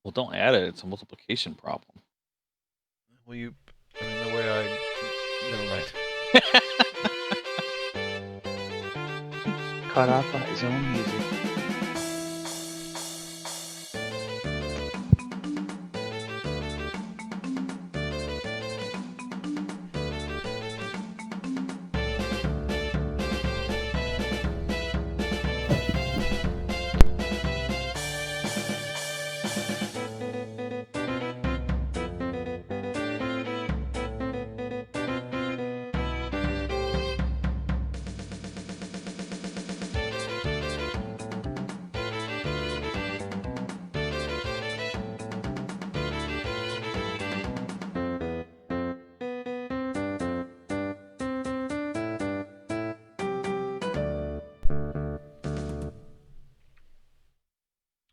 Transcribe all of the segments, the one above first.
Well, don't add it. It's a multiplication problem. Well, I mean, the way never mind. Caught off on his own music.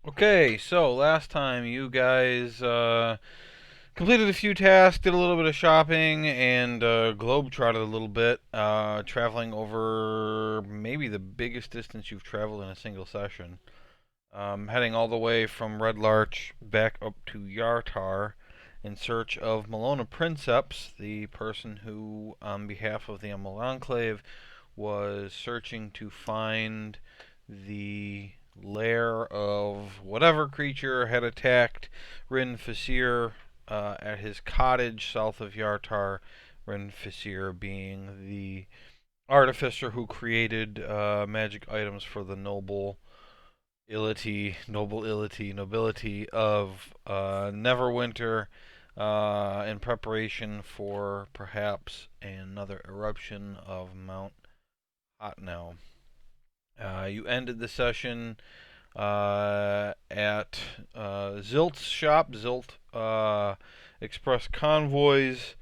Okay, so last time you guys completed a few tasks, did a little bit of shopping, and globetrotted a little bit, traveling over maybe the biggest distance you've traveled in a single session. Heading all the way from Red Larch back up to Yartar in search of Malona Princeps, the person who, on behalf of the Emerald Enclave, was searching to find the lair of whatever creature had attacked Rin Fasir at his cottage south of Yartar. Rin Fasir being the artificer who created magic items for the nobility of Neverwinter in preparation for perhaps another eruption of Mount Hotnow. You ended the session at Zilt's shop. Zilt Express Convoys,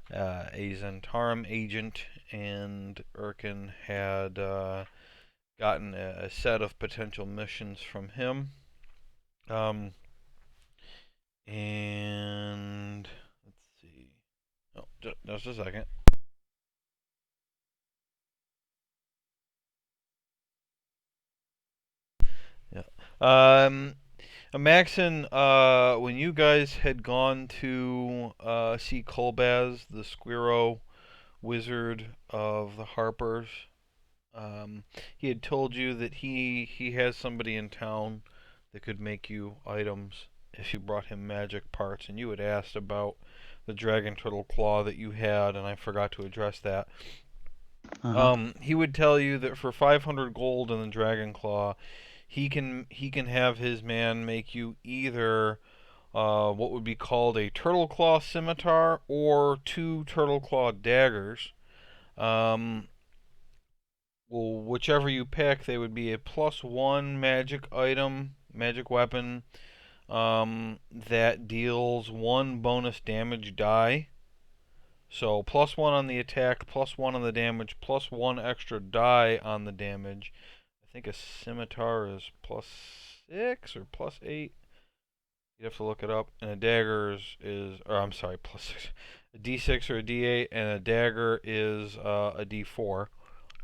a Zentarum agent, and Erkin had gotten a set of potential missions from him. And let's see. Oh, just a second. Yeah. Maxon, when you guys had gone to see Kolbaz, the Squirrel wizard of the Harpers, he had told you that he has somebody in town that could make you items if you brought him magic parts, and you had asked about the dragon turtle claw that you had, and I forgot to address that. He would tell you that for 500 gold in the dragon claw, he can have his man make you either what would be called a turtle claw scimitar or two turtle claw daggers. Um, well, whichever you pick, they would be a +1 magic item, magic weapon that deals 1 bonus damage die. So +1 on the attack, +1 on the damage, +1 extra die on the damage. I think a scimitar is +6 or +8. You'd have to look it up. And a dagger or I'm sorry, +6. A D6 or a D8, and a dagger is a D4.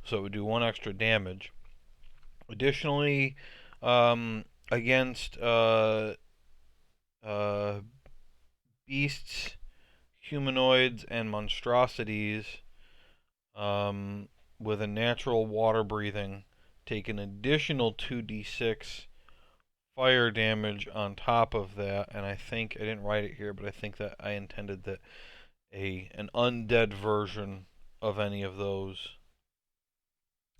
So it would do 1 extra damage. Additionally, against beasts, humanoids, and monstrosities, with a natural water breathing, take an additional 2d6 fire damage on top of that. And I think I didn't write it here, but I think that I intended that an undead version of any of those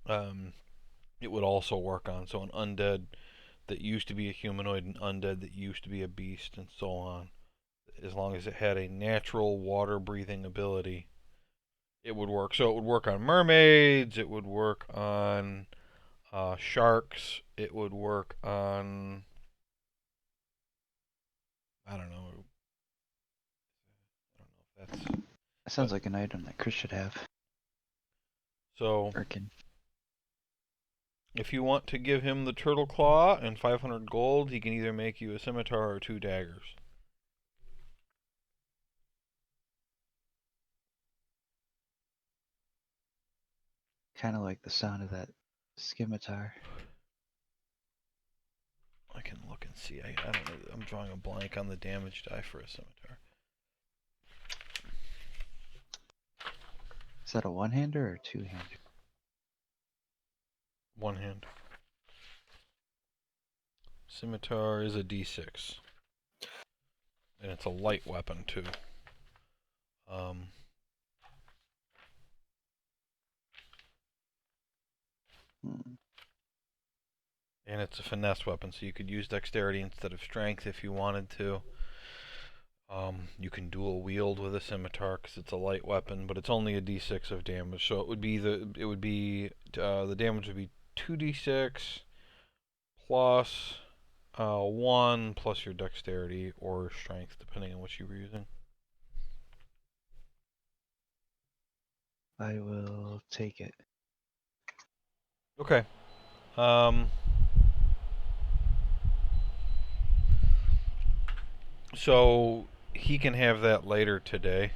it would also work on. So an undead that used to be a humanoid, an undead that used to be a beast, and so on. As long as it had a natural water breathing ability, it would work. So it would work on mermaids, it would work on sharks, it would work on, I don't know. I don't know if that's. That sounds like an item that Chris should have. So, Erkin. if you want to give him the turtle claw and 500 gold, he can either make you a scimitar or 2 daggers. Kind of like the sound of that scimitar. I can look and see. I don't know. I'm drawing a blank on the damage die for a scimitar. Is that a one-hander or two-hander? One hand. Scimitar is a D6. And it's a light weapon, too. And it's a finesse weapon, so you could use dexterity instead of strength if you wanted to. You can dual wield with a scimitar because it's a light weapon, but it's only a D6 of damage. So the damage would be 2d6 plus 1 plus your dexterity or strength, depending on what you were using. I will take it. Okay. So he can have that later today.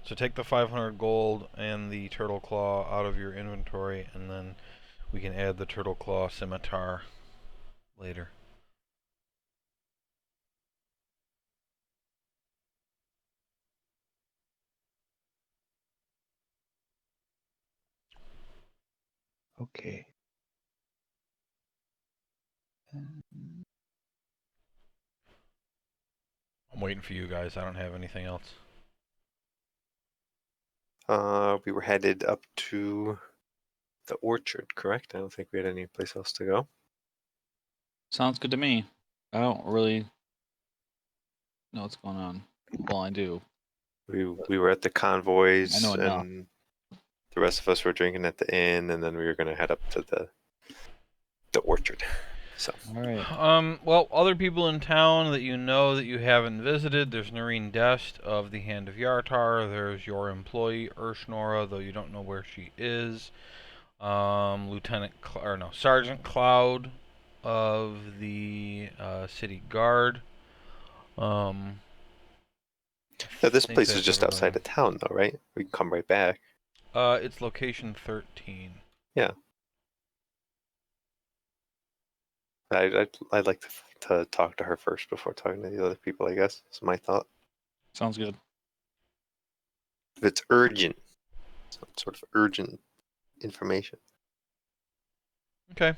So take the 500 gold and the turtle claw out of your inventory, and then we can add the turtle claw scimitar later. Okay. I'm waiting for you guys. I don't have anything else. We were headed up to the orchard, correct? I don't think we had any place else to go. Sounds good to me. I don't really know what's going on. Well, I do. We were at the I convoys, know enough. and the rest of us were drinking at the inn, and then we were gonna head up to the orchard. So All right. Well, other people in town that you know that you haven't visited, there's Noreen Dest of the Hand of Yartar. There's your employee Urshnora, though you don't know where she is. Sergeant Cloud of the city guard. yeah, this think place is that's just outside everybody. of town, though, right? We can come right back. It's location 13. Yeah. I'd like to talk to her first before talking to the other people, I guess. That's my thought. Sounds good. If it's urgent, some sort of urgent information. Okay.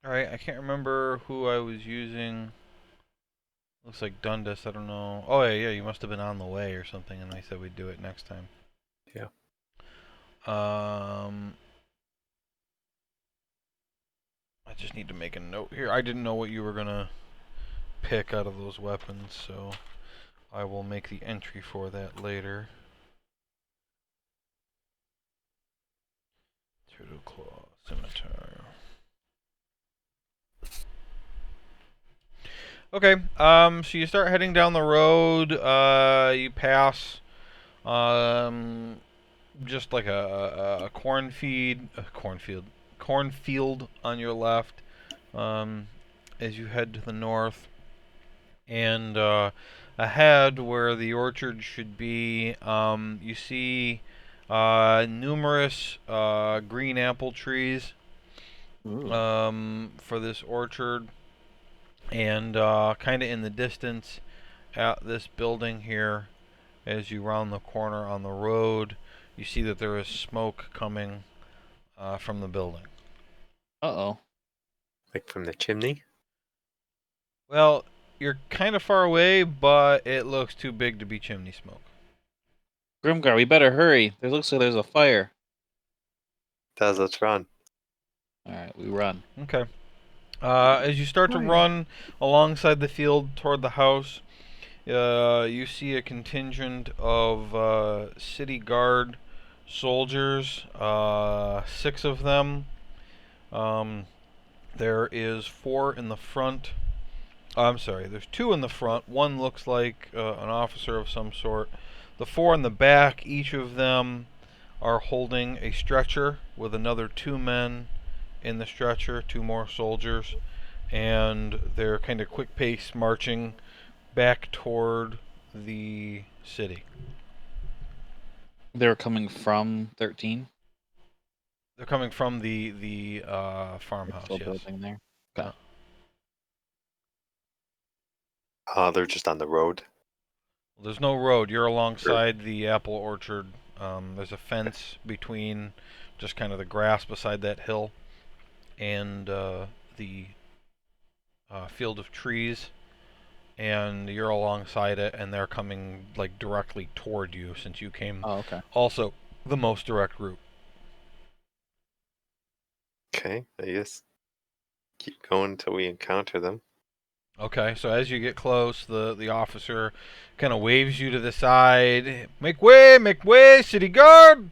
Alright, I can't remember who I was using. Looks like Dundas, I don't know. Oh, yeah, you must have been on the way or something, and I said we'd do it next time. Yeah. I just need to make a note here. I didn't know what you were gonna pick out of those weapons, so I will make the entry for that later. Turtle Claw, Scimitar. Okay, so you start heading down the road. You pass, just like a cornfield on your left, as you head to the north, and ahead where the orchard should be, you see numerous green apple trees for this orchard. And kind of in the distance at this building here, as you round the corner on the road, you see that there is smoke coming from the building. Uh-oh. Like from the chimney? Well, you're kind of far away, but it looks too big to be chimney smoke. Grimgar, we better hurry. There looks like there's a fire. Let's run. All right, we run. Okay. As you start to run alongside the field toward the house, you see a contingent of city guard soldiers, 6 of them. There is 4 in the front. I'm sorry, there's 2 in the front. One looks like an officer of some sort. The 4 in the back, each of them are holding a stretcher with another 2 men in the stretcher, 2 more soldiers, and they're kind of quick pace marching back toward the city. They're coming from 13? They're coming from the farmhouse. Actual Yes. building there. Okay. They're just on the road. There's no road. You're alongside the apple orchard. There's a fence between just kind of the grass beside that hill and the field of trees. And you're alongside it, and they're coming like directly toward you since you came Oh, okay. also the most direct route. Okay, I guess keep going until we encounter them. Okay, so as you get close, the officer kind of waves you to the side. Make way, city guard!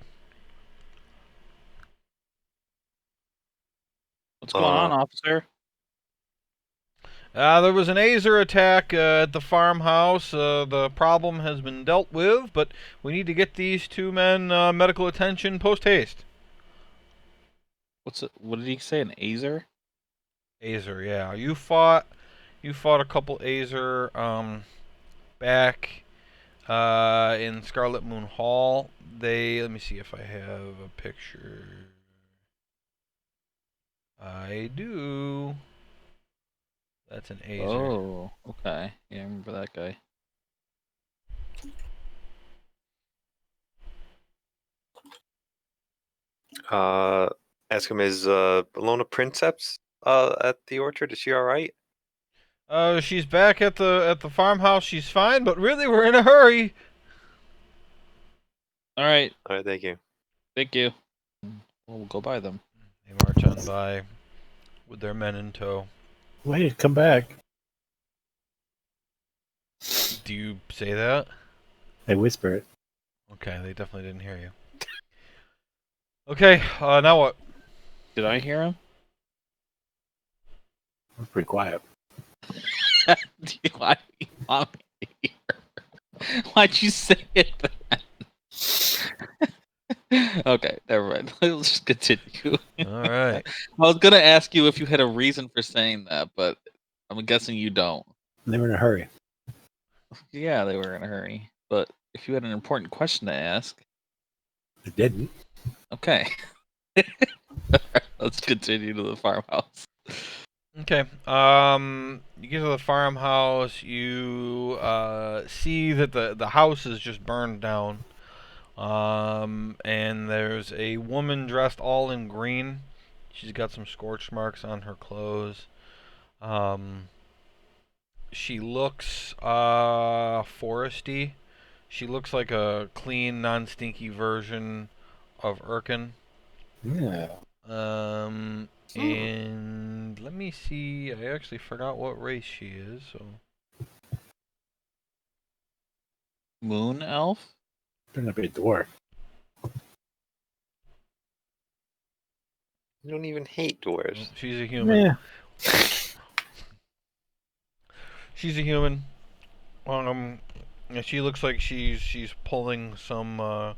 What's going on, Uh, officer? There was an Azer attack at the farmhouse. The problem has been dealt with, but we need to get these two men medical attention post haste. What did he say? An Azer? Azer, yeah. You fought a couple Azer back in Scarlet Moon Hall. Let me see if I have a picture. I do. That's an Azer. Oh, okay. Yeah, I remember that guy. Ask him, is Bologna Princeps at the orchard? Is she all right? She's back at the farmhouse. She's fine, but really, we're in a hurry. All right. All right, thank you. Thank you. We'll go by them. They march on by with their men in tow. Wait, come back. Do you say that? I whisper it. Okay, they definitely didn't hear you. Okay, now what? Did I hear him? I'm pretty quiet. Why do you want me to hear? Why'd you say it then? Okay, never mind. Let's just continue. All right. I was gonna ask you if you had a reason for saying that, but I'm guessing you don't. They were in a hurry. Yeah, they were in a hurry. But if you had an important question to ask, They didn't. okay. Let's continue to the farmhouse. Okay. You get to the farmhouse. You see that the house is just burned down. And there's a woman dressed all in green. She's got some scorch marks on her clothes. She looks foresty. She looks like a clean, non-stinky version of Erkin. Yeah. And let me see. I actually forgot what race she is. So Moon elf? Better not be a dwarf. You don't even hate dwarves. she's a human. Yeah. She's a human. And she looks like she's pulling some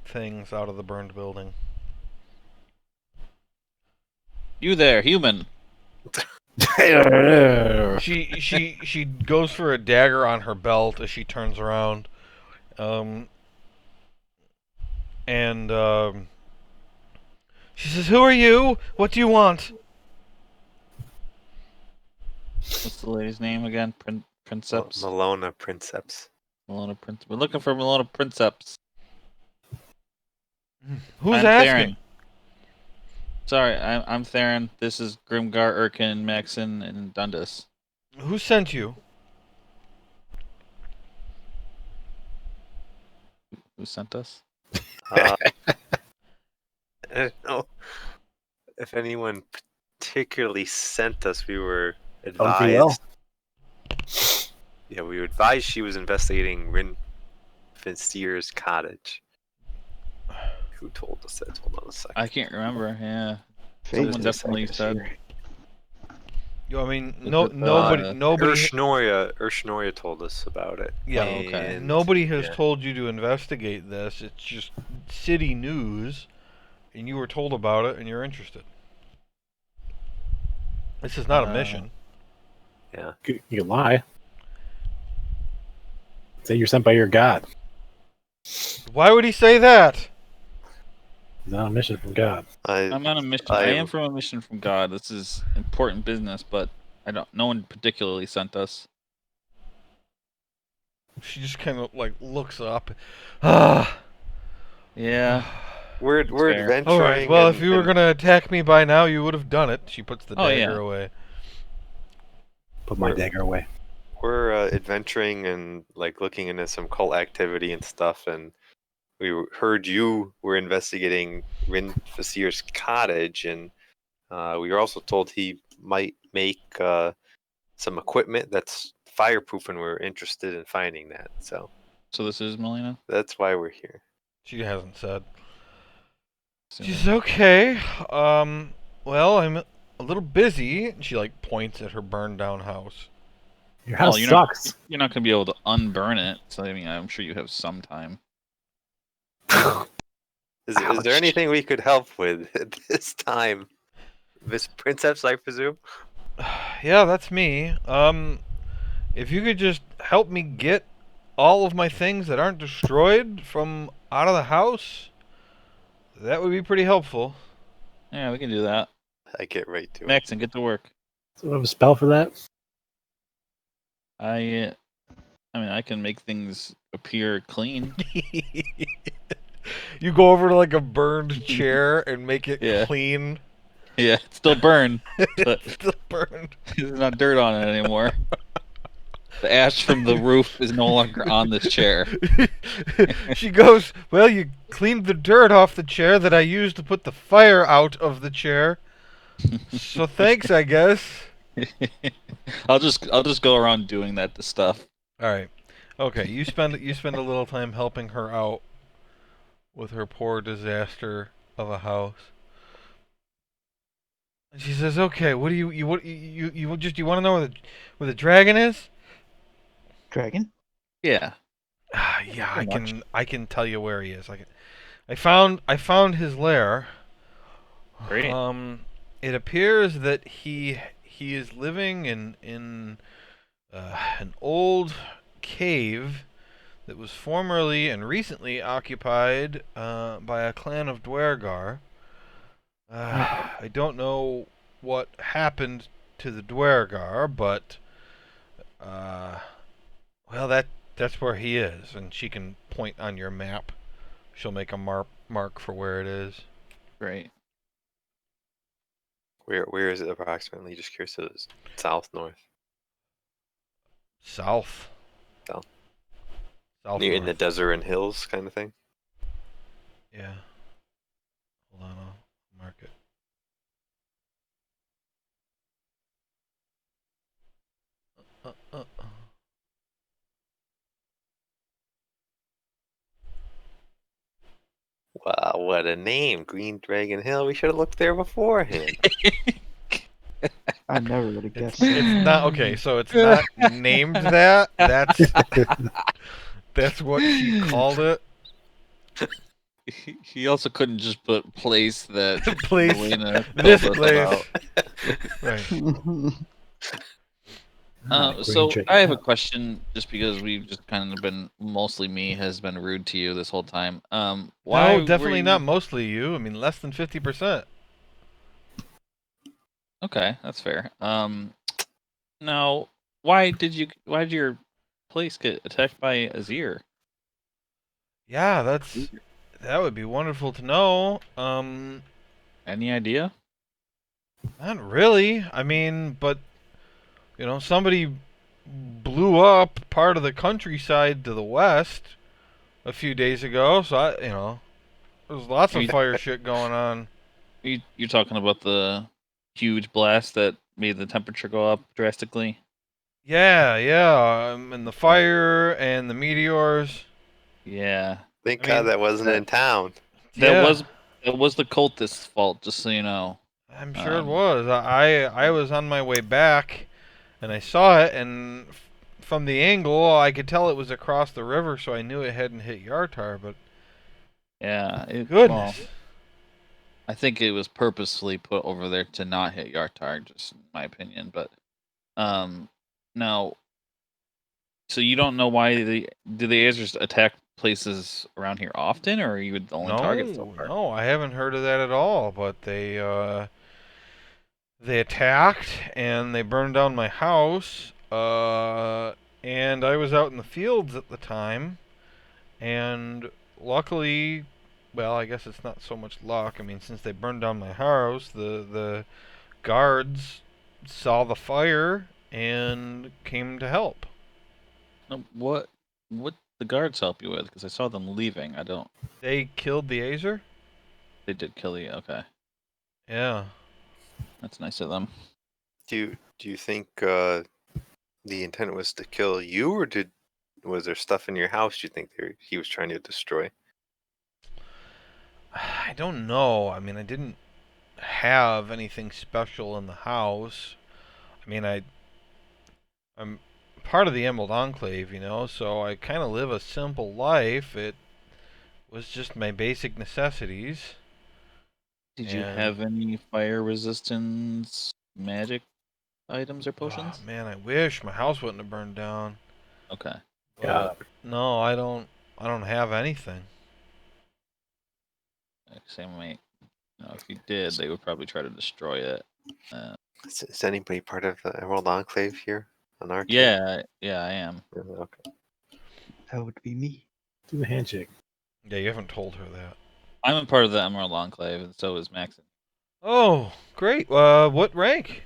things out of the burned building. You there, human. She goes for a dagger on her belt as she turns around, and she says, "Who are you? What do you want?" What's the lady's name again? Princeps? Malona Princeps. Malona Prince. We're looking for Malona Princeps. Who's I'm asking? Theron. Sorry, I'm Theron. This is Grimgar, Erkin, Maxon, and Dundas. Who sent you? Who sent us? I don't know if anyone particularly sent us. We were Something well. advised. Yeah, we were advised she was investigating Rin Finstier's cottage. Who told us that? Hold on a second. I can't remember. Yeah, Phase someone looks definitely like it's said. here. I mean, Is no, it, nobody. Urshnoria told us about it. Yeah, Oh, okay. And, Nobody has yeah. told you to investigate this. It's just city news, and you were told about it, and you're interested. This is not a mission. Yeah. You can lie. Say you're sent by your god. Why would he say that? He's on a mission from God. I'm on a mission. I am from a mission from God. This is important business, but no one particularly sent us. She just kind of like looks up. Ah. Yeah. We're fair. adventuring. All right. Well, if you were gonna attack me by now, you would have done it. She puts the dagger away. Put my dagger away. We're adventuring and like looking into some cult activity and stuff, and we heard you were investigating Rin Fasir's cottage, and we were also told he might make some equipment that's fireproof, and we're interested in finding that. So this is Melina? That's why we're here. She hasn't said. She's okay. Well, I'm a little busy. She like points at her burned down house. Your house you're sucks. You're not going to be able to unburn it. So I mean, I'm sure you have some time. Is there anything we could help with at this time, Miss Princess? I presume. Yeah, that's me. If you could just help me get all of my things that aren't destroyed from out of the house, that would be pretty helpful. Yeah, we can do that. I get right to it. Maxon, get to work. So we have a spell for that? I mean, I can make things appear clean. You go over to like a burned chair and make it clean. Yeah, it's still burned. But It's still burned. There's not dirt on it anymore. The ash from the roof is no longer on this chair. She goes, well, you cleaned the dirt off the chair that I used to put the fire out of the chair. So thanks, I guess. I'll just go around doing that to stuff. All right. Okay, you spend a little time helping her out with her poor disaster of a house. And she says, "Okay, what do you want to know where the dragon is?" Dragon? Yeah. Yeah, I can tell you where he is. I found his lair. Great. It appears that he is living in an old cave that was formerly and recently occupied by a clan of Dwergar. I don't know what happened to the Dwergar, but well, that's where he is, and she can point on your map. She'll make a mark for where it is. Great. Where is it approximately? Just curious. So it's south, north, south. Near in the desert and hills, kind of thing. Yeah. Hold on, I'll mark it. Wow, what a name, Green Dragon Hill. We should have looked there beforehand. I never would have guessed. It's not okay. So it's not named that. That's what she called it. He also couldn't just put place that Place. Melina This told us place. about. Right. So I have a question, just because we've just kind of been, mostly me has been rude to you this whole time. Why? No, definitely not mostly you. I mean, less than 50%. Okay, that's fair. Now, why did your place get attacked by Azir? Yeah, that would be wonderful to know. Any idea? Not really. I mean, but somebody blew up part of the countryside to the west a few days ago. So there's lots of fire shit going on. You're talking about the huge blast that made the temperature go up drastically? Yeah. And the fire and the meteors. Yeah. Thank God that wasn't in town. That was the cultist's fault, just so you know. I'm sure it was. I was on my way back, and I saw it, and from the angle, I could tell it was across the river, so I knew it hadn't hit Yartar, but... Yeah. Goodness. Well, I think it was purposefully put over there to not hit Yartar, just in my opinion. But, now, so you don't know why did the Azers attack places around here often, or are you the only target so far? No, I haven't heard of that at all. But they attacked and they burned down my house. And I was out in the fields at the time, and luckily, well, I guess it's not so much luck. I mean, since they burned down my house, the guards saw the fire and came to help. No, what the guards help you with? Because I saw them leaving. I don't. They killed the Azer? They did kill you. Okay, Yeah. that's nice of them. Do you think the intent was to kill you, or was there stuff in your house you think he was trying to destroy? I don't know. I mean, I didn't have anything special in the house. I mean, I'm part of the Emerald Enclave, so I kind of live a simple life. It was just my basic necessities. Did you And have any fire resistance magic items or oh potions? man, I wish my house wouldn't have burned down. Okay. But no, I don't have anything. Same way. If you did, they would probably try to destroy it. Is anybody part of the Emerald Enclave here on our team? Yeah, I am. Yeah, okay. That would be me. Do the handshake. Yeah, you haven't told her that. I'm a part of the Emerald Enclave, and so is Maxon. Oh, great. What rank?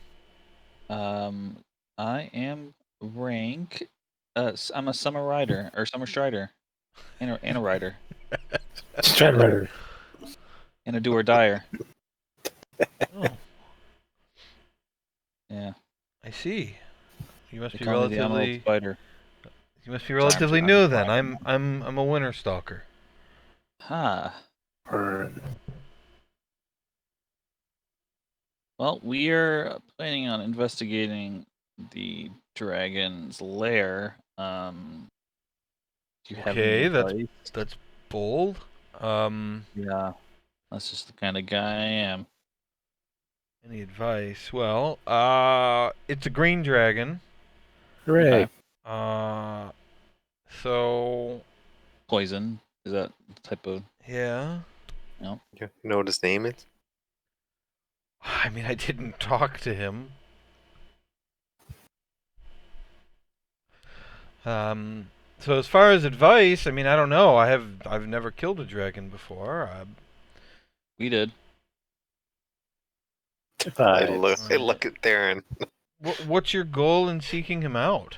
I am rank. I'm a summer rider or summer strider, and a rider, Strider. and a do or dyer. Oh, Yeah, I see. You must they be call me the Emerald relatively. Spider. You must be relatively I'm new then. fine. I'm a winter stalker. Ha. Or Well, we are planning on investigating the dragon's lair. Do you have any Okay, advice? that's bold. Yeah, that's just the kind of guy I am. Any advice? Well, it's a green dragon. hooray. Okay. So Poison, is that the type of? yeah. No. You know what his name is? I mean, I didn't talk to him. So as far as advice, I mean, I don't know. I've never killed a dragon before. We did. If I I look at Darren. What's your goal in seeking him out?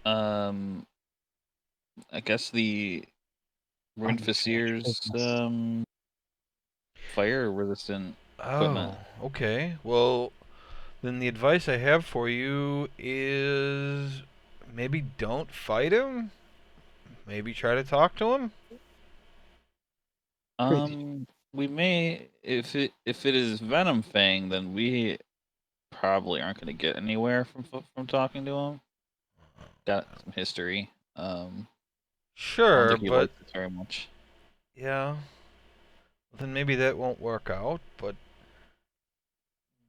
I guess the Runefasir's fire resistant equipment. Oh, okay. Well, then the advice I have for you is maybe don't fight him. Maybe try to talk to him. We may if it is Venom Fang, then we probably aren't going to get anywhere from talking to him. Got some history. I don't Sure, think he but likes it very much. yeah. Then maybe that won't work out, but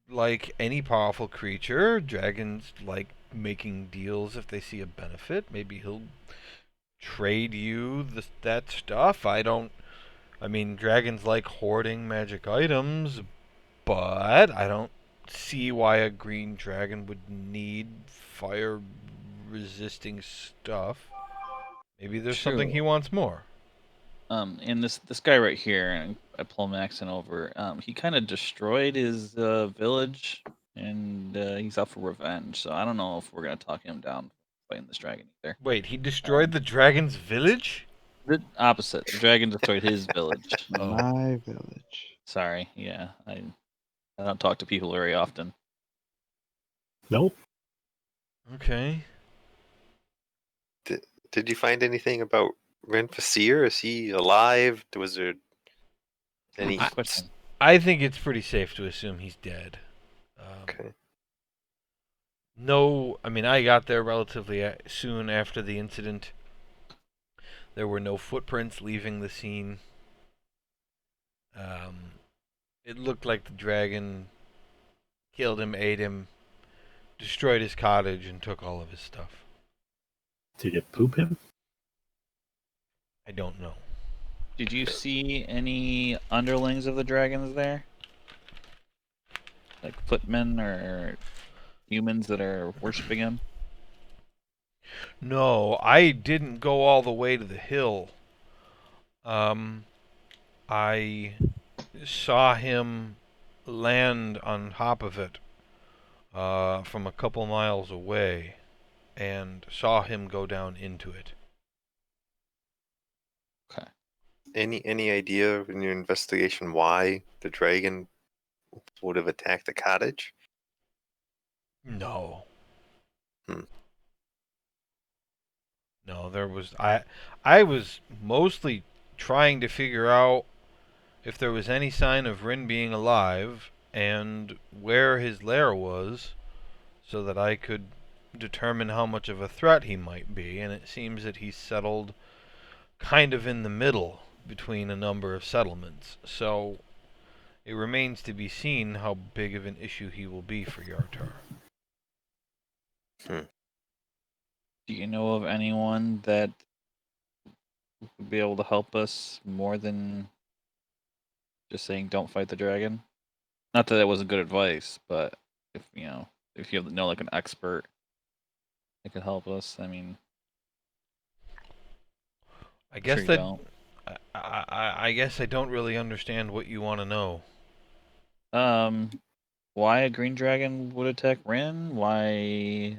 like any powerful creature, dragons like making deals if they see a benefit. Maybe he'll trade you that stuff. I mean, dragons like hoarding magic items, but I don't see why a green dragon would need fire resisting stuff. Maybe there's something True. he wants more. And this guy right here, and I pull Maxon over. He kind of destroyed his village, and he's out for revenge. So I don't know if we're gonna talk him down fighting this dragon either. Wait, he destroyed the dragon's village? The opposite. The dragon destroyed his village. Oh. My village. Sorry. Yeah, I don't talk to people very often. Nope. Okay. Did you find anything about Ren Fasir? Is he alive? Was there any? Good question. I think it's pretty safe to assume he's dead. Okay. No, I mean, I got there relatively soon after the incident. There were no footprints leaving the scene. It looked like the dragon killed him, ate him, destroyed his cottage, and took all of his stuff. Did you poop him? I don't know. Did you see any underlings of the dragons there? Like footmen or humans that are worshiping him? No, I didn't go all the way to the hill. I saw him land on top of it from a couple miles away and saw him go down into it. Okay. Any idea in your investigation why the dragon would have attacked the cottage? No. Hmm. No, there was I was mostly trying to figure out if there was any sign of Rin being alive and where his lair was so that I could determine how much of a threat he might be, and it seems that he's settled kind of in the middle between a number of settlements. So it remains to be seen how big of an issue he will be for Yartar. Do you know of anyone that would be able to help us more than just saying don't fight the dragon? Not that it wasn't good advice, but if you know like an expert that could help us, I mean, I I'm sure guess you that don't. I guess I don't really understand what you want to know. Um, why a green dragon would attack Ren? Why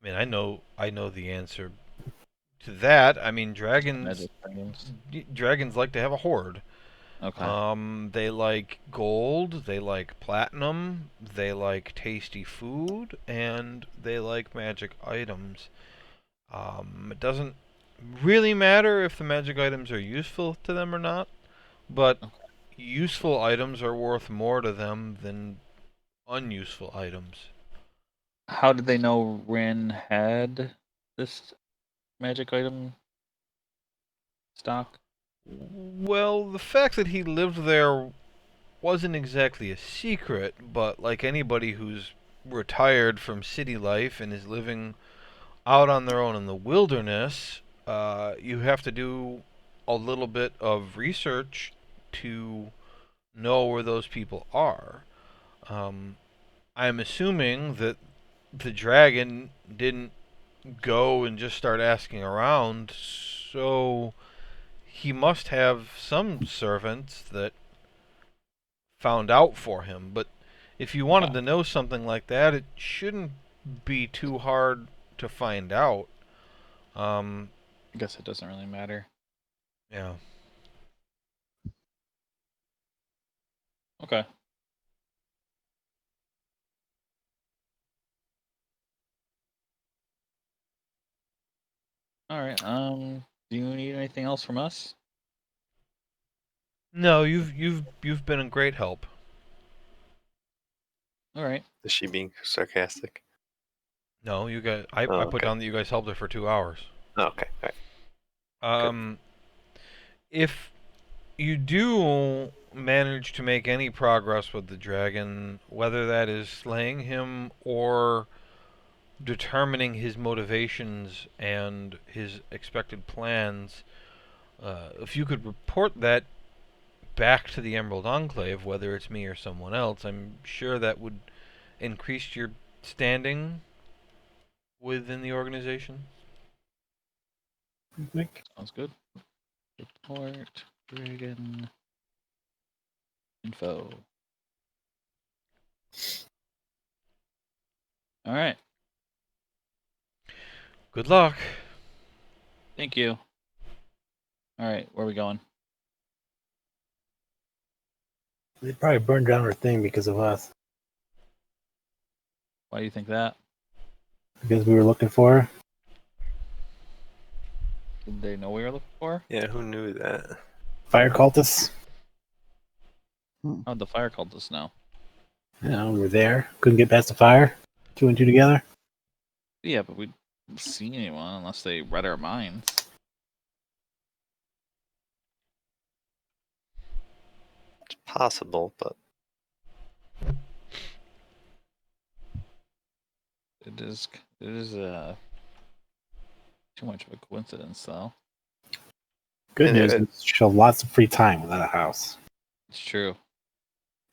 I mean, I know the answer to that. I mean, dragons magic dragons? dragons like to have a horde. Okay. They like gold, they like platinum, they like tasty food, and they like magic items. It doesn't really matter if the magic items are useful to them or not, but Okay. useful items are worth more to them than unuseful items. How did they know Ren had this magic item stock? Well, the fact that he lived there wasn't exactly a secret, but like anybody who's retired from city life and is living out on their own in the wilderness, you have to do a little bit of research to know where those people are. Um, I'm assuming that the dragon didn't go and just start asking around, so he must have some servants that found out for him. But if you wanted Okay. to know something like that, it shouldn't be too hard to find out. Um, I guess it doesn't really matter. yeah. Okay. All right. Do you need anything else from us? No, you've been a great help. All right. Is she being sarcastic? No, you guys. I Oh, put okay. down that you guys helped her for 2 hours. Oh, okay. All right. Good. If you do manage to make any progress with the dragon, whether that is slaying him or determining his motivations and his expected plans, if you could report that back to the Emerald Enclave, whether it's me or someone else, I'm sure that would increase your standing within the organization. I think. Sounds good. Report dragon info. All right. Good luck. Thank you. All right. Where are we going? They probably burned down our thing because of us. Why do you think that? Because we were looking for her. Did they know we were looking for? Yeah, who knew that? Fire cultists. How'd the fire cultists know? You know, we were there. Couldn't get past the fire. Two and two together. Yeah, but we didn't see anyone unless they read our minds. It's possible, but It is too much of a coincidence, though. Good And news is she'll have lots of free time without a house. It's true.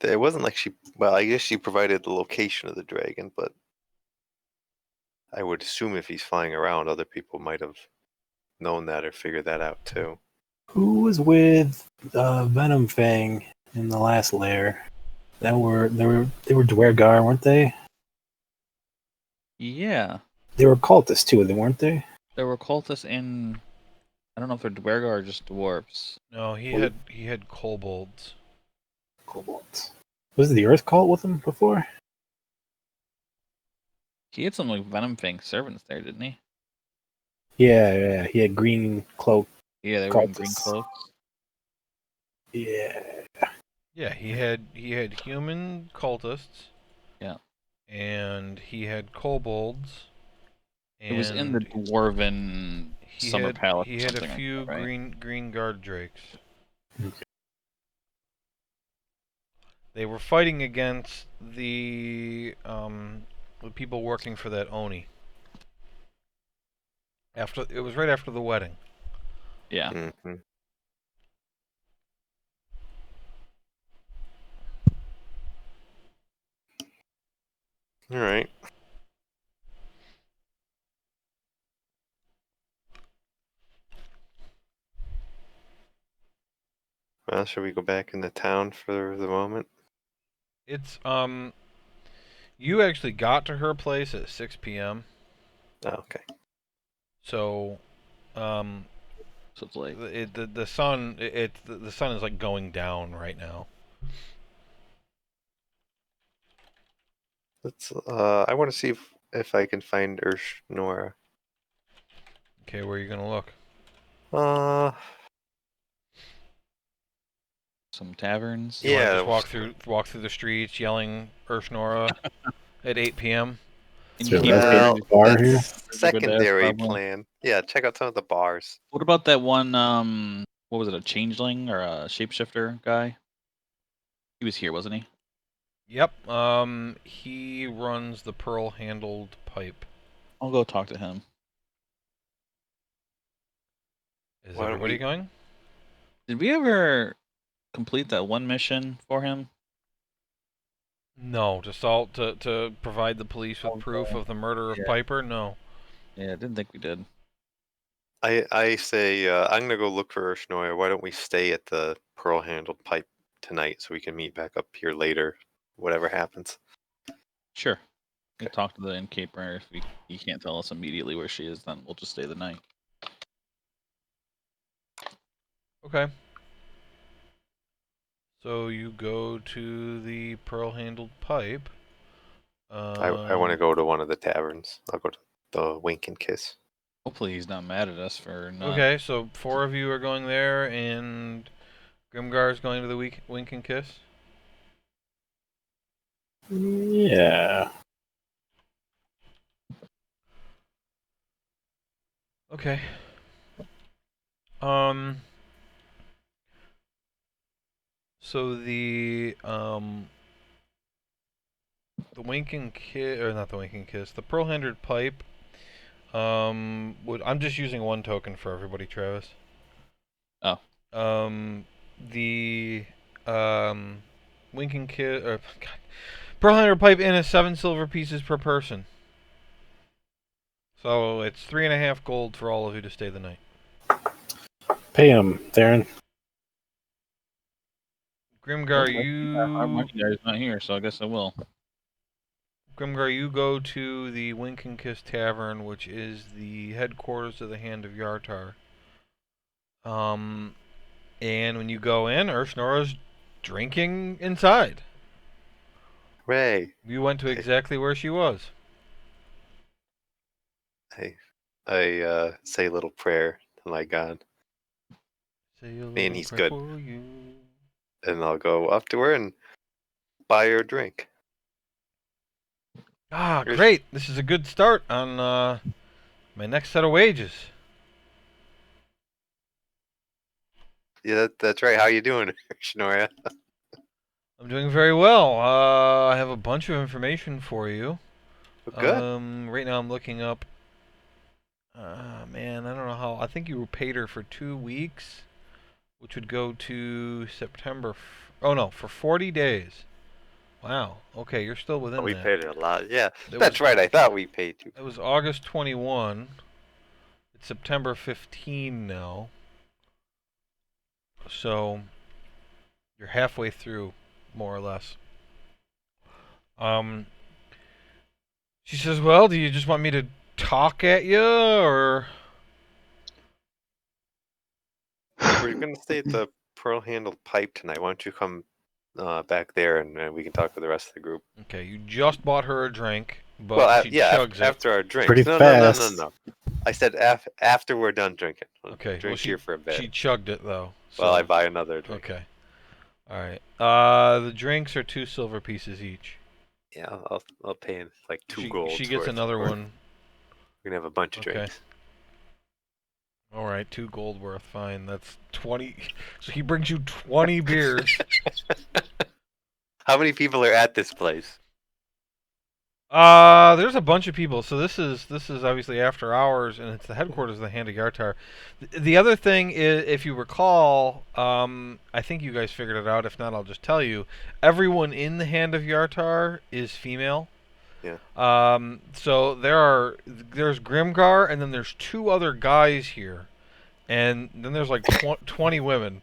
it wasn't like she. Well, I guess she provided the location of the dragon, but I would assume if he's flying around, other people might have known that or figured that out too. Who was with Venom Fang in the last lair? They were Dwergar, weren't they? Yeah, They were cultists too, weren't they? there were cultists in. I don't know if they're Dwergar or just dwarves. No, he had kobolds. Kobolds. Was it the Earth cult with them before? He had some like Venom Fang servants there, didn't he? Yeah. He had green cloak. Yeah, they were in green Cultists. cloaks. Yeah. Yeah, he had human cultists. Yeah. And he had kobolds. It was in the And dwarven summer palace. he or had a something few like that, right? green guard drakes. Okay. They were fighting against the people working for that Oni. It was right after the wedding. Yeah. Mm-hmm. All right. Well, should we go back into town for the moment? It's you actually got to her place at 6 p.m. Oh, okay. So So it's like the sun the sun is like going down right now. Let's. I want to see if I can find Urshnora. Okay, where are you gonna look? some taverns. You want to Yeah. just walk through the streets yelling Urshnora at 8 p.m. And So keep Well, bar here? that's That's a good ass secondary problem. plan. Yeah, check out some of the bars. What about that one? What was it? A changeling or a shapeshifter guy? He was here, wasn't he? Yep. He runs the pearl-handled pipe. I'll go talk to him. Is Why don't everybody we- going? Did we ever complete that one mission for him? No, to provide the police with proof of the murder of Yeah. Piper. No. Yeah, I didn't think we did. I say I'm gonna go look for Urshnora. Why don't we stay at the pearl-handled pipe tonight so we can meet back up here later, whatever happens. Sure. We can talk to the innkeeper. If he can't tell us immediately where she is, then we'll just stay the night. Okay. So you go to the pearl-handled pipe. I want to go to one of the taverns. I'll go to the Wink and Kiss. Hopefully he's not mad at us for not. Okay, so 4 of you are going there, and Grimgar is going to the Wink and Kiss. Yeah. Okay. So the Wink and Kiss, or not the Wink and Kiss, the pearl-handled pipe. I'm just using one token for everybody, Travis. Oh. The Wink and Kiss, or God, pearl-handled pipe in is 7 silver pieces per person. So it's 3.5 gold for all of you to stay the night. Pay him, Theron. Grimgar, Our money guy's not here, so I guess I will. Grimgar, you go to the Wink and Kiss Tavern, which is the headquarters of the Hand of Yartar. And when you go in, Urshnora's drinking inside. Ray. You went to exactly where she was. I say a little prayer to my God, Say a Man, little he's prayer good. for you. and I'll go up to her and buy her a drink. Ah, Here's- great. This is a good start on my next set of wages. Yeah, that's right. How you doing, Shnoria? I'm doing very well. I have a bunch of information for you. Good. Right now I'm looking up. Man, I don't know how. I think you paid her for 2 weeks. which would go to September. Oh no, for 40 days. Wow. Okay, you're still within We that. paid a lot. Yeah, That that's was right. I thought we paid too. that was August 21. It's September 15 now. So you're halfway through, more or less. She says, "Well, do you just want me to talk at you, or?" We're gonna stay at the pearl-handled pipe tonight. Why don't you come back there and we can talk to the rest of the group? Okay, you just bought her a drink, but Well, she yeah, chugs it. after our drinks. Pretty No, fast. no. I said after we're done drinking. We'll Okay, well, drink here for a bit. she chugged it though. Well, I so- buy another drink. Okay. All right. The drinks are 2 silver pieces each. Yeah, I'll pay in like 2 She gold. gets another one. We're gonna have a bunch of Okay. drinks. All right, 2 gold worth. Fine. That's 20. So he brings you 20 beers. How many people are at this place? There's a bunch of people. So this is obviously after hours, and it's the headquarters of the Hand of Yartar. The other thing is, if you recall, I think you guys figured it out. If not, I'll just tell you. Everyone in the Hand of Yartar is female. Yeah. So there's Grimgar, and then there's 2 other guys here, and then there's like 20 women.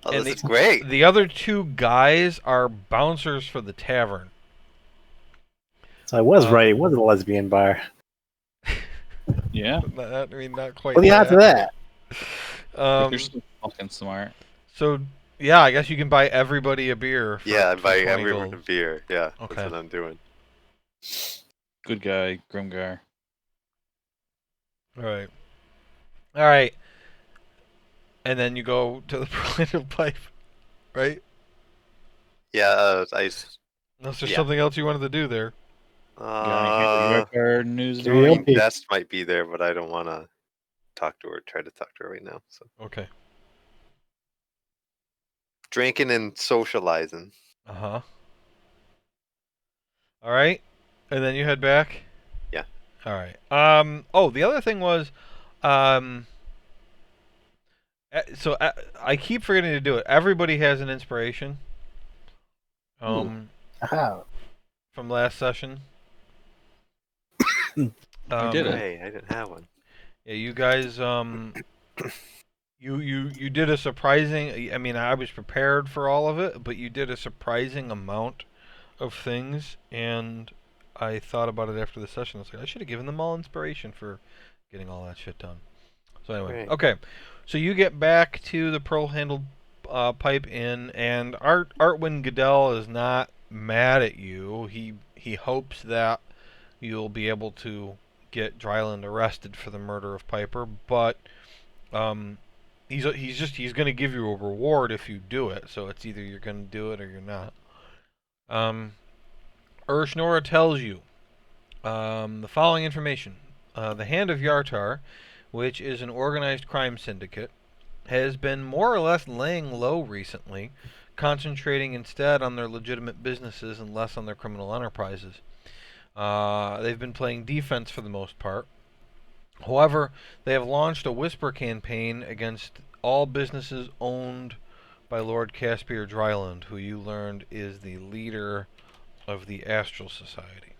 Oh, And this is great. The other 2 guys are bouncers for the tavern. So I was right. It wasn't a lesbian bar. Yeah. I mean, not quite. What do you add to that? You're so fucking smart. So yeah, I guess you can buy everybody a beer. Yeah, I for buy 20 everyone a gold. beer. Yeah, Okay. that's what I'm doing. Good guy, Grimgar. All right. And then you go to the Pearl-handled pipe, right? Yeah, Unless there's Yeah. something else you wanted to do there. Got any Yartar news? Give me a- Queen Best might be there, but I don't want to talk to her. Try to talk to her right now. So Okay. drinking and socializing. All right. And then you head back. Yeah. All right. Oh, the other thing was, so I keep forgetting to do it. Everybody has an inspiration. Aha. From last session. I did it. Hey, I didn't have one. Yeah, you guys, you did a surprising. I mean, I was prepared for all of it, but you did a surprising amount of things, and I thought about it after the session. I was like, I should have given them all inspiration for getting all that shit done. So anyway, Great. okay. So you get back to the pearl-handled pipe inn, and Artwin Goodell is not mad at you. He hopes that you'll be able to get Dryland arrested for the murder of Piper, but he's going to give you a reward if you do it. So it's either you're going to do it or you're not. Urshnora tells you the following information: the Hand of Yartar, which is an organized crime syndicate, has been more or less laying low recently, concentrating instead on their legitimate businesses and less on their criminal enterprises. They've been playing defense for the most part. However, they have launched a whisper campaign against all businesses owned by Lord Caspier Dryland, who you learned is the leader of the Astral Society.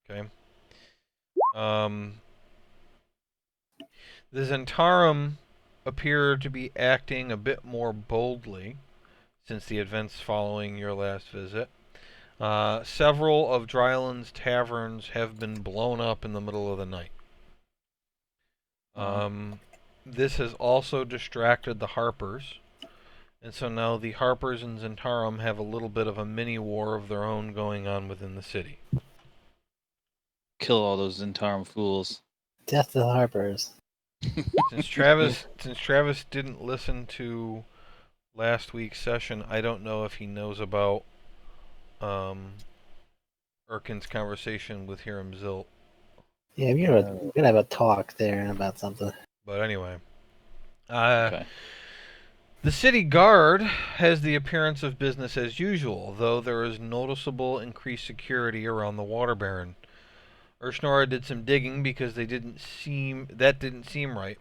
Okay. The Zentarum appear to be acting a bit more boldly since the events following your last visit. Several of Dryland's taverns have been blown up in the middle of the night. This has also distracted the Harpers, and so now the Harpers and Zentarum have a little bit of a mini war of their own going on within the city. Kill all those Zentarum fools. Death to the Harpers. Since Travis didn't listen to last week's session, I don't know if he knows about Erkin's conversation with Hiram Zilt. Yeah, we're gonna have a talk there about something. But anyway, Okay. the city guard has the appearance of business as usual, though there is noticeable increased security around the Water Baron. Urshnora did some digging because that didn't seem right.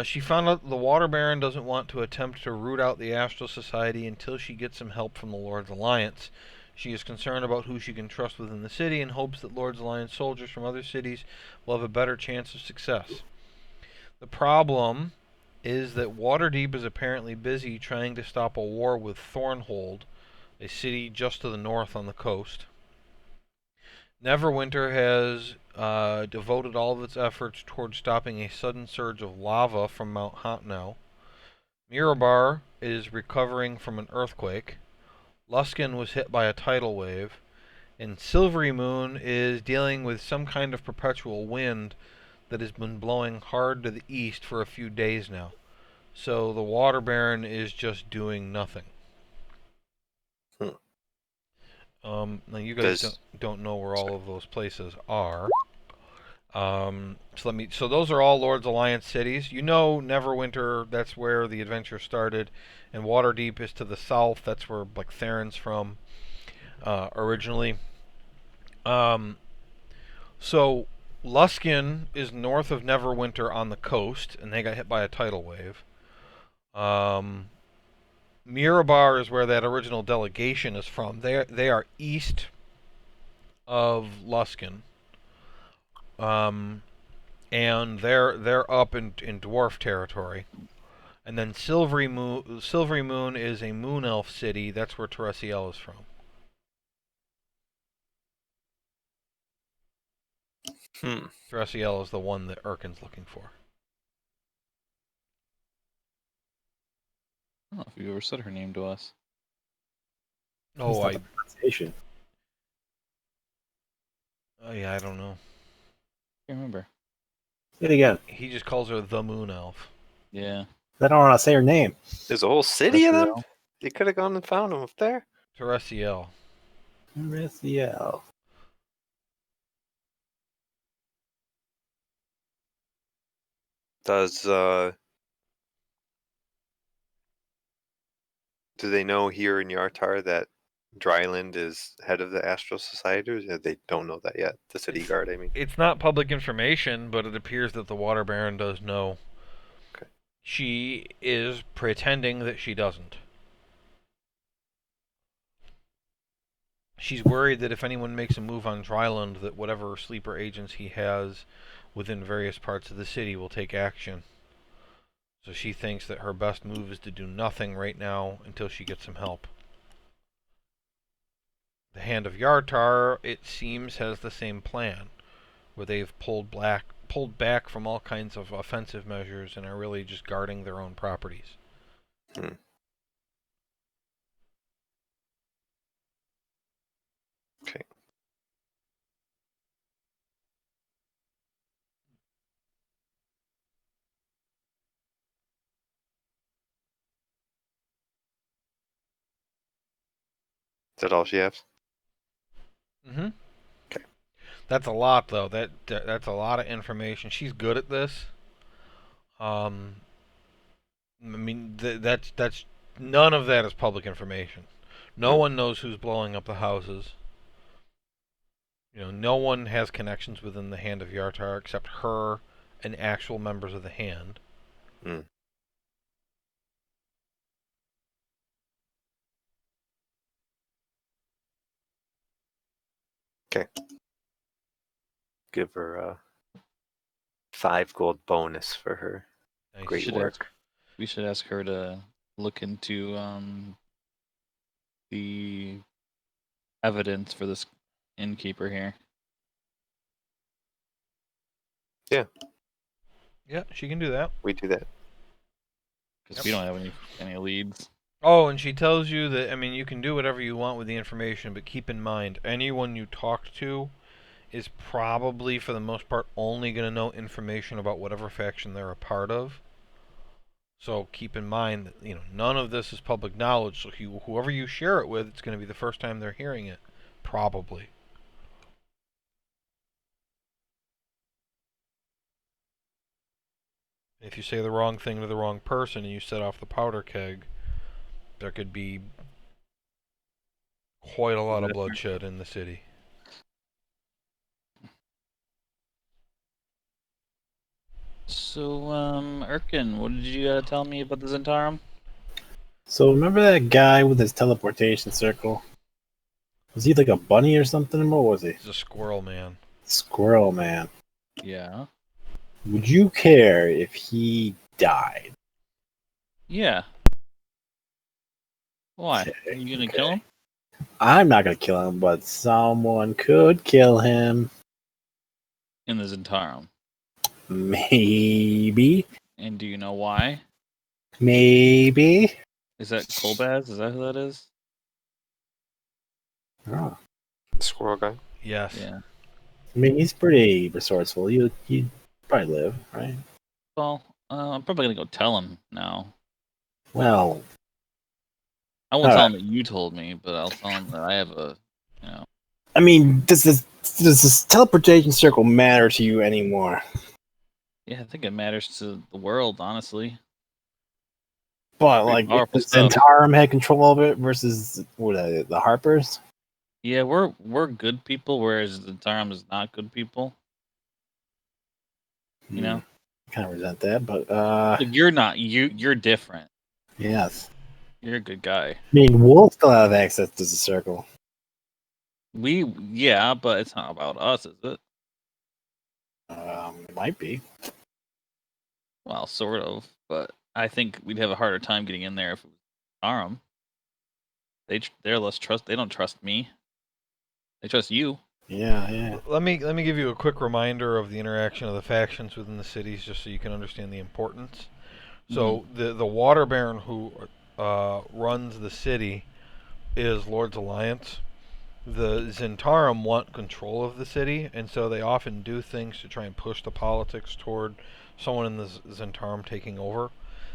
She found out the Water Baron doesn't want to attempt to root out the Astral Society until she gets some help from the Lord's Alliance. She is concerned about who she can trust within the city and hopes that Lord's Alliance soldiers from other cities will have a better chance of success. The problem is that Waterdeep is apparently busy trying to stop a war with Thornhold, a city just to the north on the coast. Neverwinter has devoted all of its efforts towards stopping a sudden surge of lava from Mount Hotnow. Mirabar is recovering from an earthquake. Luskan was hit by a tidal wave. And Silvery Moon is dealing with some kind of perpetual wind that has been blowing hard to the east for a few days now. So the Water Baron is just doing nothing. Now you guys don't know where all of those places are. So those are all Lord's Alliance cities. You know Neverwinter, that's where the adventure started, and Waterdeep is to the south. That's where like Theron's from originally. So Luskin is north of Neverwinter on the coast, and they got hit by a tidal wave. Mirabar is where that original delegation is from. They are east of Luskin, and they're up in dwarf territory. And then Silvery Moon is a moon elf city. That's where Teresiel is from. Teresiel is the one that Erkin's looking for. I don't know if you ever said her name to us. Oh, It's not the pronunciation. Yeah, I don't know. Can't remember. Say it again. He just calls her the Moon Elf. Yeah. I don't want to say her name. There's a whole city of them? Teresiel. You could have gone and found them up there. Teresiel. Teresiel. Does do they know here in Yartar that Dryland is head of the Astral Society? Or they don't know that yet. The city guard, I mean. It's not public information, but it appears that the Water Baron does know. Okay. She is pretending that she doesn't. She's worried that if anyone makes a move on Dryland, that whatever sleeper agents he has within various parts of the city will take action. So she thinks that her best move is to do nothing right now until she gets some help. The Hand of Yartar, it seems, has the same plan, where they've pulled back from all kinds of offensive measures and are really just guarding their own properties. Okay. Is that all she has? Mm-hmm. Okay. That's a lot, though. That's a lot of information. She's good at this. I mean, that's none of that is public information. No one knows who's blowing up the houses. You know, no one has connections within the Hand of Yartar except her and actual members of the Hand. Okay. Give her a 5 gold bonus for her Nice. great Should work. We should ask her to look into the evidence for this innkeeper here. Yeah, she can do that. We do that. Because we don't have any leads. Oh, and she tells you that, I mean, you can do whatever you want with the information, but keep in mind, anyone you talk to is probably, for the most part, only going to know information about whatever faction they're a part of. So keep in mind that, you know, none of this is public knowledge, so whoever you share it with, it's going to be the first time they're hearing it. Probably. If you say the wrong thing to the wrong person and you set off the powder keg, there could be quite a lot of bloodshed in the city. So, Erkin, what did you tell me about the Zentarum? So remember that guy with his teleportation circle? Was he like a bunny or something? What was he? He's a squirrel man. Squirrel man. Yeah. Would you care if he died? Yeah. Why? Okay, Are you gonna okay. kill him? I'm not gonna kill him, but someone could kill him. In the Zentarum. Maybe. And do you know why? Maybe. Is that Kolbaz? Is that who that is? Oh. Squirrel guy. Yes. Yeah. I mean, he's pretty resourceful. You'd probably live, right? Well, I'm probably gonna go tell him now. Well, I won't tell alright. him that you told me, but I'll tell him that I have a, I mean, does this teleportation circle matter to you anymore? Yeah, I think it matters to the world, honestly. But Pretty like, if powerful the stuff. Zentarum had control of it versus what are they, the Harpers? Yeah, we're good people, whereas the Zentarum is not good people. You know, Kind of resent that, but like you're not. You're different. yes. You're a good guy. I mean, we'll still have access to the circle. Yeah, but it's not about us, is it? It might be. Well, sort of, but I think we'd have a harder time getting in there if it was Zentarum. They're less trust. They don't trust me. They trust you. Yeah. Let me give you a quick reminder of the interaction of the factions within the cities, just so you can understand the importance. So the Water Baron who runs the city is Lord's Alliance. The Zentarum want control of the city, and so they often do things to try and push the politics toward someone in the Zentarum taking over.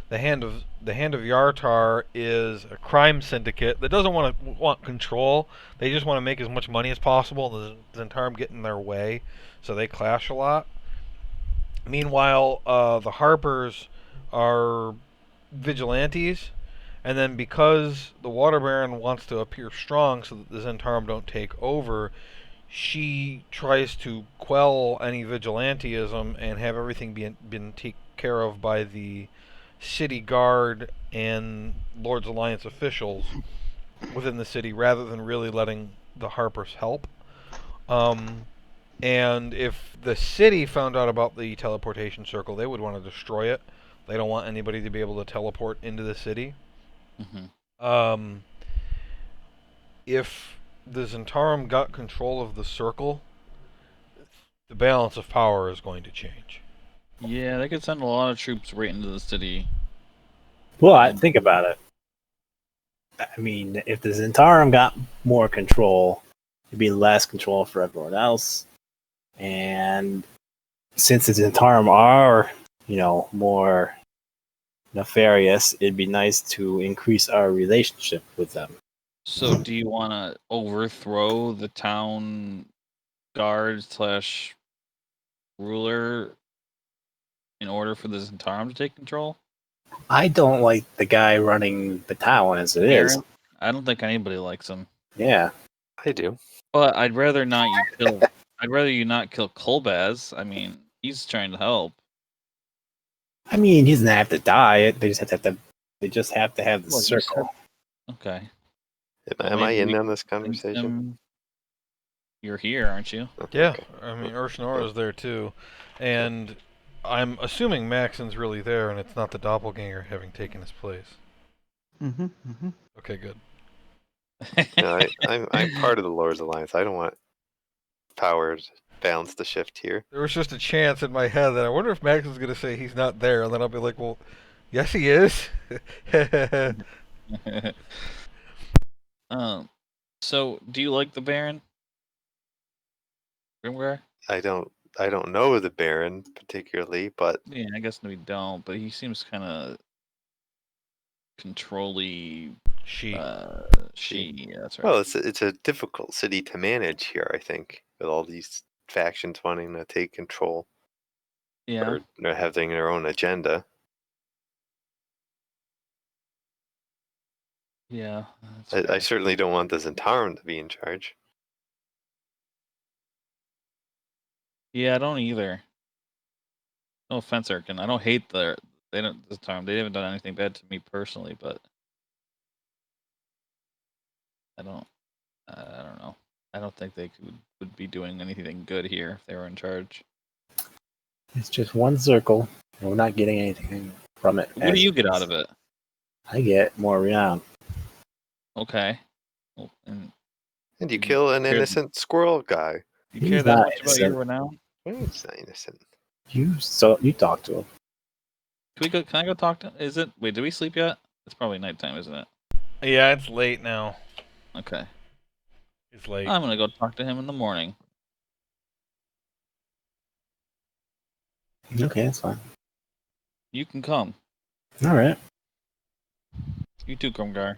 The Hand of Yartar is a crime syndicate that doesn't want control. They just want to make as much money as possible. The Zentarum get in their way, so they clash a lot. Meanwhile, the Harpers are vigilantes, and then because the Water Baron wants to appear strong so that the Zentarum don't take over, she tries to quell any vigilantism and have everything been taken care of by the city guard and Lord's Alliance officials within the city, rather than really letting the Harpers help. And if the city found out about the teleportation circle, they would want to destroy it. They don't want anybody to be able to teleport into the city. If the Zentarum got control of the circle, the balance of power is going to change. Yeah, they could send a lot of troops right into the city. Well, think about it. I mean, if the Zentarum got more control, it'd be less control for everyone else. And since the Zentarum are, more nefarious, it'd be nice to increase our relationship with them. So, do you want to overthrow the town guard slash ruler in order for the Zentarum to take control? I don't like the guy running the town as it is. Aaron? I don't think anybody likes him. Yeah. I do. But I'd rather not you kill. I'd rather you not kill Kolbaz. I mean, he's trying to help. I mean, he doesn't have to die. They just have to. They just have to have the Well, you circle. Okay. Am I maybe in we on this convince conversation? him- You're here, aren't you? Yeah, Okay. I mean, Ursnora's there too. And I'm assuming Maxon's really there and it's not the doppelganger having taken his place. Okay, good. No, I'm part of the Lord's Alliance. I don't want power to balance the shift here. There was just a chance in my head that I wonder if Maxon's going to say he's not there, and then I'll be like, well, yes, he is. So do you like the Baron? Grimgar? I don't know the Baron particularly, but Yeah, I guess we don't, but he seems kind of controlly. She. Yeah, that's right. well, it's a difficult city to manage here. I think with all these factions wanting to take control Yeah. or having their own agenda. Yeah. I certainly don't want the Zentarum to be in charge. Yeah, I don't either. No offense, Erkin. I don't hate they don't this time. They haven't done anything bad to me personally, but I don't. I don't know. I don't think they would be doing anything good here if they were in charge. It's just one circle, and we're not getting anything from it. What do as you get is. out of it? I get more renown. Okay. Well, and And you you kill an care, innocent squirrel guy. you care He's that not much about your innocent. renown? He's not innocent. You talk to him. Can we go? Can I go talk to? Is it? Wait, did we sleep yet? It's probably nighttime, isn't it? Yeah, it's late now. Okay. It's late. I'm gonna go talk to him in the morning. Okay, that's fine. You can come. All right. You too, Grimgar.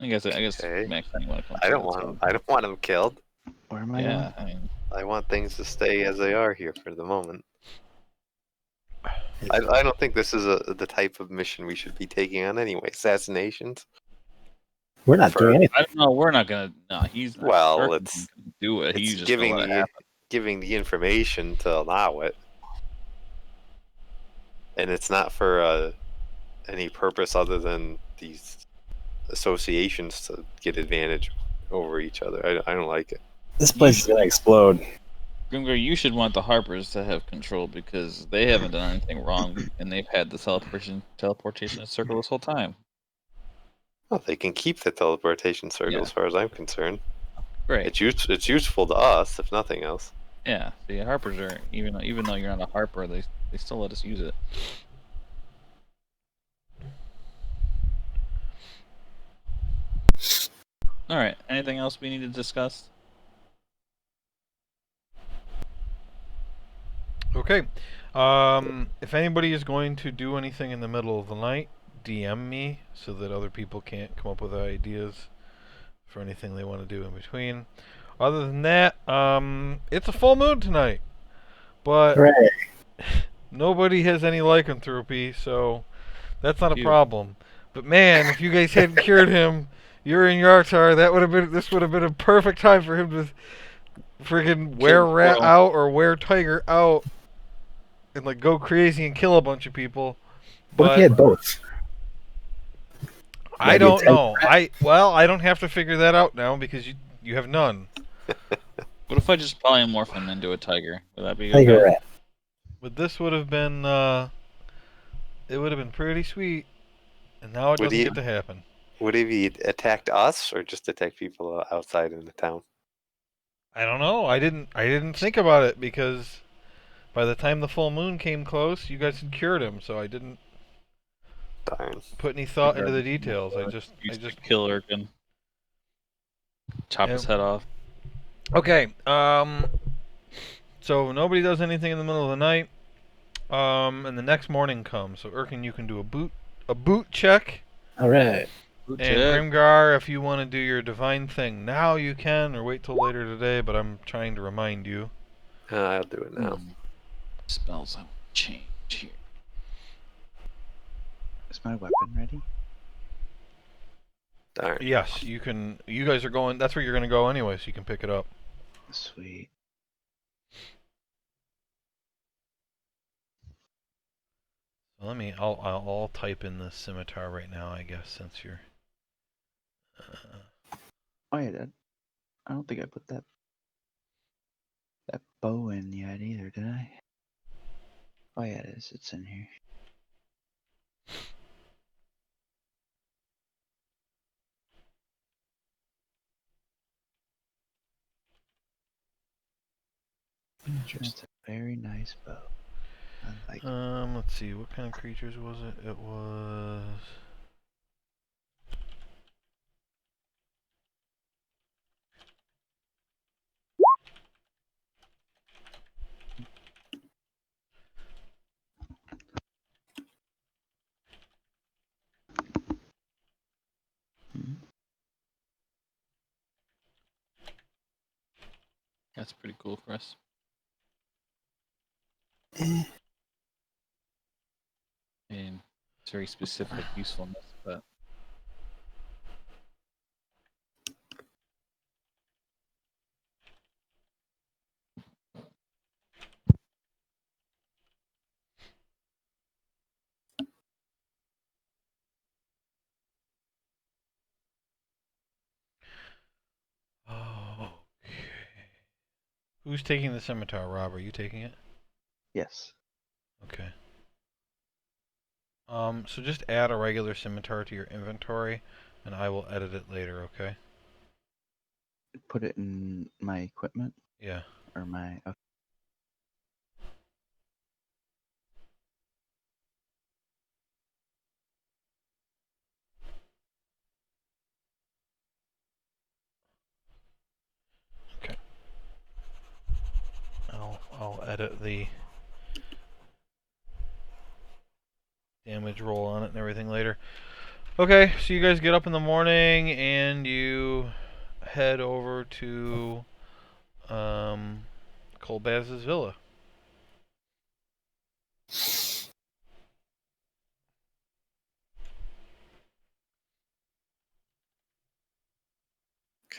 I guess Okay. Max, you want to come I too? don't That's want him. fine. I don't want him killed. Where am I Yeah, going? I mean, I want things to stay as they are here for the moment. I don't think this is the type of mission we should be taking on anyway. Assassinations. We're not doing anything. I don't know. We're not gonna. No, he's not. Well, Erkin's it's not gonna do it. He's it's just gonna giving let it the happen. giving the information to allow it, and it's not for any purpose other than these associations to get advantage over each other. I don't like it. This place is gonna explode. Grimgar, you should want the Harpers to have control because they haven't done anything wrong, and they've had the teleportation circle this whole time. Well, they can keep the teleportation circle Yeah. as far as I'm concerned. Great. It's useful to us, if nothing else. Yeah. The Harpers are even though you're not a Harper, they still let us use it. All right. Anything else we need to discuss? Okay. If anybody is going to do anything in the middle of the night, DM me so that other people can't come up with ideas for anything they want to do in between. Other than that, it's a full moon tonight, but Hooray. nobody has any lycanthropy, so that's not a Phew. problem. But man, if you guys hadn't cured him, you're in Yartar. This would have been a perfect time for him to friggin' wear rat squirrel. out or wear tiger out and like go crazy and kill a bunch of people. What if But he had both? I don't know. I don't have to figure that out now because you have none. What if I just polymorph him into a tiger? Would that be Tiger okay? rat. But this would have been it would have been pretty sweet, and now it Would doesn't he- get to happen. Would he attacked us or just attack people outside in the town? I don't know. I didn't think about it because by the time the full moon came close, you guys had cured him, so I didn't Darn. put any thought into the details. I just kill Erkin. Chop his Yep. head off. Okay. So nobody does anything in the middle of the night. And the next morning comes. So Erkin, you can do a boot check. All right. And Grimgar, if you want to do your divine thing now, you can, or wait till later today. But I'm trying to remind you. I'll do it now. Spells on change here. Is my weapon ready? Darn. Yes, you can. You guys are going. That's where you're going to go anyway, so you can pick it up. Sweet. Let me. I'll type in the scimitar right now. I guess since you're. Oh yeah, I don't think I put that bow in yet either, did I? Oh yeah, it is. It's in here. That's a very nice bow. I like it. Let's see. What kind of creatures was it? It was. Hmm. That's pretty cool for us. And it's very specific usefulness, but Who's taking the scimitar, Rob? Are you taking it? Yes. Okay. So just add a regular scimitar to your inventory, and I will edit it later, okay? Put it in my equipment Yeah. or my. Okay. I'll edit the damage roll on it and everything later. Okay, so you guys get up in the morning and you head over to Colbaz's villa.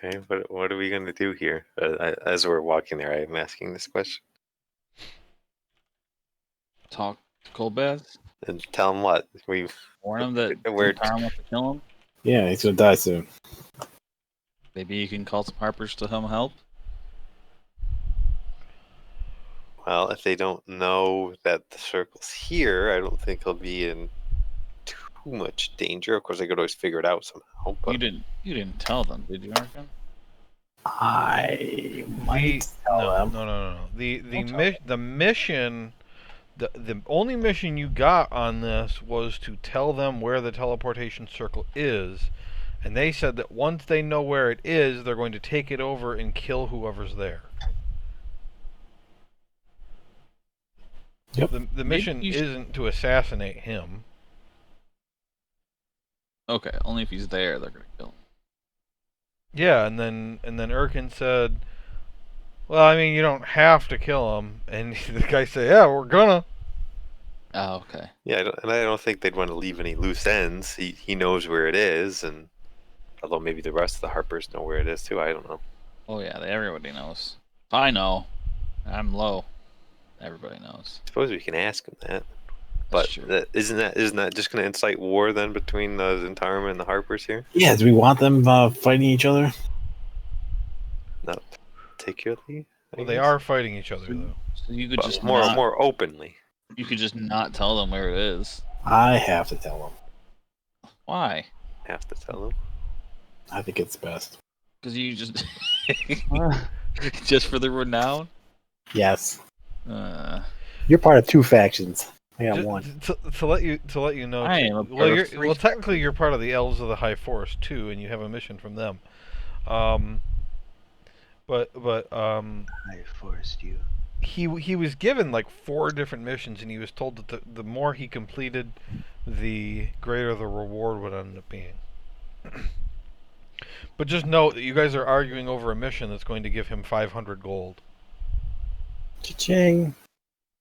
Okay, what are we gonna do here? As we're walking there, I'm asking this question. Talk to Colbaz. And tell him what Warn him that we're Zentara wants to kill him. Yeah, he's gonna die soon. Maybe you can call some Harpers to come help. well. If they don't know that the circle's here, I don't think he'll be in too much danger. Of course, I could always figure it out somehow. But You didn't tell them, did you, Arkin? I might tell them. No. Don't tell The mission, the only mission you got on this was to tell them where the teleportation circle is, and they said that once they know where it is, they're going to take it over and kill whoever's there. Yep. The mission isn't to assassinate him. Okay, only if he's there, they're gonna kill him. Yeah, and then Erkin said, "Well, I mean, you don't have to kill him." And the guy said, "Yeah, we're gonna." Oh, okay. yeah, I don't think they'd want to leave any loose ends. He knows where it is, and although maybe the rest of the Harpers know where it is too. I don't know. Oh yeah, everybody knows. I know. I'm low. Everybody knows. I suppose we can ask him that. That's But true. isn't that just going to incite war then between the Zentarum and the Harpers here? Yeah, do we want them fighting each other? Not particularly. Well, they are fighting each other though. So you could But just more openly. You could just not tell them where it is. I have to tell them. Why? Have to tell them. I think it's best. Because you just just for the renown. Yes. Uh, You're part of two factions. I got one. To let you know. I am a well, part of three technically you're part of the Elves of the High Forest too, and you have a mission from them. But I forced you. he was given like 4 different missions, and he was told that the more he completed, the greater the reward would end up being. But just note that you guys are arguing over a mission that's going to give him 500 gold. Cha-ching.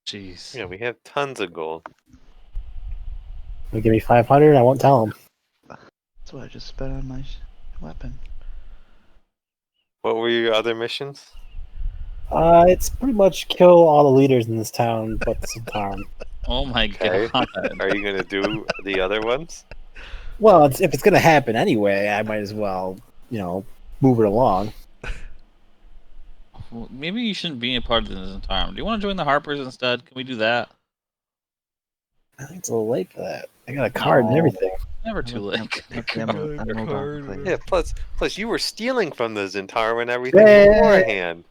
jeez. Yeah, we have tons of gold. Will give me 500. I won't tell them. That's what I just spent on my weapon. What were your other missions? It's pretty much kill all the leaders in this town, but the Centauran. Oh my Okay. god. Are you going to do the other ones? Well, if it's gonna happen anyway, I might as well, move it along. Well, maybe you shouldn't be a part of this entire. Do you want to join the Harpers instead? Can we do that? I think it's a little late for that. I got a card and No. everything. Never too late. Yeah. Plus, you were stealing from the Zentarum and everything Yeah. beforehand.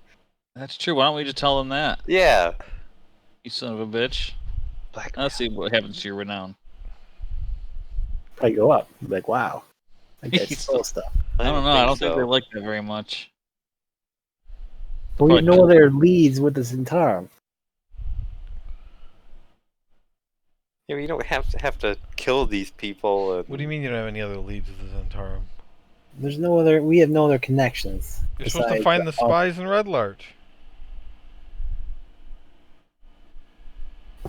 That's true. Why don't we just tell them that? Yeah. You son of a bitch. Blackmail. Let's see what happens to your renown. Probably go up. Like, wow. I guess stole stuff. I don't know. I don't so. think they like that very much. But we have no other leads with the Centauran. Yeah, you don't have to kill these people. And... What do you mean you don't have any other leads with the Zentarum? There's no other. We have no other connections. You're supposed to besides find the spies in Red Larch.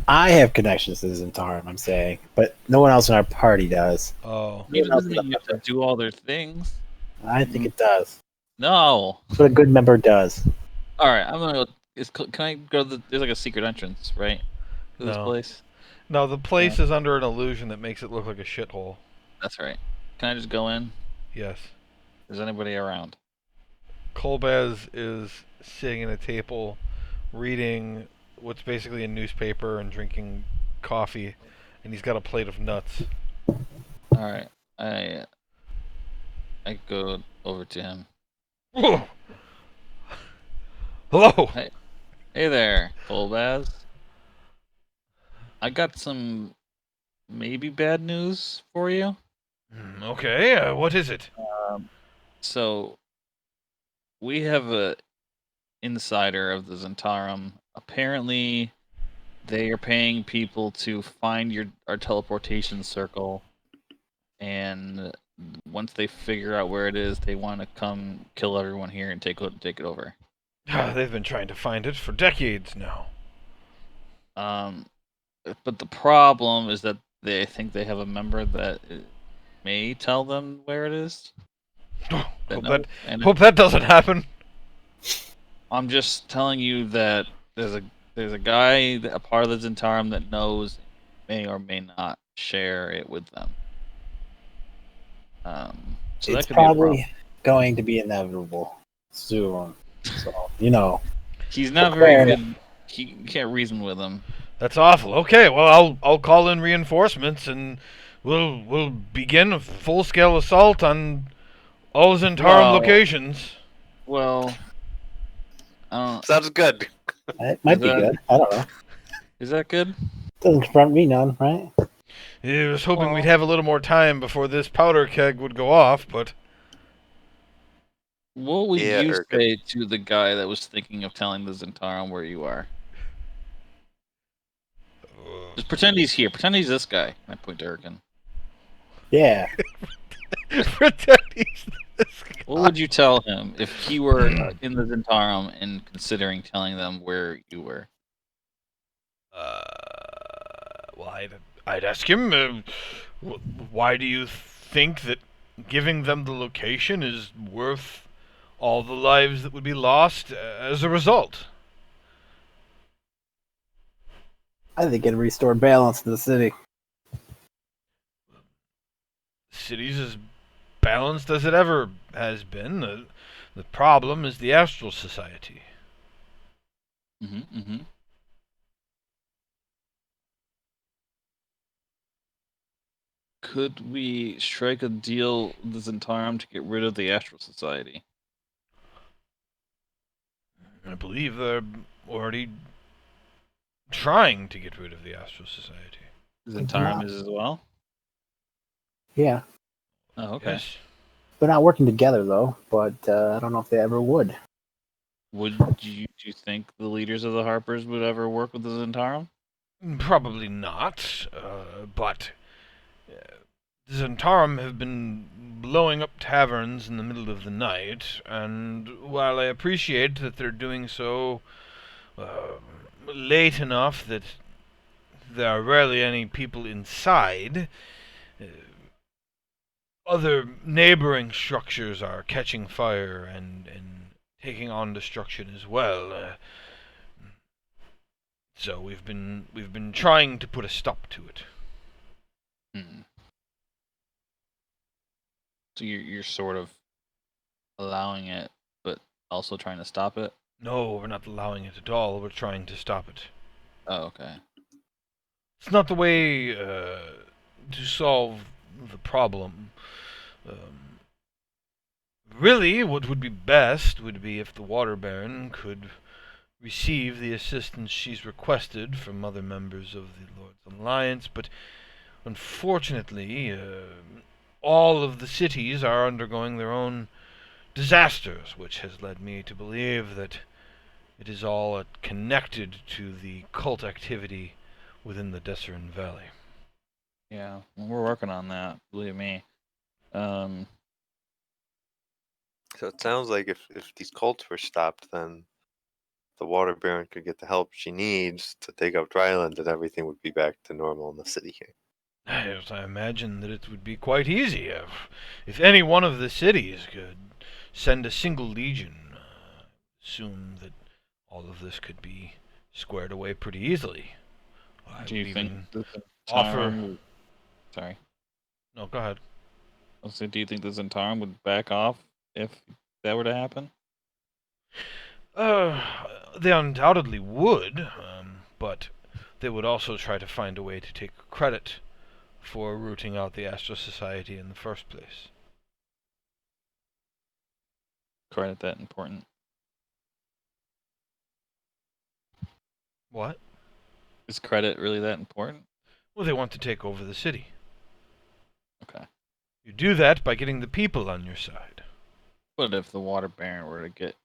I have connections to the Centauran, I'm saying, but no one else in our party does. Oh. It doesn't mean you have to do all their things. I think it does. No. But a good member does. All right, I'm gonna go. Can I go to there's like a secret entrance, right? To this No. place. No, the place is under an illusion that makes it look like a shithole. That's right. Can I just go in? Yes. Is anybody around? Kolbaz is sitting at a table reading what's basically a newspaper and drinking coffee, and he's got a plate of nuts. All right, I go over to him. Whoa. Hello. Hey there, Colbaz. I got some maybe bad news for you. Okay, what is it? So we have a insider of the Zentarum. Apparently, they are paying people to find our teleportation circle, and once they figure out where it is, they want to come kill everyone here and take it over. They've been trying to find it for decades now. But the problem is that they think they have a member that may tell them where it is. Hope that doesn't happen. I'm just telling you that there's a guy, a part of the Zentarum that knows, may or may not share it with them. So it's that could be a problem. probably going to be inevitable soon. So he's not very good. He can't reason with him. That's awful. Okay, well I'll call in reinforcements and we'll begin a full-scale assault on all Zentarum locations. Well, sounds good. It might be good. I don't know. Is that good? Doesn't confront me none, right? I was hoping we'd have a little more time before this powder keg would go off, but... What would you say to the guy that was thinking of telling the Zentarum where you are? Just pretend he's here. Pretend he's this guy. I point to Erkin. Yeah. Pretend he's this guy. What would you tell him if he were in the Zentarum and considering telling them where you were? Well, I'd ask him, why do you think that giving them the location is worth all the lives that would be lost as a result? I think it'd restore balance to the city. The city's as balanced as it ever has been. The problem is the Astral Society. Could we strike a deal with the Zentarum to get rid of the Astral Society? I believe they're already trying to get rid of the Astral Society. Zentarum is as well? Yeah. Oh, okay. Yes. They're not working together, though, but I don't know if they ever would. Would you think the leaders of the Harpers would ever work with the Zentarum? Probably not, but the Zentarum have been blowing up taverns in the middle of the night, and while I appreciate that they're doing so late enough that there are rarely any people inside, other neighboring structures are catching fire and taking on destruction as well. So we've been trying to put a stop to it. So you're sort of allowing it, but also trying to stop it? No, we're not allowing it at all. We're trying to stop it. Oh, okay. It's not the way to solve the problem. Really, what would be best would be if the Water Baron could receive the assistance she's requested from other members of the Lord's Alliance, but unfortunately, all of the cities are undergoing their own disasters, which has led me to believe that it is all connected to the cult activity within the Desserin Valley. Yeah, we're working on that, believe me. So it sounds like if these cults were stopped, then the Water Baron could get the help she needs to take up Dryland, and everything would be back to normal in the city here. Yes, I imagine that it would be quite easy if any one of the cities could send a single legion. Assume that all of this could be squared away pretty easily. Do you think the offer? Sorry. No, go ahead. Do you think the Zentarum would back off if that were to happen? They undoubtedly would, but they would also try to find a way to take credit for rooting out the Astro Society in the first place. Credit that important. What? Is credit really that important? Well, they want to take over the city. Okay. You do that by getting the people on your side. But if the Water Baron were to get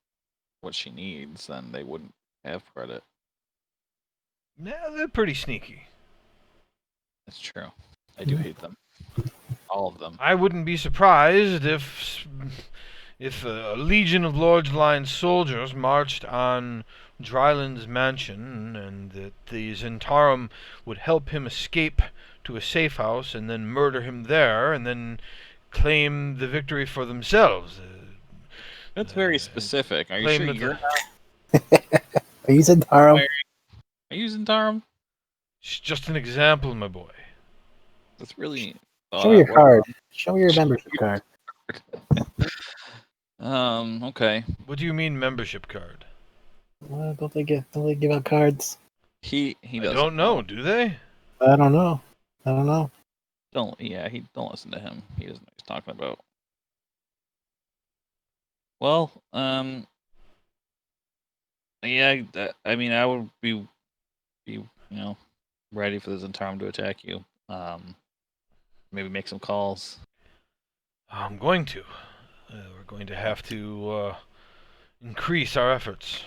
what she needs, then they wouldn't have credit. Yeah, they're pretty sneaky. That's true. I do hate them. All of them. I wouldn't be surprised if a legion of Lord's Line soldiers marched on Dryland's mansion, and that the Zentarum would help him escape to a safe house, and then murder him there, and then claim the victory for themselves. That's very specific. Are you claim sure that you're Are you Zentarum? Are you Zentarum? It's just an example, my boy. That's really Show me your card. Show me your membership card. Okay. What do you mean membership card? Don't they give out cards? He I doesn't don't know, do they? I don't know. Don't listen to him. He doesn't know what he's talking about. Well, yeah, I mean, I would be ready for the Zentarum to attack you. Maybe make some calls. I'm going to. We're going to have to increase our efforts.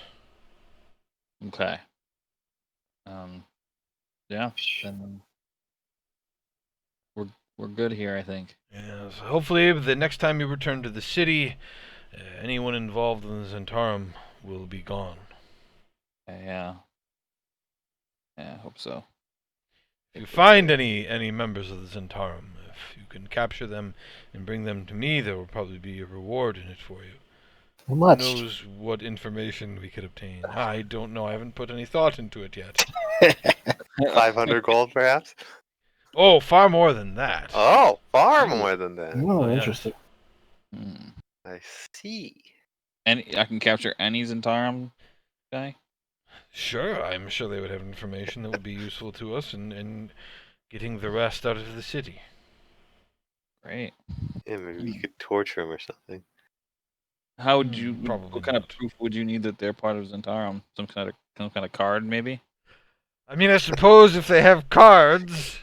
Okay. Yeah, then we're good here, I think. Yes. Hopefully, the next time you return to the city, anyone involved in the Zentarum will be gone. Yeah. Yeah, I hope so. If you find any members of the Zentarum, if you can capture them and bring them to me, there will probably be a reward in it for you. How much? Who knows what information we could obtain? I don't know. I haven't put any thought into it yet. 500 gold, perhaps? Oh, far more than that. Oh, far more than that. Oh, yes. interesting. I see. I can capture any Zentarum guy? Sure, I'm sure they would have information that would be useful to us in getting the rest out of the city. Great. Yeah, maybe we could torture him or something. How would you? Probably What kind of not. proof would you need that they're part of Zentarum? Some kind of card, maybe? I mean, I suppose if they have cards,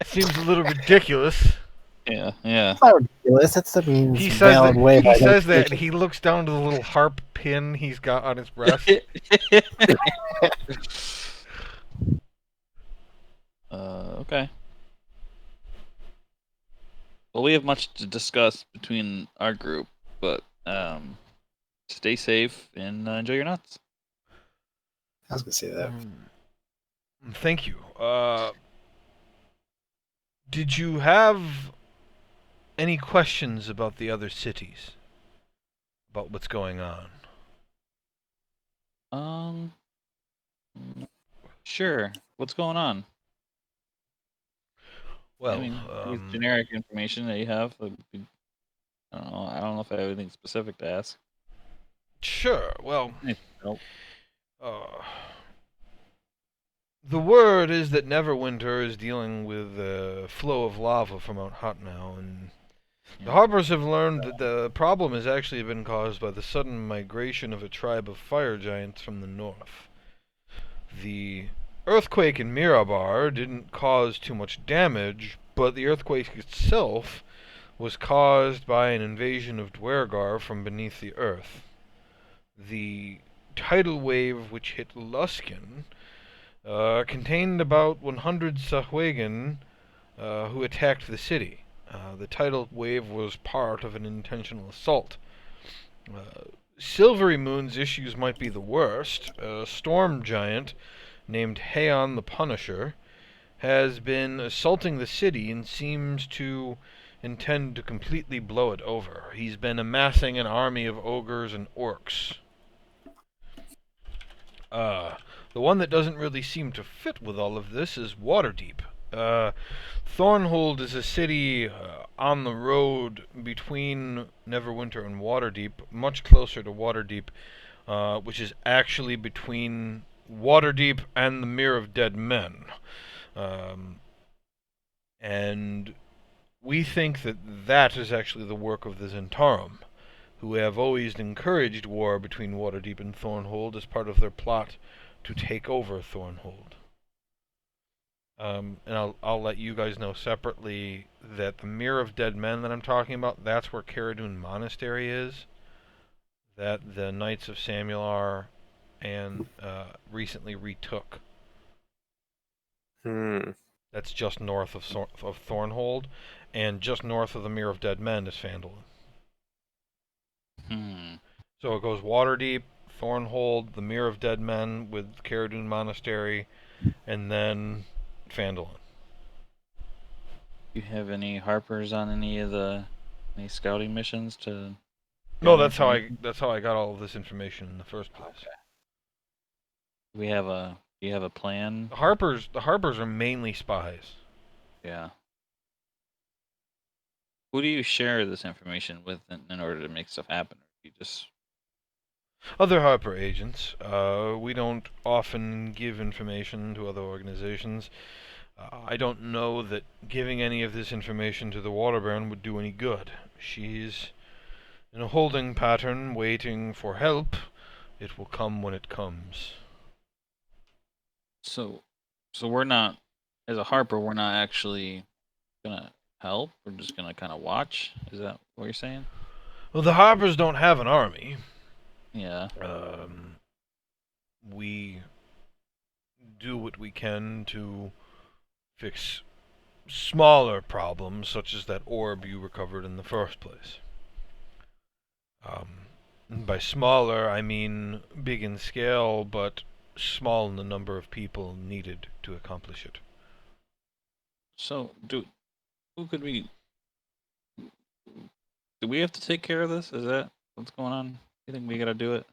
seems a little ridiculous. Yeah. It's not ridiculous. It's a means He says valid that, way. he says that, and he looks down to the little harp pin he's got on his breast. Okay. Well, we have much to discuss between our group, but stay safe and enjoy your nuts. I was gonna say that. Thank you. Did you have any questions about the other cities? About what's going on? Sure. What's going on? Well, I mean, generic information that you have. I don't know. I don't know if I have anything specific to ask. sure. Well, Nope. The word is that Neverwinter is dealing with a flow of lava from Mount Hotnow, and the Harpers have learned that the problem has actually been caused by the sudden migration of a tribe of fire giants from the north. The earthquake in Mirabar didn't cause too much damage, but the earthquake itself was caused by an invasion of Dwergar from beneath the earth. The tidal wave which hit Luskin contained about 100 Sahuagin who attacked the city. The tidal wave was part of an intentional assault. Silvery Moon's issues might be the worst. A storm giant named Haon the Punisher has been assaulting the city and seems to intend to completely blow it over. He's been amassing an army of ogres and orcs. The one that doesn't really seem to fit with all of this is Waterdeep. Thornhold is a city on the road between Neverwinter and Waterdeep, much closer to Waterdeep which is actually between Waterdeep and the Mere of Dead Men. And we think that that is actually the work of the Zentarum, who have always encouraged war between Waterdeep and Thornhold as part of their plot to take over Thornhold. And I'll let you guys know separately that the Mere of Dead Men that I'm talking about, that's where Caradun Monastery is, that the Knights of Samular and recently retook. That's just north of Thornhold, and just north of the Mere of Dead Men is Phandalin. So it goes Waterdeep, Thornhold, the Mere of Dead Men with Caradun Monastery, and then Phandalin. Do you have any Harpers on any scouting missions to? No, gather that's how information? I got all of this information in the first place. Okay. Do you have a plan? The Harpers are mainly spies. Yeah. Who do you share this information with in order to make stuff happen? Or you just Other Harper agents. We don't often give information to other organizations. I don't know that giving any of this information to the Water Baron would do any good. She's in a holding pattern, waiting for help. It will come when it comes. so we're not, as a Harper, we're not actually gonna help. We're just gonna kind of watch. Is that what you're saying? Well, the Harpers don't have an army. Yeah. We do what we can to fix smaller problems, such as that orb you recovered in the first place. By smaller, I mean big in scale, but small in the number of people needed to accomplish it. So who could we? Do we have to take care of this? Is that what's going on? You think we gotta do it?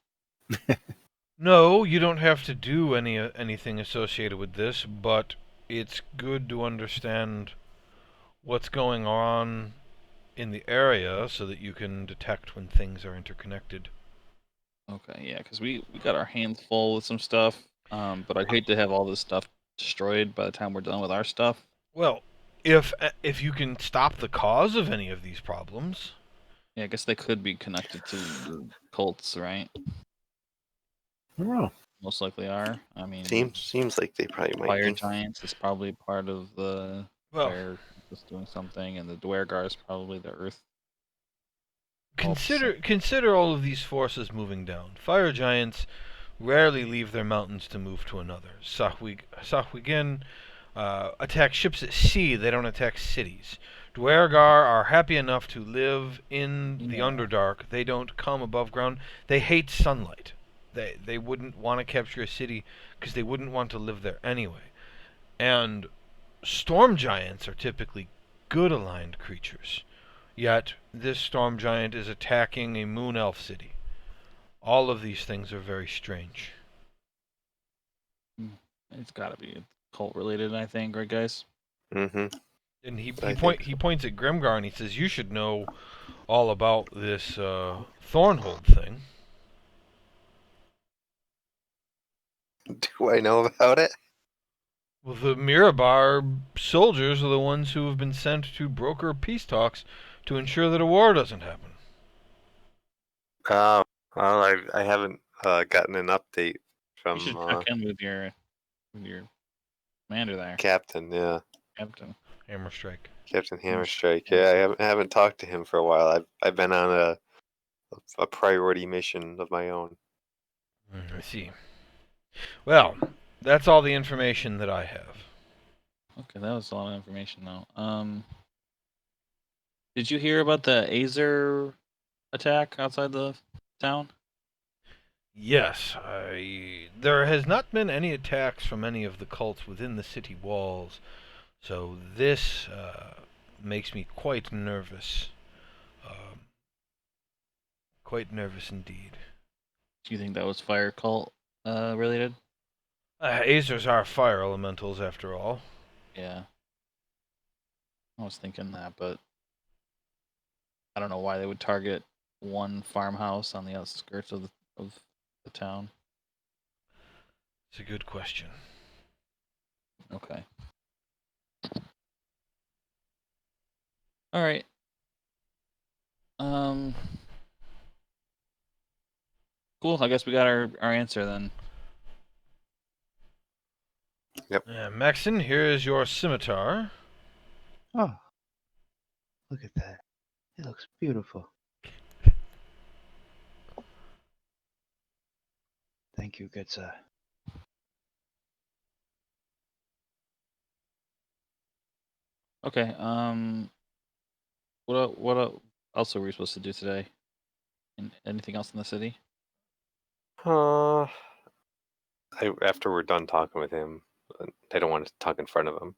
No, you don't have to do anything associated with this, but it's good to understand what's going on in the area so that you can detect when things are interconnected. Okay, yeah, because we got our hands full with some stuff. But I'd hate to have all this stuff destroyed by the time we're done with our stuff. Well, if you can stop the cause of any of these problems, Yeah, I guess they could be connected to the cults, right? I don't know. Most likely are. I mean, Seems like they probably might fire be. giants is probably part of the well, fire just doing something, and the Dwergar is probably the earth. consider all of these forces moving down. Fire giants rarely leave their mountains to move to another. Sahwigin attack ships at sea. They don't attack cities. Dwergar are happy enough to live in the Yeah. Underdark. They don't come above ground. They hate sunlight. They wouldn't want to capture a city because they wouldn't want to live there anyway. And storm giants are typically good aligned creatures. Yet this storm giant is attacking a moon elf city. All of these things are very strange. It's got to be cult related, I think, right, guys? Mm-hmm. And he I think he points at Grimgar and he says, "You should know all about this Thornhold thing." Do I know about it? Well, the Mirabar soldiers are the ones who have been sent to broker peace talks to ensure that a war doesn't happen. Well, I haven't gotten an update You should from check in with your commander there, Captain. Yeah, Captain. Hammerstrike. Captain Hammerstrike. Yeah, I haven't talked to him for a while. I've been on a priority mission of my own. I see. Well, that's all the information that I have. Okay, that was a lot of information, though. Did you hear about the Azer attack outside the town? Yes, there has not been any attacks from any of the cults within the city walls, so this makes me quite nervous. Quite nervous indeed. Do you think that was fire cult related? Azers are fire elementals, after all. Yeah, I was thinking that, but I don't know why they would target one farmhouse on the outskirts of the town? It's a good question. Okay. All right. Cool. I guess we got our answer then. Maxon, here is your scimitar. Oh, look at that. It looks beautiful. Thank you, good sir. Okay. What else are we supposed to do today? Anything else in the city? After we're done talking with him, I don't want to talk in front of him.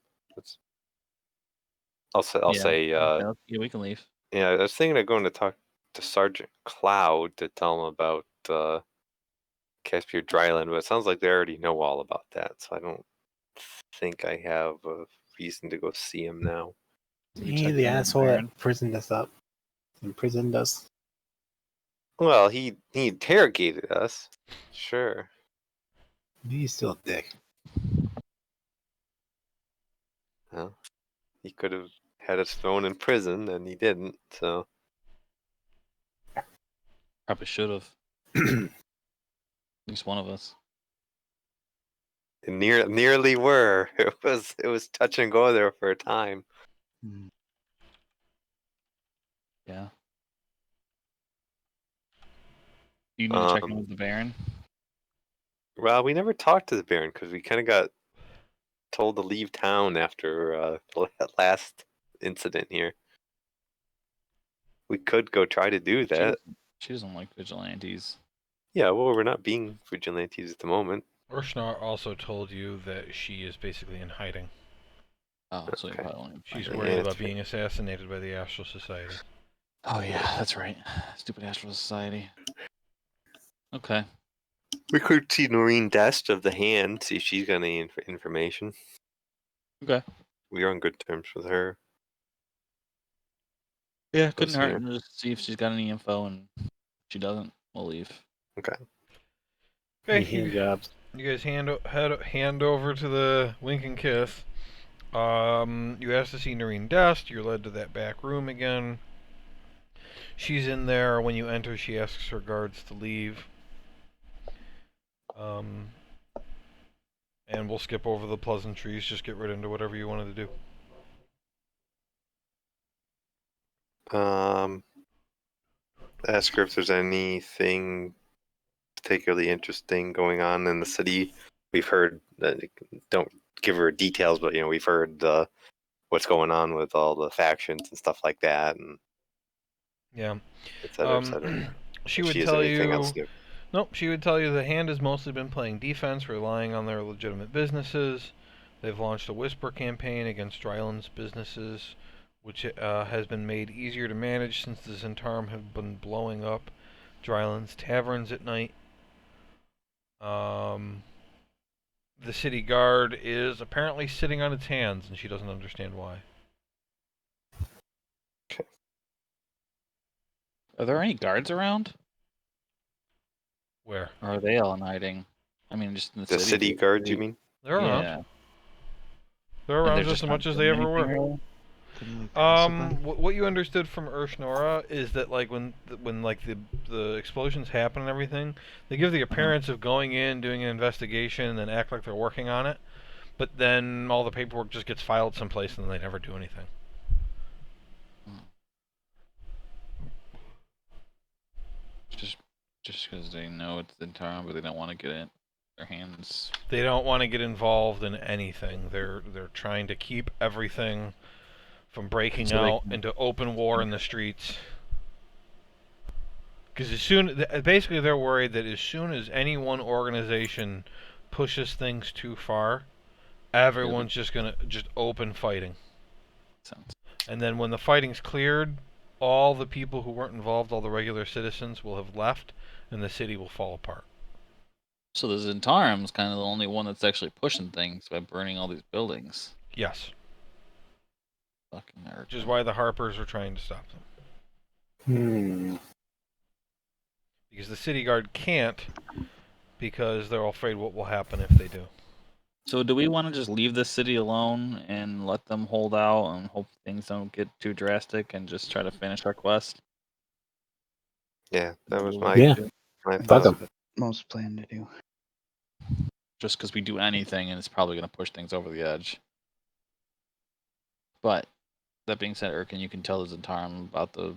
I'll say, Yeah, we can leave. yeah, I was thinking of going to talk to Sergeant Cloud to tell him about Caspian Dryland, but it sounds like they already know all about that, so I don't think I have a reason to go see him now. We He, check the in with asshole Baron. that imprisoned us. Well, he interrogated us. Sure. He's still a dick. Well, he could have had us thrown in prison, and he didn't. So Probably should have. At least one of us. it nearly were. It was touch and go there for a time. Hmm. Yeah. You need to check in with the Baron. Well, we never talked to the Baron because we kind of got told to leave town after the last incident here. We could go try to do that. She doesn't like vigilantes. Yeah, well, we're not being vigilantes at the moment. Urshnar also told you that she is basically in hiding. Oh, so you Okay. probably won't She's find her. worried Yeah, about that's being assassinated by the Astral Society. Oh yeah, that's right. Stupid Astral Society. Okay. We could see Noreen Dest of the Hand, see if she's got any information. Okay. We are on good terms with her. Yeah, Go couldn't see hurt. her. And just see if she's got any info, and if she doesn't, we'll leave. Okay. Okay, Hand jobs. you guys hand over to the Wink and Kiss. You asked to see Noreen Dest. You're led to that back room again. She's in there. When you enter, she asks her guards to leave. And we'll skip over the pleasantries. Just get right into whatever you wanted to do. Ask her if there's anything particularly interesting going on in the city. We've heard that, don't give her details, but we've heard what's going on with all the factions and stuff like that, and Yeah. et cetera, et cetera. She If would she has tell anything you. else new. Nope, she would tell you the Hand has mostly been playing defense, relying on their legitimate businesses. They've launched a whisper campaign against Dryland's businesses, which has been made easier to manage since the Zentarum have been blowing up Dryland's taverns at night. The city guard is apparently sitting on its hands, and she doesn't understand why. Are there any guards around? Where? Or are they all in hiding? I mean, just in the The city guards, you mean? They're around. Yeah. They're And around they're just as not much as doing they ever anything, were. really? Couldn't we pass it by? What you understood from Urshnora is that like when like the explosions happen and everything, they give the appearance of going in, doing an investigation, and then act like they're working on it. But then all the paperwork just gets filed someplace, and then they never do anything. Just because they know it's the town, but they don't want to get it their hands. They don't want to get involved in anything. They're trying to keep everything from breaking out into open war in the streets. Because basically they're worried that as soon as any one organization pushes things too far, everyone's just gonna open fighting. Sounds. And then when the fighting's cleared, all the people who weren't involved, all the regular citizens, will have left, and the city will fall apart. So the Zentarim's kind of the only one that's actually pushing things by burning all these buildings. Yes. Fucking nerd. Which is why the Harpers are trying to stop them. Hmm. Because the city guard can't because they're all afraid what will happen if they do. So do we want to just leave this city alone and let them hold out and hope things don't get too drastic and just try to finish our quest? Yeah, that was my Yeah. my Fuck thought. 'em. Most plan to do. Just because we do anything and it's probably going to push things over the edge. But that being said, Erkin, you can tell the Zentarum about the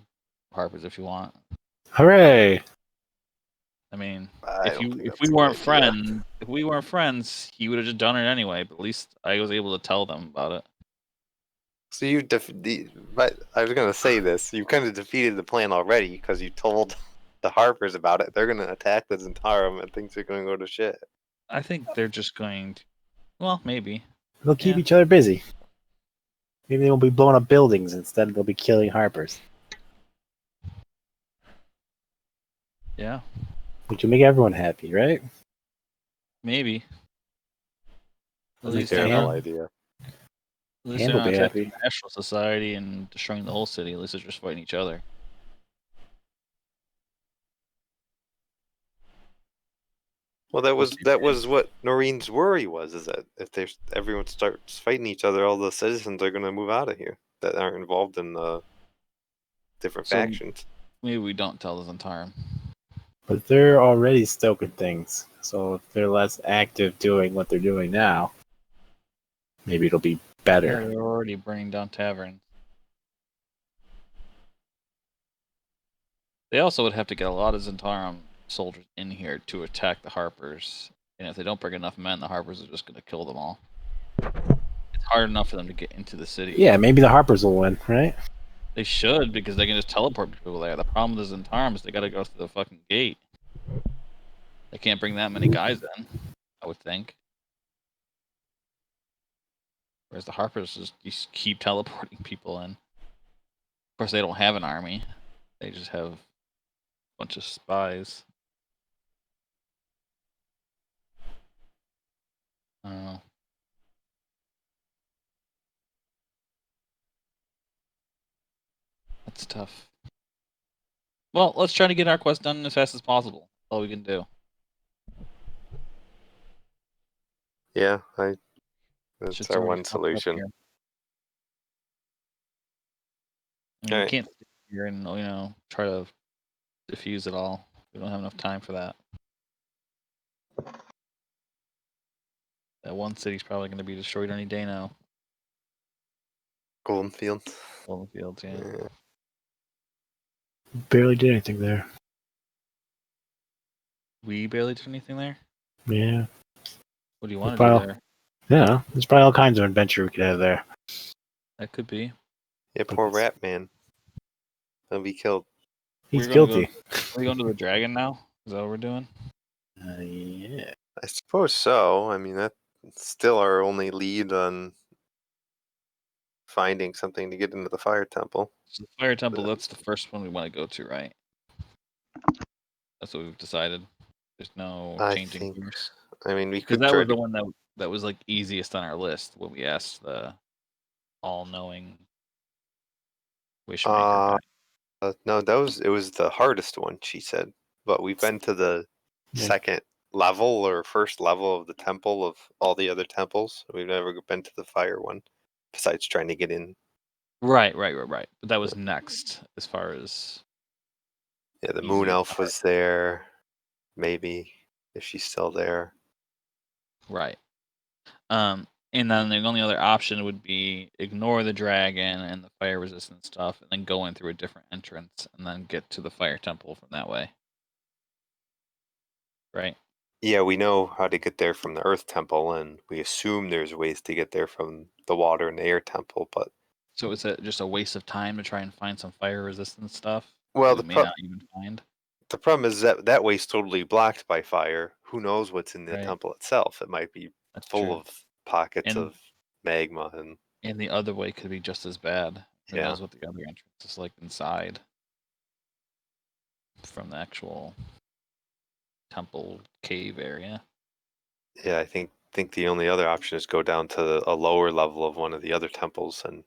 Harpers if you want. Hooray! I mean, I if don't think we that's a weren't good idea. friends, if we weren't friends, he would have just done it anyway. But at least I was able to tell them about it. So you but I was gonna say this. You kind of defeated the plan already because you told the Harpers about it. They're gonna attack the Zentarum and things are gonna go to shit. I think they're just going to. Well, maybe. They'll keep Yeah. each other busy. Maybe they'll be blowing up buildings instead. They'll be killing Harpers, Yeah. which will make everyone happy, right? Maybe. At Like least their they're hand- not. idea. At least hand they're will not be attacking happy. the National Society and destroying the whole city. At least they're just fighting each other. Well, that was what Noreen's worry was, is that if everyone starts fighting each other, all the citizens are gonna move out of here that aren't involved in the different So factions. maybe we don't tell the Zentarum. But they're already stoking things. So if they're less active doing what they're doing now, maybe it'll be Yeah, better. they're already burning down taverns. They also would have to get a lot of Zentarum soldiers in here to attack the Harpers. And if they don't bring enough men, the Harpers are just going to kill them all. It's hard enough for them to get into the city. Yeah, maybe the Harpers will win, right? They should, because they can just teleport people there. The problem with the Zentarum is they got to go through the fucking gate. They can't bring that many guys in, I would think. Whereas the Harpers just keep teleporting people in. Of course, they don't have an army. They just have a bunch of spies. I don't know. That's tough. Well, let's try to get our quest done as fast as possible. That's all we can do. Yeah, Shit's that's our already one fucked up solution. here. I mean, we Alright. can't sit here and try to diffuse it all. We don't have enough time for that. That one city's probably going to be destroyed any day now. Golden Field. Golden Fields, yeah. Yeah. Barely did anything there. We barely did anything there. Yeah. What do you want to do Well, there? Yeah, there's probably all kinds of adventure we could have there. That could be. Yeah, poor Rat Man. He'll be killed. He's We're gonna guilty. Are we going to the dragon now? Is that what we're doing? Yeah. I suppose so. I mean, that's still our only lead on finding something to get into the Fire Temple. So the Fire Temple, that's the first one we want to go to, right? That's what we've decided. There's no I changing think. course. I mean, we Because could that try was the to. one that was like easiest on our list when we asked the all-knowing Wishmaker guy. No, it was the hardest one, she said. But we've been to the Yeah. second level or first level of the temple of all the other temples. We've never been to the fire one, besides trying to get in. Right. But that was next as far as Yeah, the moon easiest elf part. was there. Maybe if she's still there. Right. And then the only other option would be ignore the dragon and the fire resistant stuff, and then go in through a different entrance, and then get to the fire temple from that way. Right. Yeah, we know how to get there from the Earth Temple, and we assume there's ways to get there from the Water and the Air Temple. But So is it just a waste of time to try and find some fire resistant stuff well, that we may not even find? the problem is that way's totally blocked by fire. Who knows what's in the Right. temple itself? It might be That's full true. of pockets And of magma and the other way could be just as bad. Who Yeah. knows what the other entrance is like inside from the actual temple cave area. yeah. I think the only other option is go down to a lower level of one of the other temples and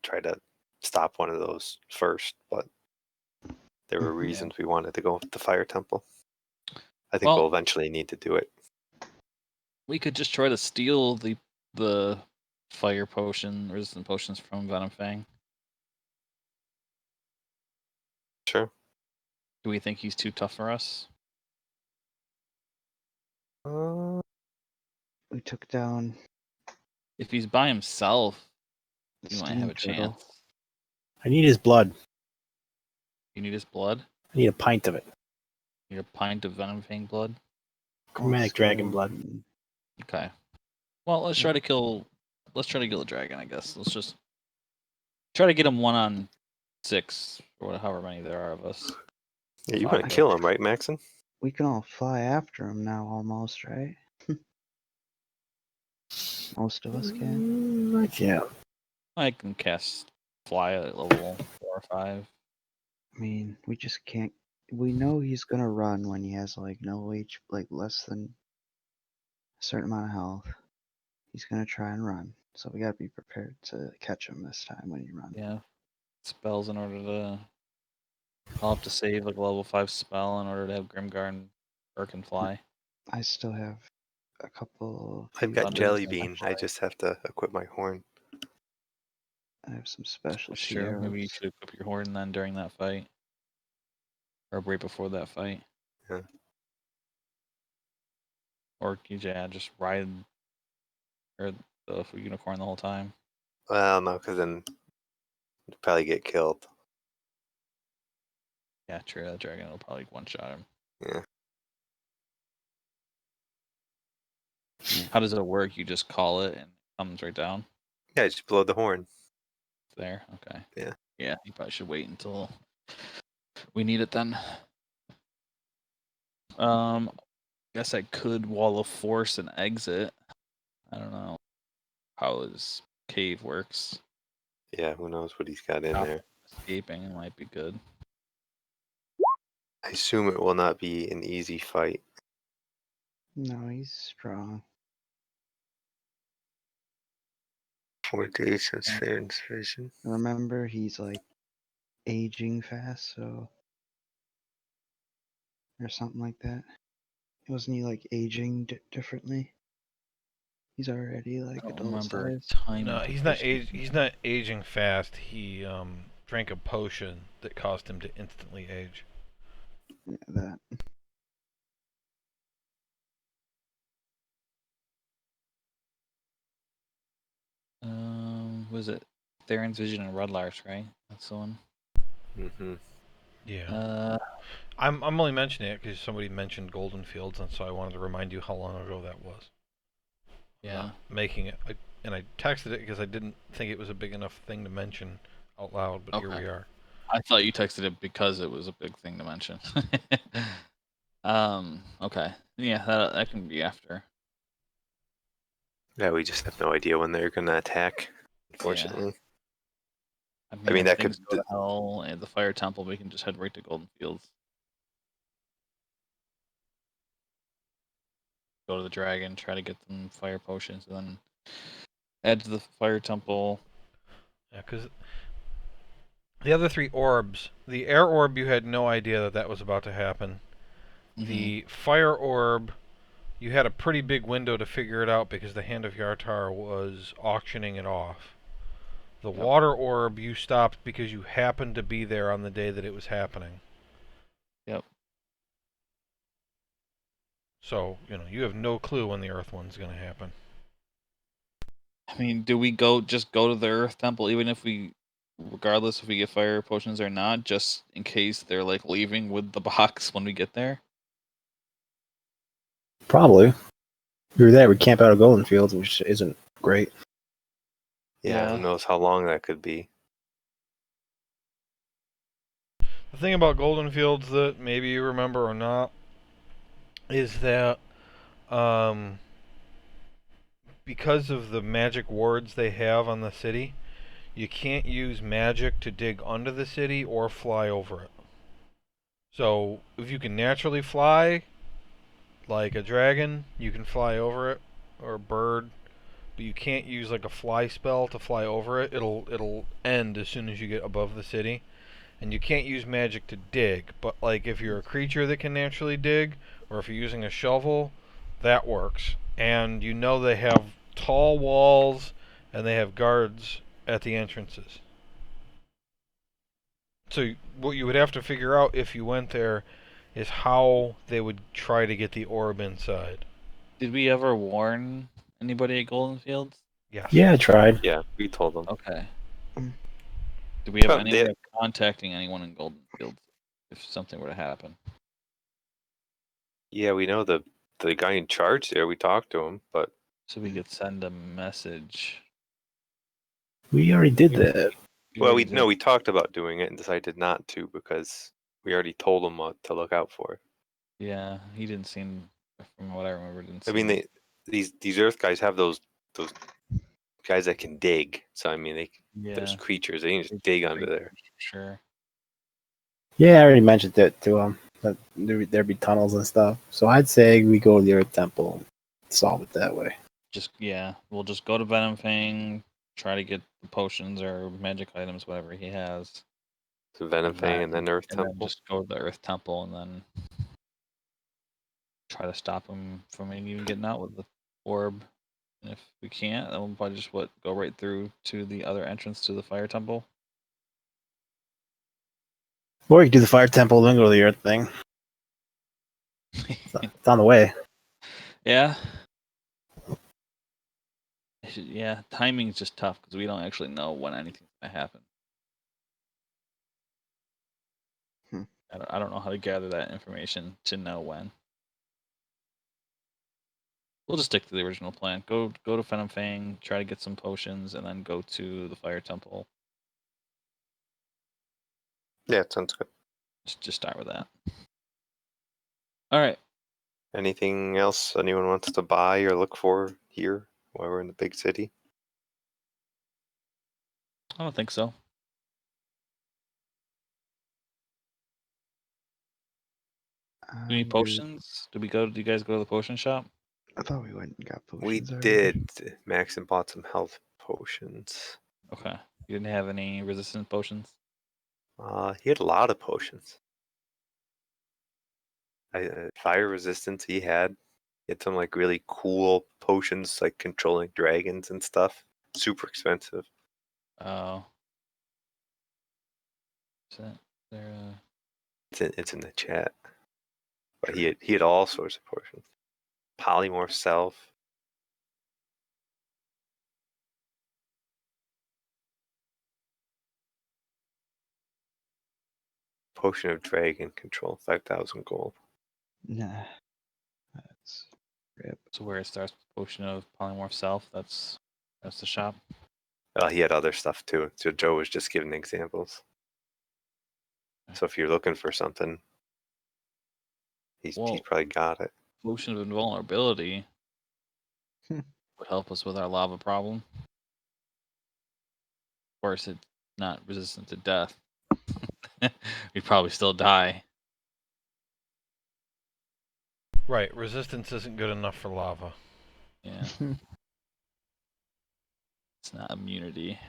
try to stop one of those first. But there were Mhm. reasons we wanted to go with the fire temple. I think we'll eventually need to do it. We could just try to steal the fire potion, resistant potions from Venom Fang. Sure. Do we think he's too tough for us? We took down If he's by himself, the he might steam have a turtle. chance. I need his blood. You need his blood? I need a pint of it. You need a pint of Venom Fang blood? Chromatic dragon blood. Okay. Well, let's try to kill the dragon, I guess. Let's just try to get him 1-on-6, or however many there are of us. Yeah, you want to kill him, right, Maxon? We can all fly after him now, almost, right? Most of us can. I can't. I can cast fly at level 4 or 5. I mean, we just can't. We know he's gonna run when he has like no H, like less than a certain amount of health. He's gonna try and run, so we gotta be prepared to catch him this time when he runs. Yeah. Spells in order to. I'll have to save like a level 5 spell in order to have Grimgar and Burk and fly. I still have a couple. I've got Thunder Jelly and Bean. fly. I just have to equip my horn. I have some That's specialty true. arrows. Maybe you should equip your horn then during that fight. Or right before that fight. Yeah. Or you just ride or the unicorn the whole time. Well, no, because then you'd probably get killed. Yeah, true. That dragon will probably one-shot him. Yeah. How does it work? You just call it and it comes right down? Yeah, just blow the horn. It's there? Okay. Yeah. Yeah, you probably should wait until we need it then. Guess I could wall of force and exit. I don't know how his cave works. Yeah, who knows what he's got in there. Escaping might be good. I assume it will not be an easy fight. No, he's strong. 4 days since Farron's vision. Remember, he's like aging fast, so or something like that. Wasn't he like aging differently? He's already like I don't adult remember size. time. No, he's not aging fast. He drank a potion that caused him to instantly age. Yeah, that. Was it Theron's vision and Rudlar's, right? That's the one. Mm-hmm. Yeah. I'm only mentioning it because somebody mentioned Golden Fields, and so I wanted to remind you how long ago that was. Yeah. Making it, and I texted it because I didn't think it was a big enough thing to mention out loud, but here we are. I thought you texted it because it was a big thing to mention. Okay. Yeah, that can be after. Yeah, we just have no idea when they're going to attack, unfortunately. I mean, that things could go to hell and the Fire Temple, we can just head right to Golden Fields. Go to the dragon, try to get them fire potions, and then head to the Fire Temple. Yeah, because the other 3 orbs, the air orb, you had no idea that was about to happen. Mm-hmm. The fire orb, you had a pretty big window to figure it out because the Hand of Yartar was auctioning it off. The water orb you stopped because you happened to be there on the day that it was happening. Yep. So, you have no clue when the earth one's going to happen. I mean, do we just go to the Earth Temple, even if regardless if we get fire potions or not, just in case they're like leaving with the box when we get there? Probably. If we were there, we'd camp out of Golden Fields, which isn't great. Yeah, who knows how long that could be. The thing about Golden Fields that maybe you remember or not is that because of the magic wards they have on the city, you can't use magic to dig under the city or fly over it. So if you can naturally fly, like a dragon, you can fly over it, or a bird, but you can't use like a fly spell to fly over it. It'll end as soon as you get above the city. And you can't use magic to dig, but like if you're a creature that can naturally dig, or if you're using a shovel, that works. And you know they have tall walls and they have guards at the entrances. So what you would have to figure out if you went there is how they would try to get the orb inside. Did we ever warn anybody at Golden Fields? Yes. Yeah, I tried. Yeah, we told them. Okay. Mm. Do we have Well, any they- way of contacting anyone in Golden Fields if something were to happen? Yeah, we know the guy in charge there. We talked to him, but So we could send a message. We already did that. well, already did. we talked about doing it and decided not to because we already told him what to look out for. Yeah, he didn't seem, from what I remember, didn't I seem. mean, these Earth guys have those guys that can dig. So I mean, there's Yeah, creatures. They can just dig under there. sure. Yeah, I already mentioned that to him. That there'd be tunnels and stuff. So I'd say we go to the Earth Temple and solve it that way. We'll just go to Venom Fang, try to get the potions or magic items, whatever he has. So Venom Fang and then Earth And then Temple. just go to the Earth Temple and then try to stop him from even getting out with the orb. And if we can't, then we'll probably just go right through to the other entrance to the Fire Temple. Or you could do the Fire Temple, then go to the Earth thing. It's on the way. Yeah. Yeah, timing's just tough because we don't actually know when anything's gonna happen. Hmm. I don't know how to gather that information to know when. We'll just stick to the original plan. Go to Venom Fang, try to get some potions, and then go to the Fire Temple. Yeah, it sounds good. Just start with that. All right. Anything else anyone wants to buy or look for here while we're in the big city? I don't think so. Any We- potions? Do you guys go to the potion shop? I thought we went and got We potions already. did. Max and bought some health potions. Okay. You didn't have any resistant potions? He had a lot of potions. Fire resistance he had. He had some like really cool potions like controlling dragons and stuff. Super expensive. Oh. Is that there? It's in the chat. But he had all sorts of potions. Polymorph self. Potion of dragon control, 5,000 gold. Nah. That's rip. So where it starts with potion of polymorph self, that's the shop. He had other stuff too. So Joe was just giving examples. So if you're looking for something, he's Well- probably got it. Potion of invulnerability Hmm. would help us with our lava problem. Of course, it's not resistant to death. We'd probably still die. Right. Resistance isn't good enough for lava. Yeah. It's not immunity.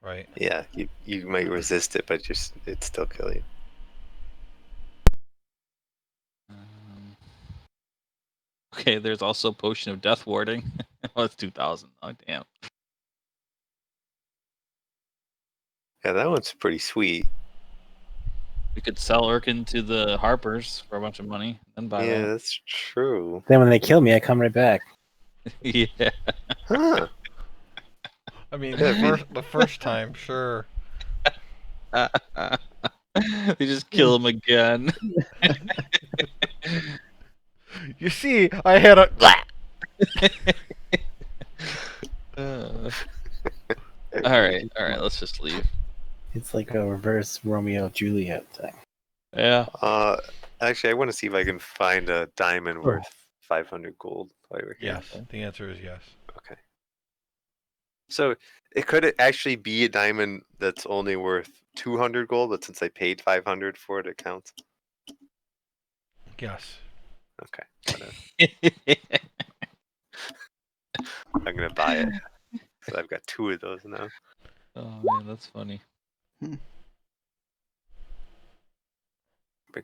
Right. Yeah, you might resist it, but it'd still kill you. Okay, there's also potion of death warding. Oh, it's 2,000. Oh, damn. Yeah, that one's pretty sweet. We could sell Urkin to the Harpers for a bunch of money and buy Yeah, that's true. Then when they kill me, I come right back. that. Yeah. Huh. I mean, Yeah, if you- the first time, sure. They just kill him again. You see, I had a. All right. Let's just leave. It's like a reverse Romeo Juliet thing. Yeah. Actually, I want to see if I can find a diamond worth 500 gold while we're here. Yes, the answer is yes. Okay. So it could actually be a diamond that's only worth 200 gold, but since I paid 500 for it, it counts. Yes. Okay. Whatever. I'm gonna buy it. So I've got 2 of those now. Oh man, that's funny. Bring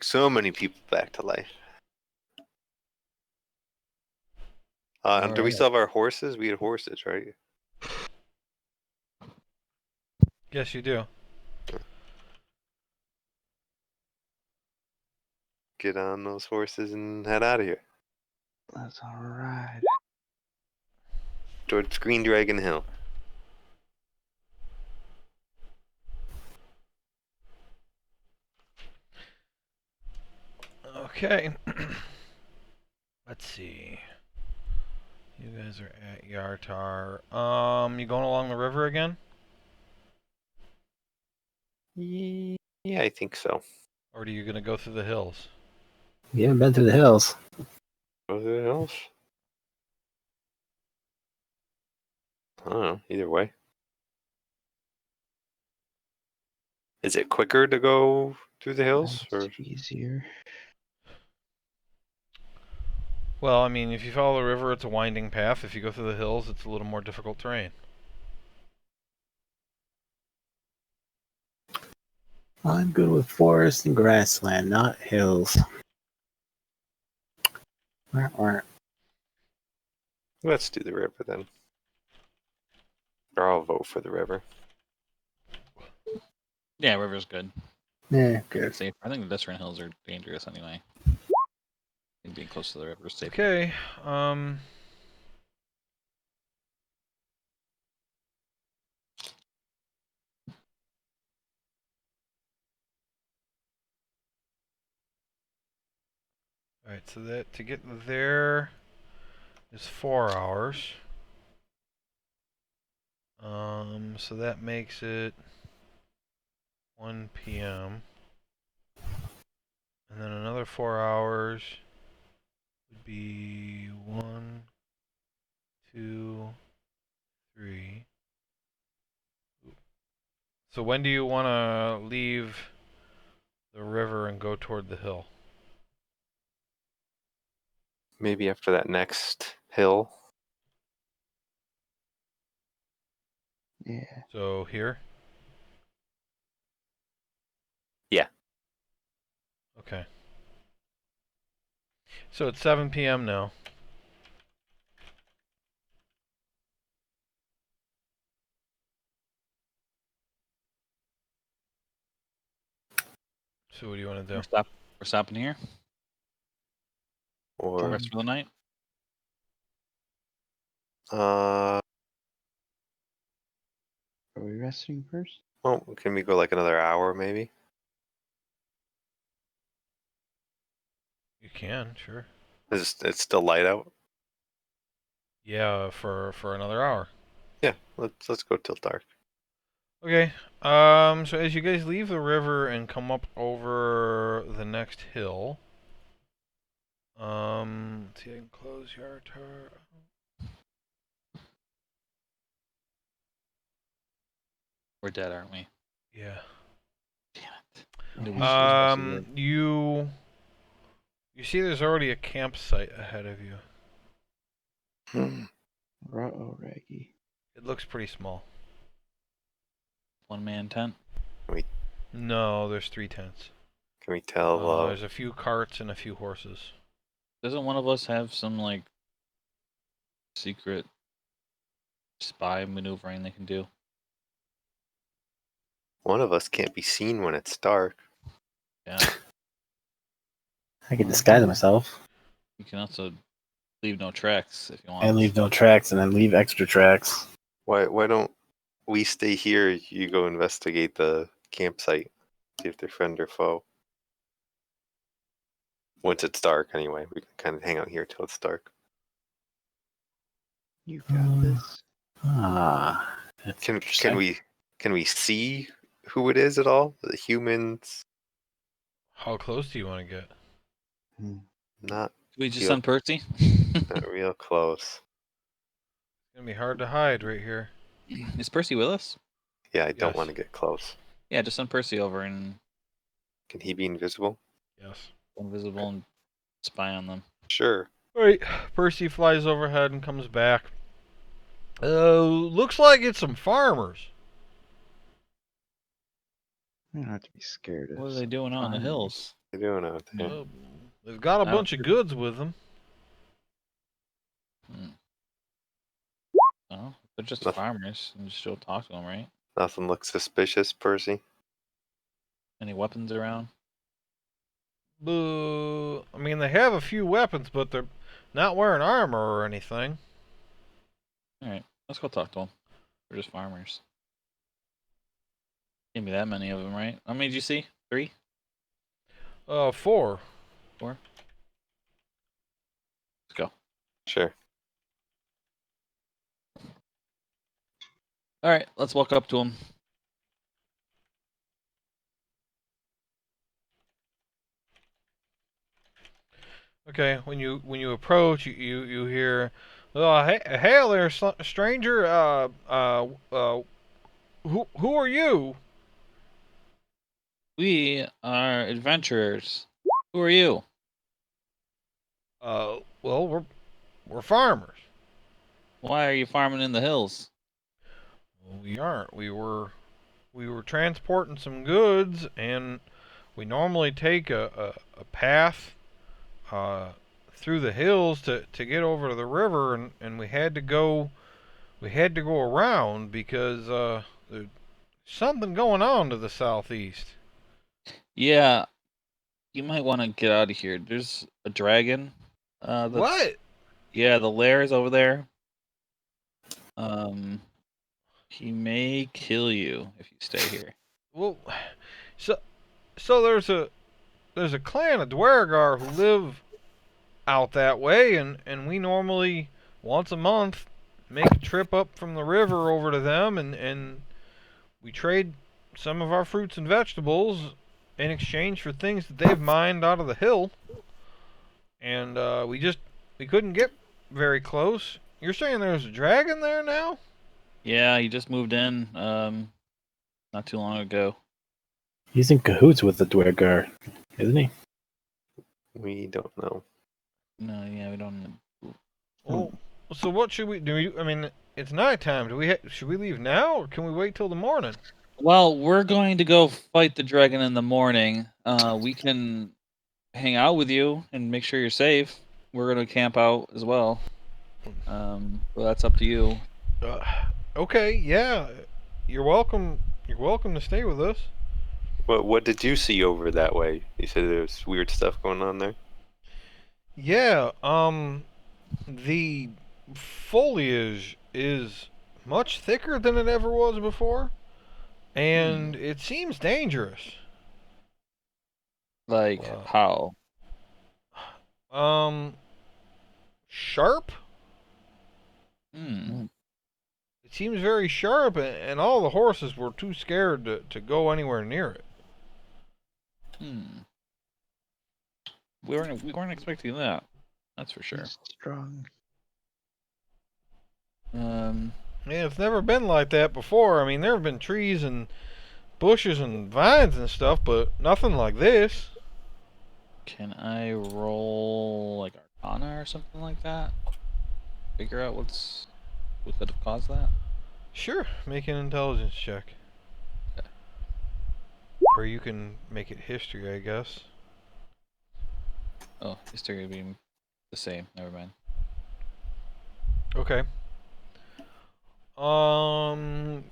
so many people back to life. Do we Alright. still have our horses? We had horses, right? Yes, you do. Get on those horses and head out of here That's alright. towards Green Dragon Hill. Okay. Let's see. You guys are at Yartar. You going along the river again? Yeah, I think so. Or are you going to go through the hills? We haven't been through the hills. Go to the hills. I don't know. Either way. Is it quicker to go through the hills, or That's easier. Well, I mean, if you follow the river, it's a winding path. If you go through the hills, it's a little more difficult terrain. I'm good with forest and grassland, not hills. Or let's do the river then? Or I'll vote for the river. Yeah, river's good. yeah, Good. good. Safe. I think the Deathrain Hills are dangerous anyway. I think being close to the river is safe. Okay. Alright, so that to get there is 4 hours. So that makes it 1 p.m. And then another 4 hours would be 1, 2, 3. So when do you want to leave the river and go toward the hill? Maybe after that next hill. Yeah. So here? Yeah. Okay. So it's 7 p.m. now. So what do you want to do? We're stopping here. Or Rest for the night. uh, Are we resting first? well, can we go like another hour maybe? You can, sure. It's still light out. Yeah, for another hour. Yeah, let's go till dark. Okay. So as you guys leave the river and come up over the next hill, let's see, I can close Yartar. We're dead, aren't we? Yeah. Damn it. Yeah, Knew we Hank should- was supposed to be there. You see there's already a campsite ahead of you. Uh-oh, Raggy. It looks pretty small. One man tent. No, there's 3 tents. Can we tell? There's a few carts and a few horses. Doesn't one of us have some like secret spy maneuvering they can do? One of us can't be seen when it's dark. Yeah. I can disguise myself You can also leave no tracks if you want. and leave no tracks and then leave extra tracks. Why don't we stay here? You go investigate the campsite, see if they're friend or foe. Once it's dark, anyway, we can kind of hang out here till it's dark. You got this. Ah. That's Can interesting. we see who it is at all? The humans? How close do you want to get? Hmm. Not Can we just Yep. send Percy? not real close. It's gonna be hard to hide right here. Is Percy with us? Yeah, I don't Yes. want to get close. Yeah, just send Percy over and Can he be invisible? Yes. invisible and spy on them. Sure. Alright, Percy flies overhead and comes back. Looks like it's some farmers. We don't have to be scared of What are they some doing out in the farmers. hills? What are you doing out there? They've got a I don't bunch of goods with them. Hmm. Well, they're just Nothing, farmers, and just go talk to them, right? nothing looks suspicious, Percy. Any weapons around? I mean, they have a few weapons, but they're not wearing armor or anything. All right, let's go talk to them. They're just farmers. Can't be that many of them, right? How many did you see? 3? 4. 4? Let's go. Sure. All right, let's walk up to them. Okay, when you approach, you hear, "Oh, hey, hail there, stranger. Who are you?" We are adventurers. Who are you? Well, we're farmers. Why are you farming in the hills? Well, we aren't. We were transporting some goods, and we normally take a path through the hills to get over to the river, and we had to go around because there's something going on to the southeast. Yeah, you might want to get out of here. There's a dragon. What? Yeah, the lair is over there. He may kill you if you stay here. Well, so there's a clan of Dwergar who live out that way, and we normally once a month make a trip up from the river over to them, and we trade some of our fruits and vegetables in exchange for things that they've mined out of the hill. And we couldn't get very close. You're saying there's a dragon there now? Yeah, he just moved in not too long ago. He's in cahoots with the Dwergar, isn't he? We don't know. No, yeah, we don't. Well, so what should we do? I mean, it's nighttime. Should we leave now, or can we wait till the morning? Well, we're going to go fight the dragon in the morning. We can hang out with you and make sure you're safe. We're gonna camp out as well. Well, that's up to you. Uh, okay, yeah. You're welcome. You're welcome to stay with us. What did you see over that way? You said there's weird stuff going on there. Yeah. The foliage is much thicker than it ever was before, Hmm. and it seems dangerous. Like Uh, how? um, sharp. Hmm. It seems very sharp, and all the horses were too scared to go anywhere near it. Hmm. We weren't expecting that. That's for sure. He's strong. Um. Yeah, it's never been like that before. I mean, there have been trees and bushes and vines and stuff, but nothing like this. Can I roll like Arcana or something like that? Figure out what could have caused that. Sure, make an intelligence check. Okay. Or you can make it history, I guess. Oh, history would be the same. Never mind. Okay.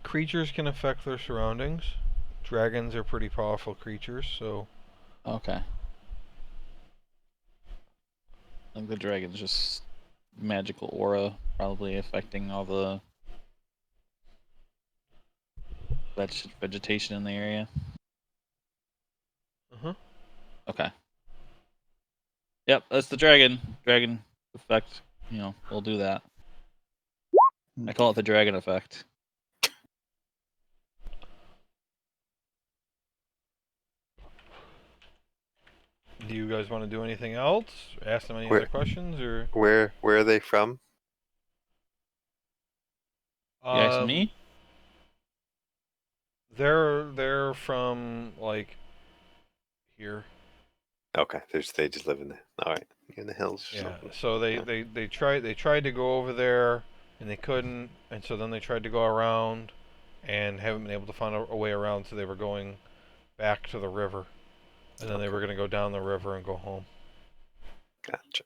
Creatures can affect their surroundings. Dragons are pretty powerful creatures, so Okay. I think the dragon's just magical aura, probably affecting all the vegetation in the area. uh-huh. Okay. Yep, that's the dragon. Dragon effect. We'll do that. I call it the dragon effect. Do you guys want to do anything else? Ask them any Where other questions, or where are they from? You asking um, me? they're from like here. Okay, they just live in the all right in the hills or Yeah. something. So Yeah. they tried to go over there and they couldn't, and so then they tried to go around and haven't been able to find a way around. So they were going back to the river, and then they were going to go down the river and go home. Gotcha.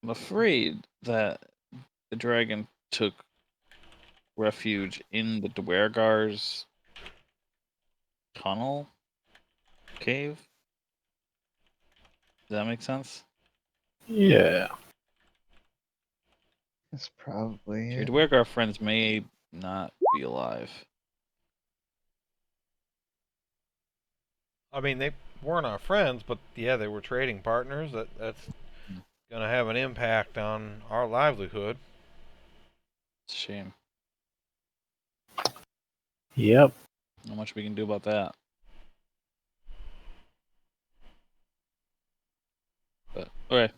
I'm afraid that the dragon took refuge in the Dwergar's tunnel cave. Does that make sense? Yeah. That's probably Your it. Dwergar friends may not be alive. I mean, they weren't our friends, but yeah, they were trading partners. That's gonna have an impact on our livelihood. It's a shame. Yep. Not much we can do about that. But okay.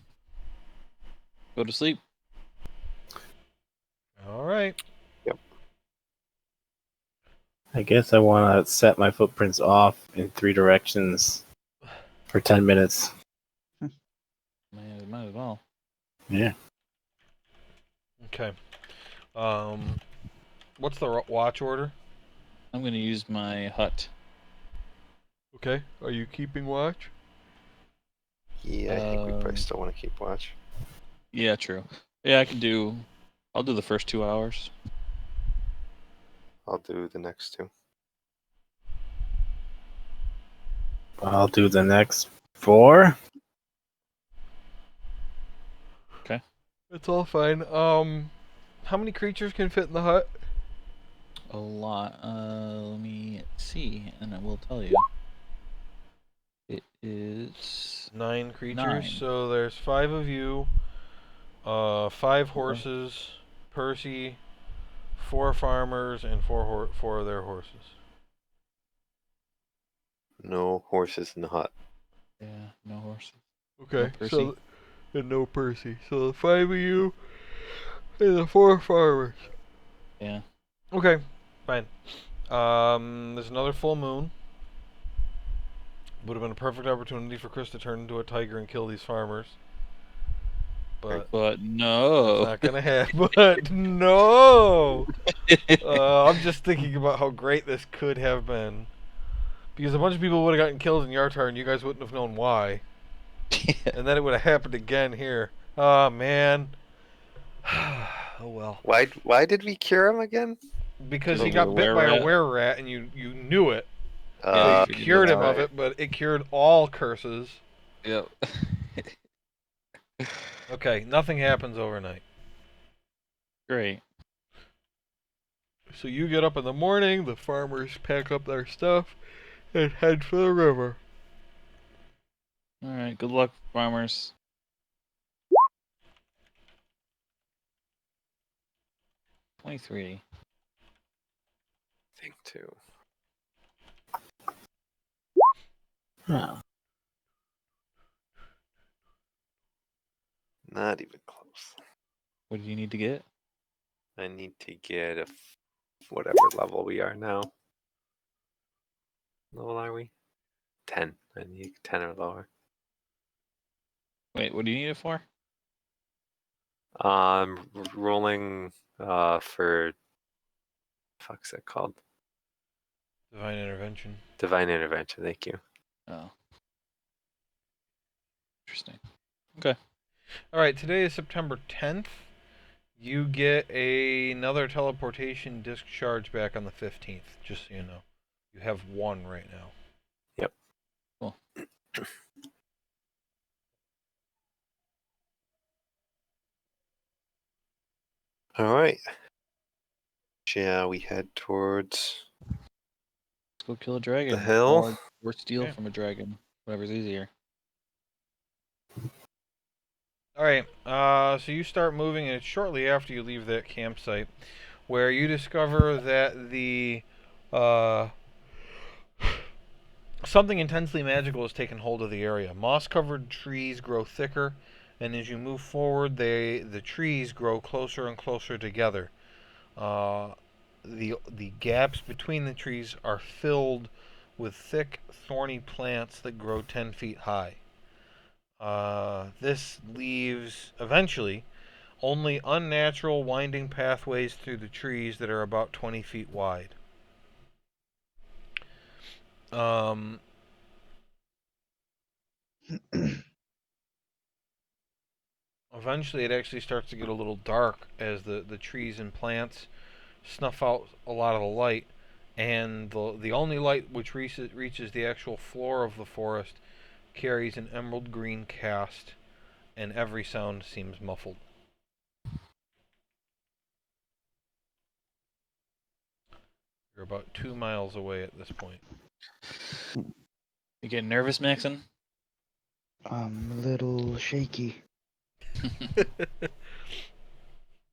Go to sleep. All right. I guess I want to set my footprints off in 3 directions for 10 minutes. Might as well. Yeah. Okay. What's the watch order? I'm gonna use my hut. Okay. Are you keeping watch? Yeah, I think we probably still want to keep watch. Yeah, true. Yeah, I can do. I'll do the first 2 hours. I'll do the next two. I'll do the next 4. Okay. It's all fine. How many creatures can fit in the hut? A lot. Let me see, and I will tell you. It is 9 creatures. 9. So there's 5 of you. 5 horses. Percy. 4 farmers and 4 of their horses. No horses in the hut. Yeah, no horses. Okay. Percy. So and no Percy. So the 5 of you and the 4 farmers. Yeah. Okay. Fine. There's another full moon. Would have been a perfect opportunity for Chris to turn into a tiger and kill these farmers. But But no. that's not gonna happen. But no. I'm just thinking about how great this could have been. Because a bunch of people would have gotten killed in your turn, you guys wouldn't have known why. And then it would have happened again here. Oh man. Oh well. Why did we cure him again? Because The he got bit by a were-rat. were-rat and you knew it. Yeah, So you you figured cured it him out. of it, but it cured all curses. Yep. Okay, nothing happens overnight. Great. So you get up in the morning, the farmers pack up their stuff, and head for the river. All right. Good luck, farmers. $23. I think two. Huh. Not even close. What do you need to get? I need to get whatever level we are now. Level are we? 10. I need 10 or lower. Wait, what do you need it for? Rolling for fuck's that called? Divine intervention. Divine intervention. Thank you. Oh. Interesting. Okay. All right, today is September 10th. You get another teleportation discharge back on the 15th, just so you know. You have 1 right now. Yep. Cool. All right. Shall we head towards Let's go kill a dragon. the hill? Or steal Okay. from a dragon. Whatever's easier. All right, so you start moving, and it's shortly after you leave that campsite where you discover that the something intensely magical has taken hold of the area. Moss-covered trees grow thicker, and as you move forward, the trees grow closer and closer together. The gaps between the trees are filled with thick, thorny plants that grow 10 feet high. This leaves, eventually, only unnatural winding pathways through the trees that are about 20 feet wide. Um, Eventually, it actually starts to get a little dark as the trees and plants snuff out a lot of the light, and the only light which reaches the actual floor of the forest carries an emerald green cast, and every sound seems muffled. You're about 2 miles away at this point. You getting nervous, Maxon? I'm a little shaky.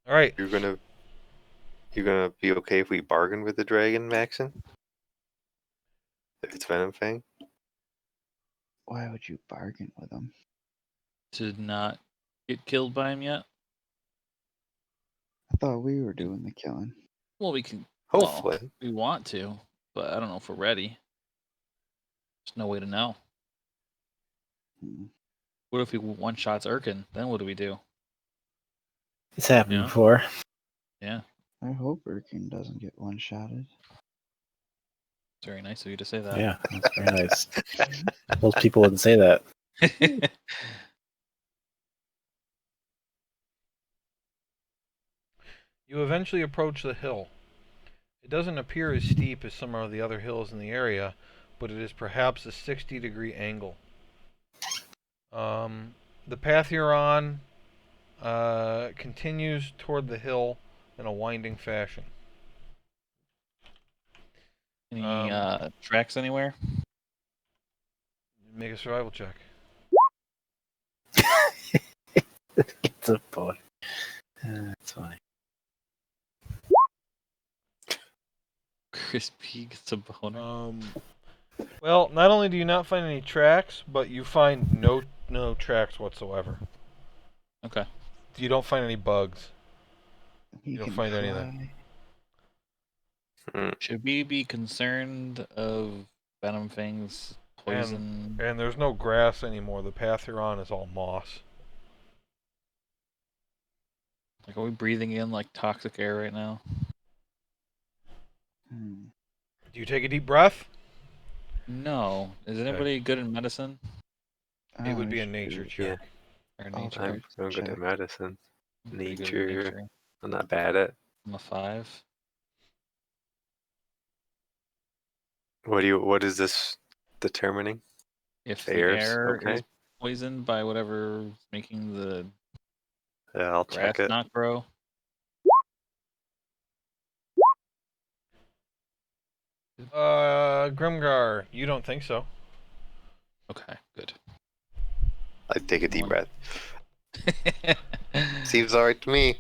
All right. You're gonna be okay if we bargain with the dragon, Maxon? If it's Venom Fang? Why would you bargain with him? To not get killed by him yet? I thought we were doing the killing. Well, we can. Hopefully. Well, we want to, but I don't know if we're ready. There's no way to know. Hmm. What if he one shots Erkin? Then what do we do? It's happened Yeah. before. Yeah, I hope Erkin doesn't get one-shotted. it's very nice of you to say that. Yeah, that's very nice. Most people wouldn't say that. You eventually approach the hill. It doesn't appear as steep as some of the other hills in the area, but it is perhaps a 60-degree angle. The path you're on continues toward the hill in a winding fashion. Any tracks anywhere? Make a survival check. It's a boy. That's funny. Crispy gets a boner. Well, not only do you not find any tracks, but you find no tracks whatsoever. Okay. You don't find any bugs. He You don't can find fly. anything. Should we be concerned of Venom Fang's poison? And there's no grass anymore. The path you're on is all moss. Like, are we breathing in like toxic air right now? Hmm. Do you take a deep breath? No. Is anybody good in medicine It would be a should nature do- check. or I'll nature? check. I'm good at medicine. I'm pretty good at Nature. I'm not bad at. I'm a 5. What is this determining? If The the air's air okay? is poisoned by whatever's making the Yeah, I'll grass check it. not grow. Grimgar, you don't think so. Okay, good. I take a deep One. breath. Seems alright to me.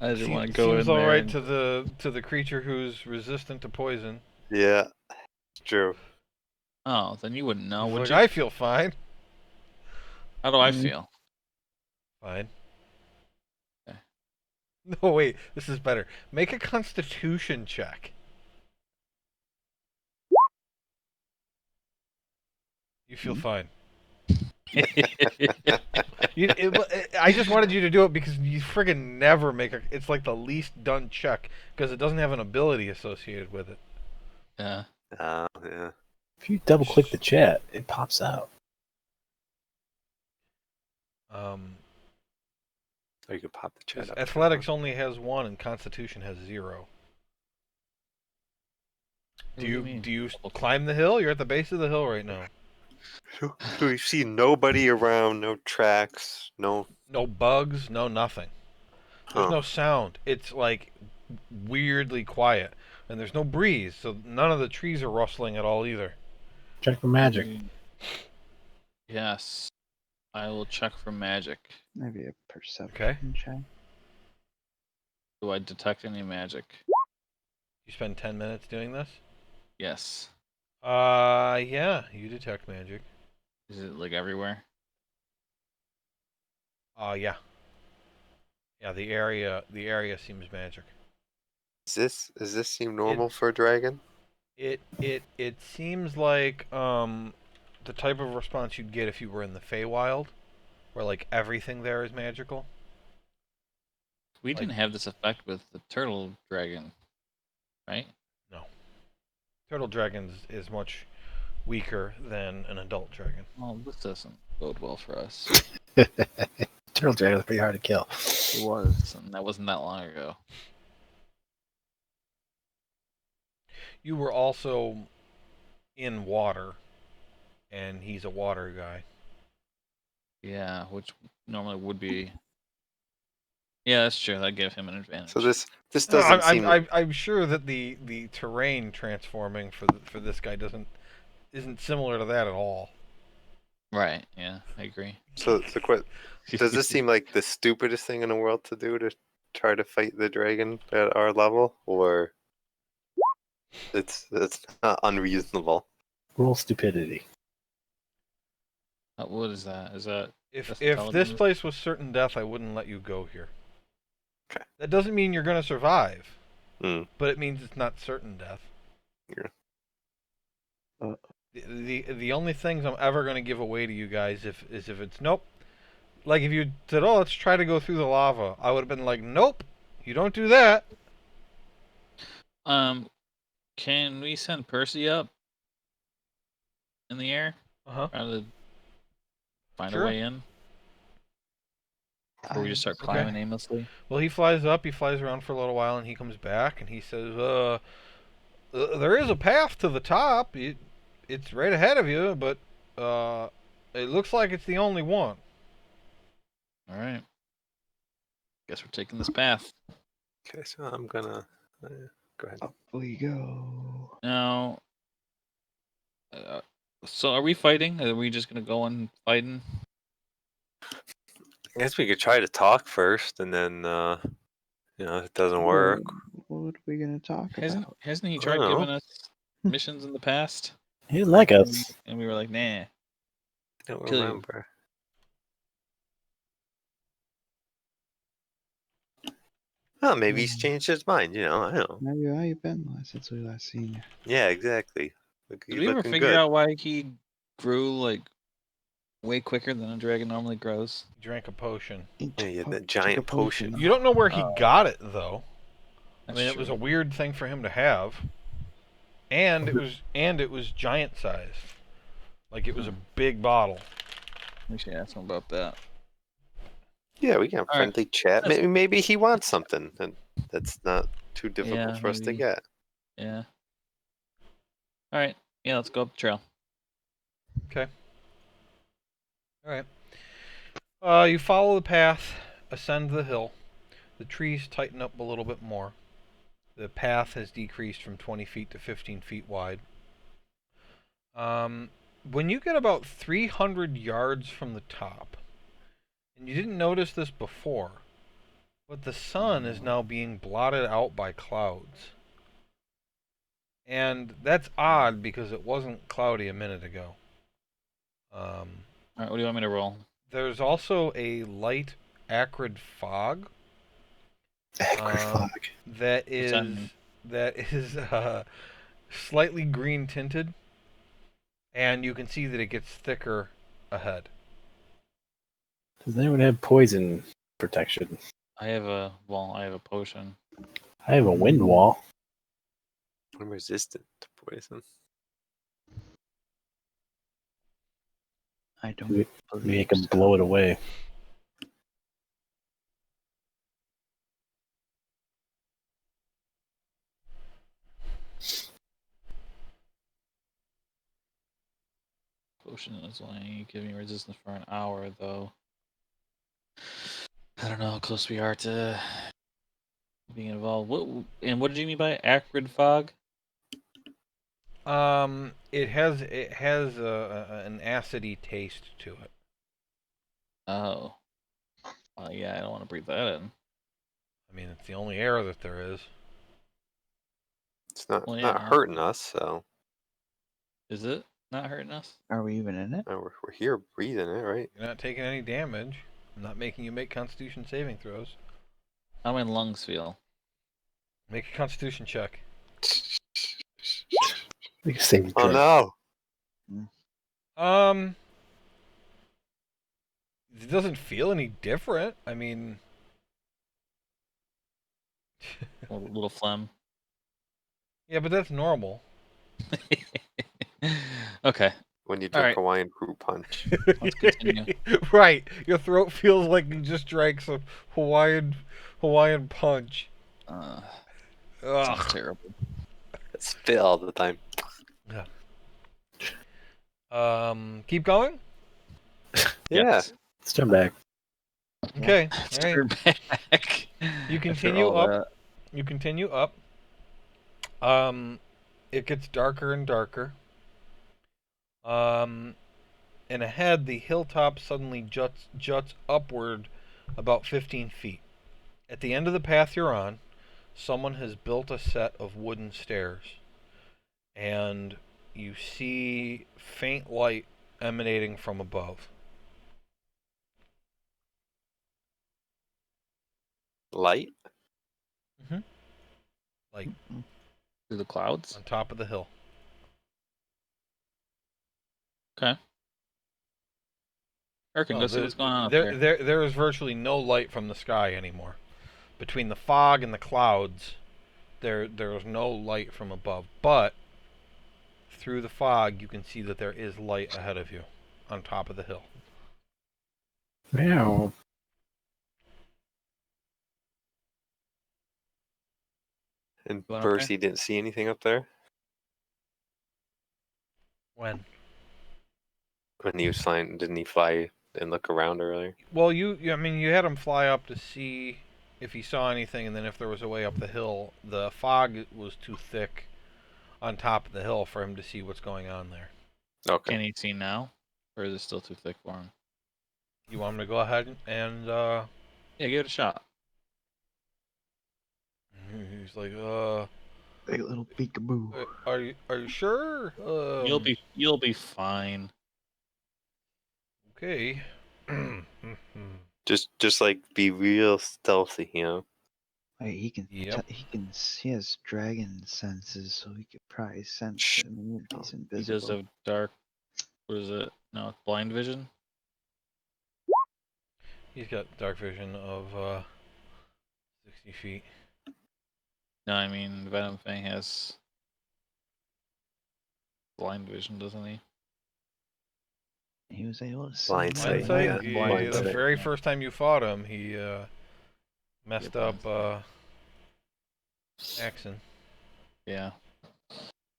I didn't want to go Seems in all there. right and- to the creature who's resistant to poison. Yeah, it's true. Oh, then you wouldn't know, He's would like, you? I feel fine. How do I Mm. feel? Fine. Okay. No, wait. This is better. Make a Constitution check. You feel fine. I just wanted you to do it because you friggin' never make a. It's like the least done check because it doesn't have an ability associated with it. Yeah. Yeah. If you double click the chat, it pops out. Or you could pop the chat up. Athletics only has 1 and Constitution has 0. What do you mean? Do you climb the hill? You're at the base of the hill right now. So we see nobody around, no tracks, no. No bugs, no nothing. There's Huh. no sound. It's like weirdly quiet, and there's no breeze, so none of the trees are rustling at all either. Check for magic. Yes. I will check for magic. Maybe a perception check. Do I detect any magic? You spend 10 minutes doing this? Yes. Yeah, you detect magic. Is it like everywhere? Yeah. Yeah, the area seems magic. Does this seem normal for a dragon? It seems like the type of response you'd get if you were in the Feywild, where like everything there is magical. We didn't have this effect with the turtle dragon, right? No. Turtle dragon is much weaker than an adult dragon. Well, this doesn't bode well for us. Turtle dragon was pretty hard to kill. It was, and that wasn't that long ago. You were also in water, and he's a water guy. Yeah, which normally would be. Yeah, that's true. That gave him an advantage. So this No, doesn't seem. I'm sure that the terrain transforming for this guy isn't similar to that at all. Right. Yeah, I agree. So does this seem like the stupidest thing in the world to do to try to fight the dragon at our level, or it's not unreasonable? Roll stupidity. What is that? Is that If that's this intelligence? place was certain death, I wouldn't let you go here. Okay. That doesn't mean you're going to survive, Mm. but it means it's not certain death. Uh. The only things I'm ever going to give away to you guys is if it's nope. Like if you said, "Oh, let's try to go through the lava," I would have been like, "Nope, you don't do that." Can we send Percy up in the air? Uh-huh. Try to find Sure. a way in? Or we just start Okay. climbing aimlessly? Well, he flies up, he flies around for a little while, and he comes back, and he says, there is a path to the top. It's right ahead of you, but it looks like it's the only one." All right. Guess we're taking this path. Okay, so I'm gonna go ahead. Up we go. Now, so are we fighting? Are we just gonna go on fighting? I guess we could try to talk first, and then if it doesn't work. What are we gonna talk about? Hasn't he I tried don't giving know. us missions in the past? He didn't like And us. we were like, nah. I don't Kill you. remember. Oh, maybe he's changed his mind. I don't know. Maybe how you been since we last seen you? Yeah, exactly. Did He's we ever looking figure good. out why he grew like way quicker than a dragon normally grows? He drank a potion. Yeah, that Took a giant potion. You don't know where he got it though. I That's mean, it was a true. weird thing for him to have, and it was giant sized. Like it was a big bottle. We should ask him about that. Yeah, we can have All right. friendly chat. That's- Maybe he wants something, and that's not too difficult Yeah, for us to maybe. get. Yeah. All right. Yeah, let's go up the trail. Okay. All right. You follow the path, ascend the hill. The trees tighten up a little bit more. The path has decreased from 20 feet to 15 feet wide. When you get about 300 yards from the top, and you didn't notice this before, but the sun is now being blotted out by clouds. And that's odd because it wasn't cloudy a minute ago. All right. What do you want me to roll? There's also a light acrid fog Acrid fog. that that is slightly green tinted, and you can see that it gets thicker ahead. Does anyone have poison protection? I have a potion. I have a wind wall. I'm resistant to poison. I don't We believe can so. blow it away. Potion is only giving resistance for an hour, though. I don't know how close we are to being involved. What did you mean by acrid fog? It has an acidy taste to it. Oh. Yeah, I don't want to breathe that in. I mean, it's the only air that there is. It's not Well, not yeah. hurting us, so Is it not hurting us? Are we even in it? we're here breathing it, right? You're not taking any damage. I'm not making you make Constitution saving throws. How my lungs feel? Make a Constitution check. We can save Oh drink. no! It doesn't feel any different. I mean, A little phlegm. yeah, but that's normal. Okay. when you All drink right. Hawaiian fruit punch. Let's continue. Right, your throat feels like you just drank some Hawaiian punch. Sounds Ugh. terrible. Spit all the time. Keep going. Yeah. Yes. Let's turn back. Okay, all right. Turn back. You After continue all up. that. You continue up. It gets darker and darker. And ahead, the hilltop suddenly juts upward about 15 feet. At the end of the path you're on, someone has built a set of wooden stairs, and you see faint light emanating from above. Light? Like Through the clouds. on top of the hill. Okay. Erkin, No, go see what's going on up there. there is virtually no light from the sky anymore. Between the fog and the clouds, there is no light from above. But through the fog, you can see that there is light ahead of you, on top of the hill. Meow. And Going up there? Percy didn't see anything up there When? when he was flying. Didn't he fly and look around earlier? Well, you had him fly up to see if he saw anything, and then if there was a way up the hill. The fog was too thick on top of the hill for him to see what's going on there. Okay. Can he see now? Or is it still too thick for him? You want him to go ahead and Yeah, give it a shot. he's like, Big little peekaboo. are you sure? You'll be fine. Okay. Just like be real stealthy, you know. Wait, he can. Yep. He has dragon senses, so he could probably sense Shh. him if he's He invisible. does have dark. What is it? No, blind vision. He's got dark vision of 60 feet. No, I mean Venom Fang has blind vision, doesn't he? He was able to see. Blind him. sight. Hindsight, Yeah, blind the sight. very first time you fought him, he messed Yeah, up blind Axon. Yeah.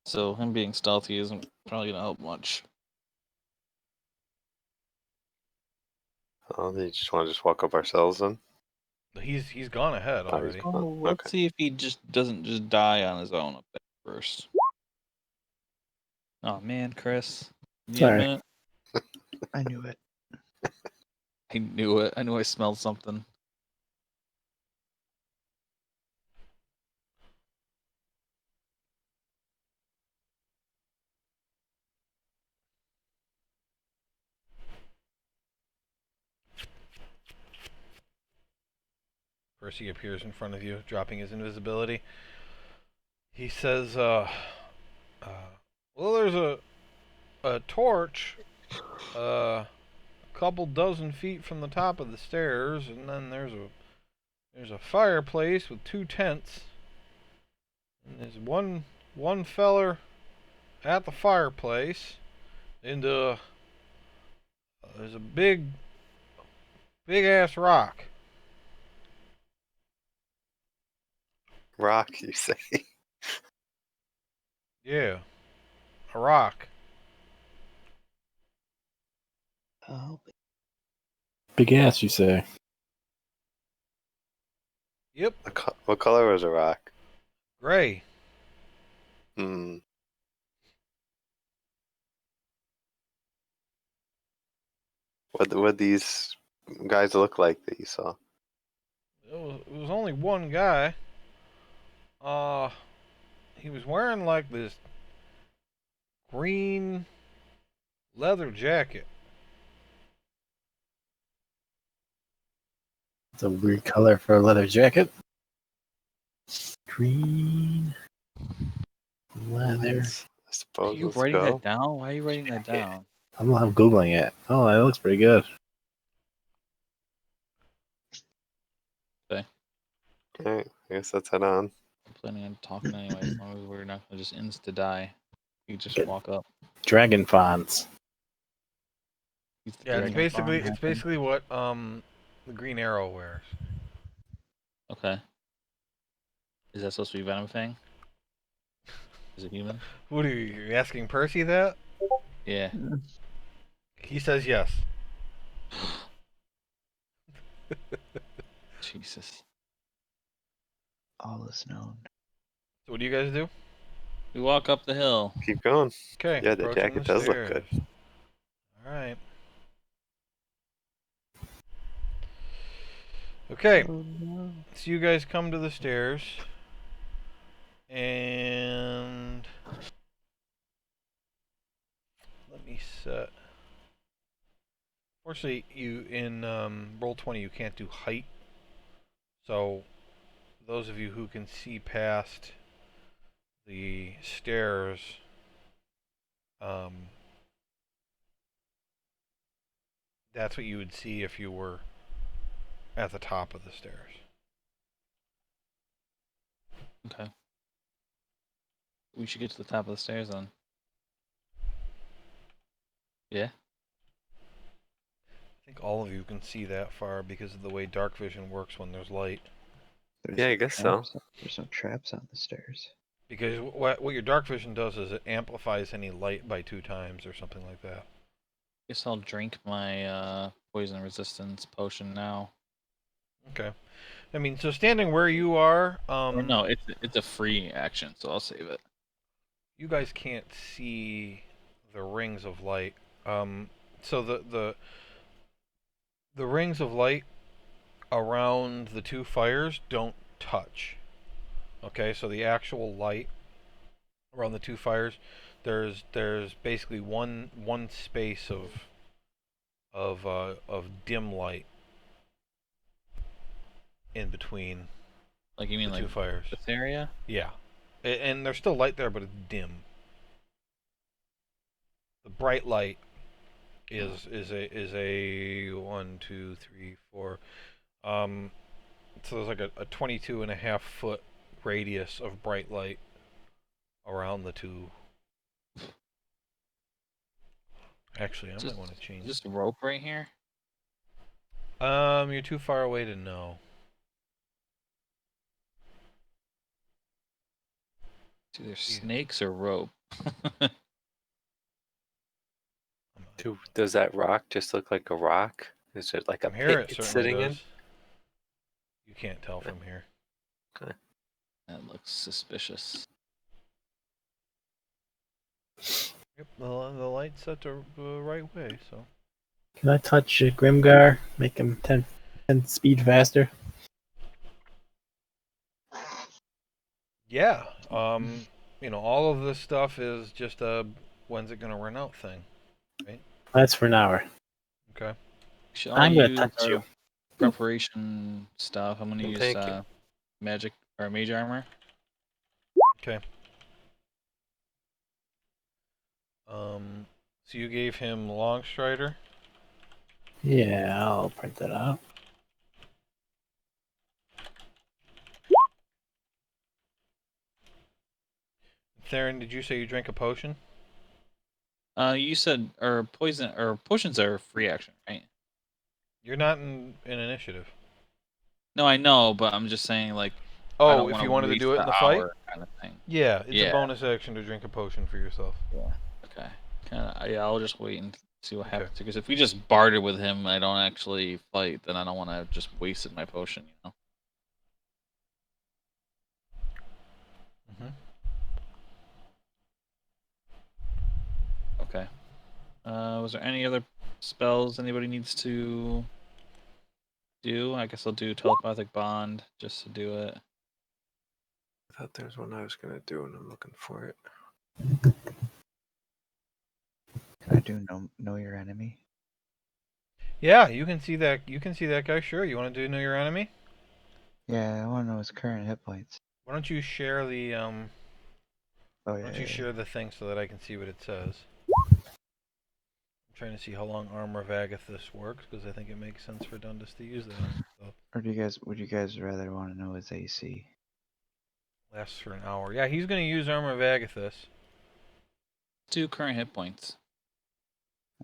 So him being stealthy isn't probably gonna help much. Oh, they just want to walk up ourselves then. He's gone ahead Oh, he's already. gone. Oh, let's Okay. see if he doesn't just die on his own up there first. Oh man, Chris. Give me a Sorry. minute. I knew it. I knew it. I knew I smelled something. Percy appears in front of you, dropping his invisibility. He says, well, there's a torch a couple dozen feet from the top of the stairs, and then there's a fireplace with 2 tents. And there's one feller at the fireplace, and there's a big ass rock. Rock, you say? Yeah, a rock. Oh, Big ass, you say? Yep, What color was a rock? gray. Hmm. What these guys look like that you saw? It was only one guy. He was wearing like this green leather jacket. It's a weird color for a leather jacket. Green leather. I suppose. Are you Let's writing go. that down? Why are you writing that down? I'm googling it. Oh, that looks pretty good. Alright, I guess let's head on. I'm planning on talking anyway, as long as we're not gonna just insta die. You just Good. walk up. Dragon fonts. He's the Yeah, dragon. it's basically what the Green Arrow wears. Okay. Is that supposed to be Venom Fang? Is it human? What are you asking Percy that? Yeah. He says yes. Jesus. All is known. So what do you guys do? We walk up the hill. Keep going. Okay, Yeah, the approaching jacket the does look stairs. good. All right. Okay, Oh no. so you guys come to the stairs, and let me set. Fortunately, you in Roll20 you can't do height. So those of you who can see past the stairs, that's what you would see if you were at the top of the stairs. Okay. We should get to the top of the stairs then. Yeah. I think all of you can see that far because of the way dark vision works when there's light. There's Yeah, no I guess so. traps. There's no traps on the stairs. Because what your dark vision does is it amplifies any light by 2 times or something like that. Guess I'll drink my poison resistance potion now. Okay. I mean, so standing where you are, Or no, it's a free action, so I'll save it. you guys can't see the rings of light. So the rings of light around the 2 fires don't touch. Okay, so the actual light around the 2 fires, there's basically one space of dim light in between Like you mean the like 2 fires. this area? Yeah, and there's still light there, but it's dim. The bright light is a 1, 2, 3, 4. So there's like a 22.5 foot radius of bright light around the 2. Actually, I might want to change. Just rope right here? You're too far away to know. It's either snakes or rope. Does that rock just look like a rock? Is it like a From here, pit it it's certainly sitting does. in? You can't tell from here. Okay. That looks suspicious. Yep, the light's set the right way, so. Can I touch Grimgar? Make him 10 speed faster? Yeah. All of this stuff is just a when's it gonna run out thing, right? That's for an hour. Okay. Should I'm all gonna use touch our you. preparation stuff. I'm gonna Well, use thank you. magic or mage armor. Okay. So you gave him Longstrider. Yeah, I'll print that out. Theron, did you say you drank a potion? You said or poison or potions are free action, right? You're not in initiative. No, I know, but I'm just saying like I Oh, don't if want you to wanted to waste do it the in the fight? hour kind of thing. Yeah, it's a Yeah. bonus action to drink a potion for yourself. Yeah. Okay. Yeah, I'll just wait and see what Okay. happens. Because if we just bartered with him and I don't actually fight, then I don't want to just wasted my potion, you know? Mm-hmm. Okay. Was there any other spells anybody needs to do? I guess I'll do telepathic bond just to do it. I thought there was one I was gonna do, and I'm looking for it. Can I do know your enemy? Yeah, you can see that. You can see that guy. Sure. You want to do know your enemy? Yeah, I want to know his current hit points. Why don't you share the Oh Why yeah. don't you yeah, share the thing so that I can see what it says? I'm trying to see how long Armor of Agathis works because I think it makes sense for Dundas to use that on himself. Or would you guys rather want to know his AC? Lasts for an hour. Yeah, he's going to use Armor of Agathis. 2 current hit points.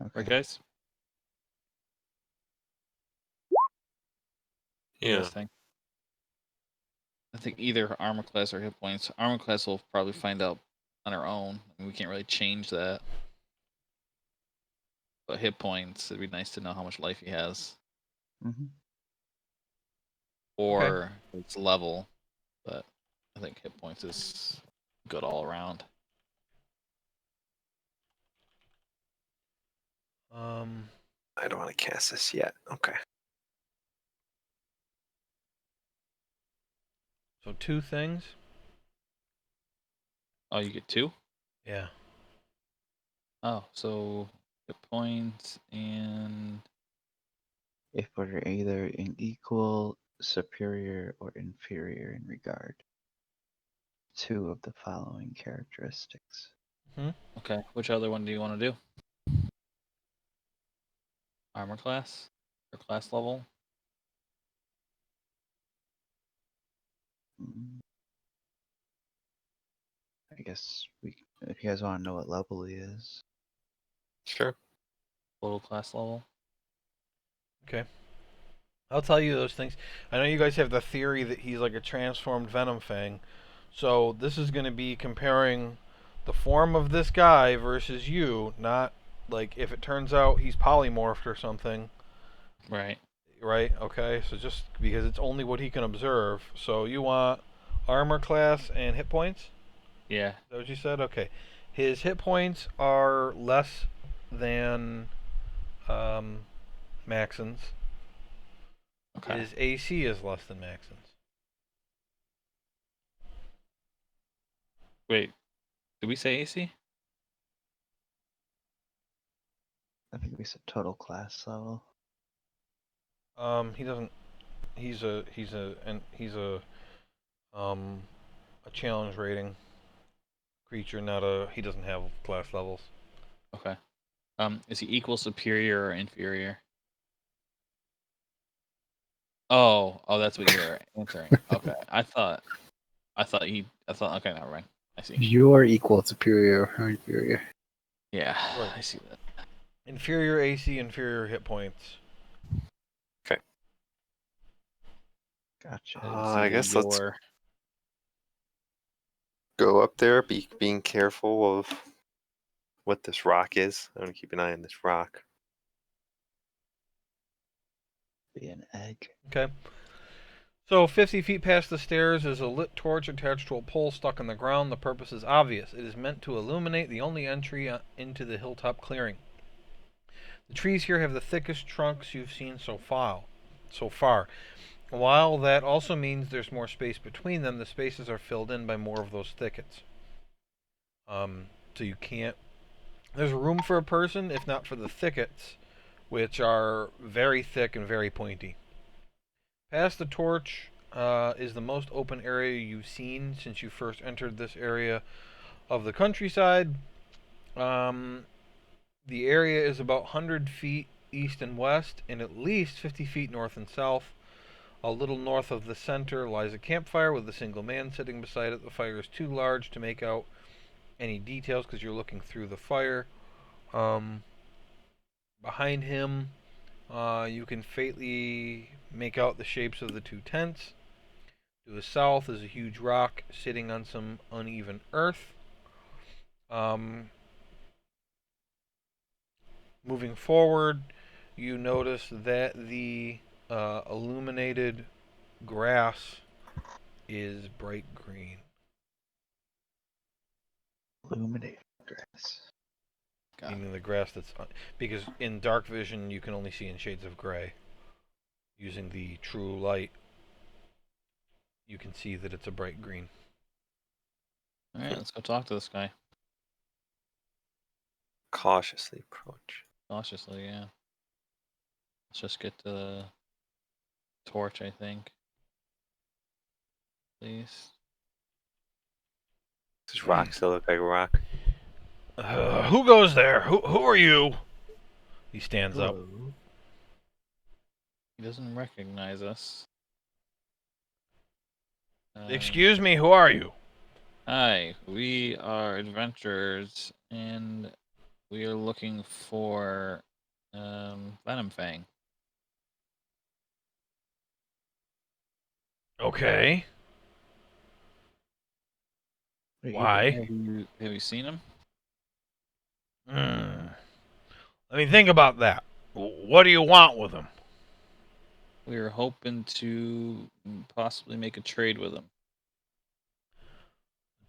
Okay. Right, guys? You guys think? I think either armor class or hit points. Armor class will probably find out on our own. We can't really change that. But hit points, it'd be nice to know how much life he has. Mm-hmm. Or its level. But I think hit points is good all around. I don't want to cast this yet. Okay. So 2 things. Oh, you get 2? Yeah. Oh, so hit points and If we're either in equal, superior, or inferior in regard. 2 of the following characteristics. okay. Which other one do you want to do? Armor class or class level? Mm. I guess if you guys want to know what level he is. Sure. Total class level. Okay. I'll tell you those things. I know you guys have the theory that he's like a transformed Venom Fang. So this is going to be comparing the form of this guy versus you, not like if it turns out he's polymorphed or something. Right. Right? Okay. So just because it's only what he can observe. So you want armor class and hit points? Yeah. Is that what you said? Okay. His hit points are less than Maxon's. Okay. His AC is less than Maxon's. Wait. Did we say AC? I think we said total class level. He doesn't. He's a challenge rating creature, not a. He doesn't have class levels. Okay. Is he equal, superior, or inferior? Oh, that's what you're answering. Okay. I thought. Okay, never mind. I see. You are equal, superior, or inferior. Yeah, Right. I see that. Inferior AC, inferior hit points. Gotcha. I guess let's your go up there, being careful of what this rock is. I'm gonna keep an eye on this rock. Be an egg. Okay. So 50 feet past the stairs is a lit torch attached to a pole stuck in the ground. The purpose is obvious. It is meant to illuminate the only entry into the hilltop clearing. The trees here have the thickest trunks you've seen so far. While that also means there's more space between them, the spaces are filled in by more of those thickets. So you can't. There's room for a person, if not for the thickets, which are very thick and very pointy. Past the torch is the most open area you've seen since you first entered this area of the countryside. The area is about 100 feet east and west, and at least 50 feet north and south. A little north of the center lies a campfire with a single man sitting beside it. The fire is too large to make out any details because you're looking through the fire. Behind him, you can faintly make out the shapes of the 2 tents. To the south is a huge rock sitting on some uneven earth. Moving forward, you notice that the illuminated grass is bright green. Illuminated grass. Meaning the grass that's because in dark vision you can only see in shades of gray. Using the true light, you can see that it's a bright green. All right, let's go talk to this guy Cautiously approach. cautiously. Yeah. Let's just get to the torch, I think. Please. Does rock still look like a rock? Who goes there? Who are you? He stands up. Hello. He doesn't recognize us. Excuse me, who are you? Hi, we are adventurers, and we are looking for Venom Fang. Okay. Why? Have you seen him? Let me think about that. What do you want with him? We were hoping to possibly make a trade with him.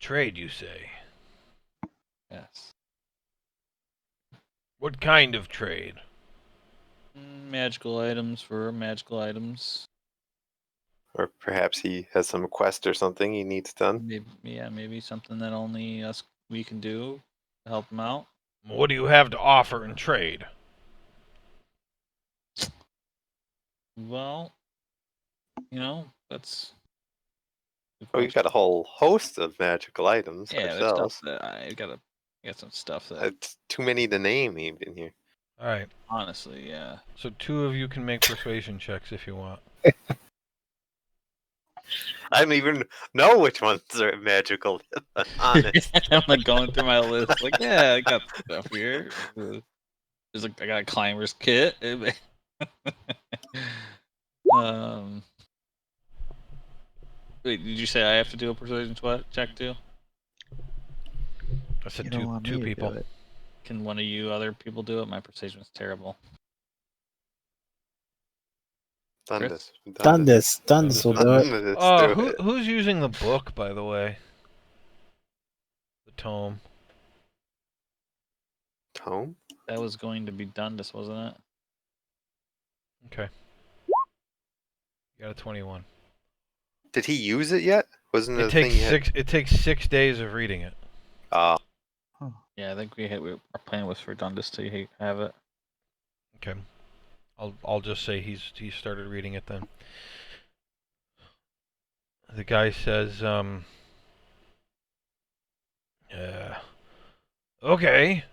Trade, you say? Yes. What kind of trade? Magical items for magical items. Or perhaps he has some quest or something he needs done. Maybe something that only we can do to help him out. What do you have to offer in trade? Well, that's the Oh, we've question. got a whole host of magical items Yeah, there's stuff ourselves. that I got some stuff that It's too many to name even here. All right. honestly, yeah. So 2 of you can make persuasion checks if you want. I don't even know which ones are magical. If I'm honest. I'm like going through my list, like, yeah, I got stuff here. There's like I got a climber's kit. um, wait, did you say I have to do a persuasion check too? I said You don't want two me to people. do it. Can one of you other people do it? My persuasion is terrible. Chris? Dundas will do it. Let's do it. Who's using the book, by the way? The tome. Tome? That was going to be Dundas, wasn't it? Okay. You got a 21. Did he use it yet? Wasn't it It a takes thing you had? It takes 6 days of reading it. Oh, Yeah, I think our plan was for Dundas to have it. Okay. I'll just say he started reading it then. The guy says, okay.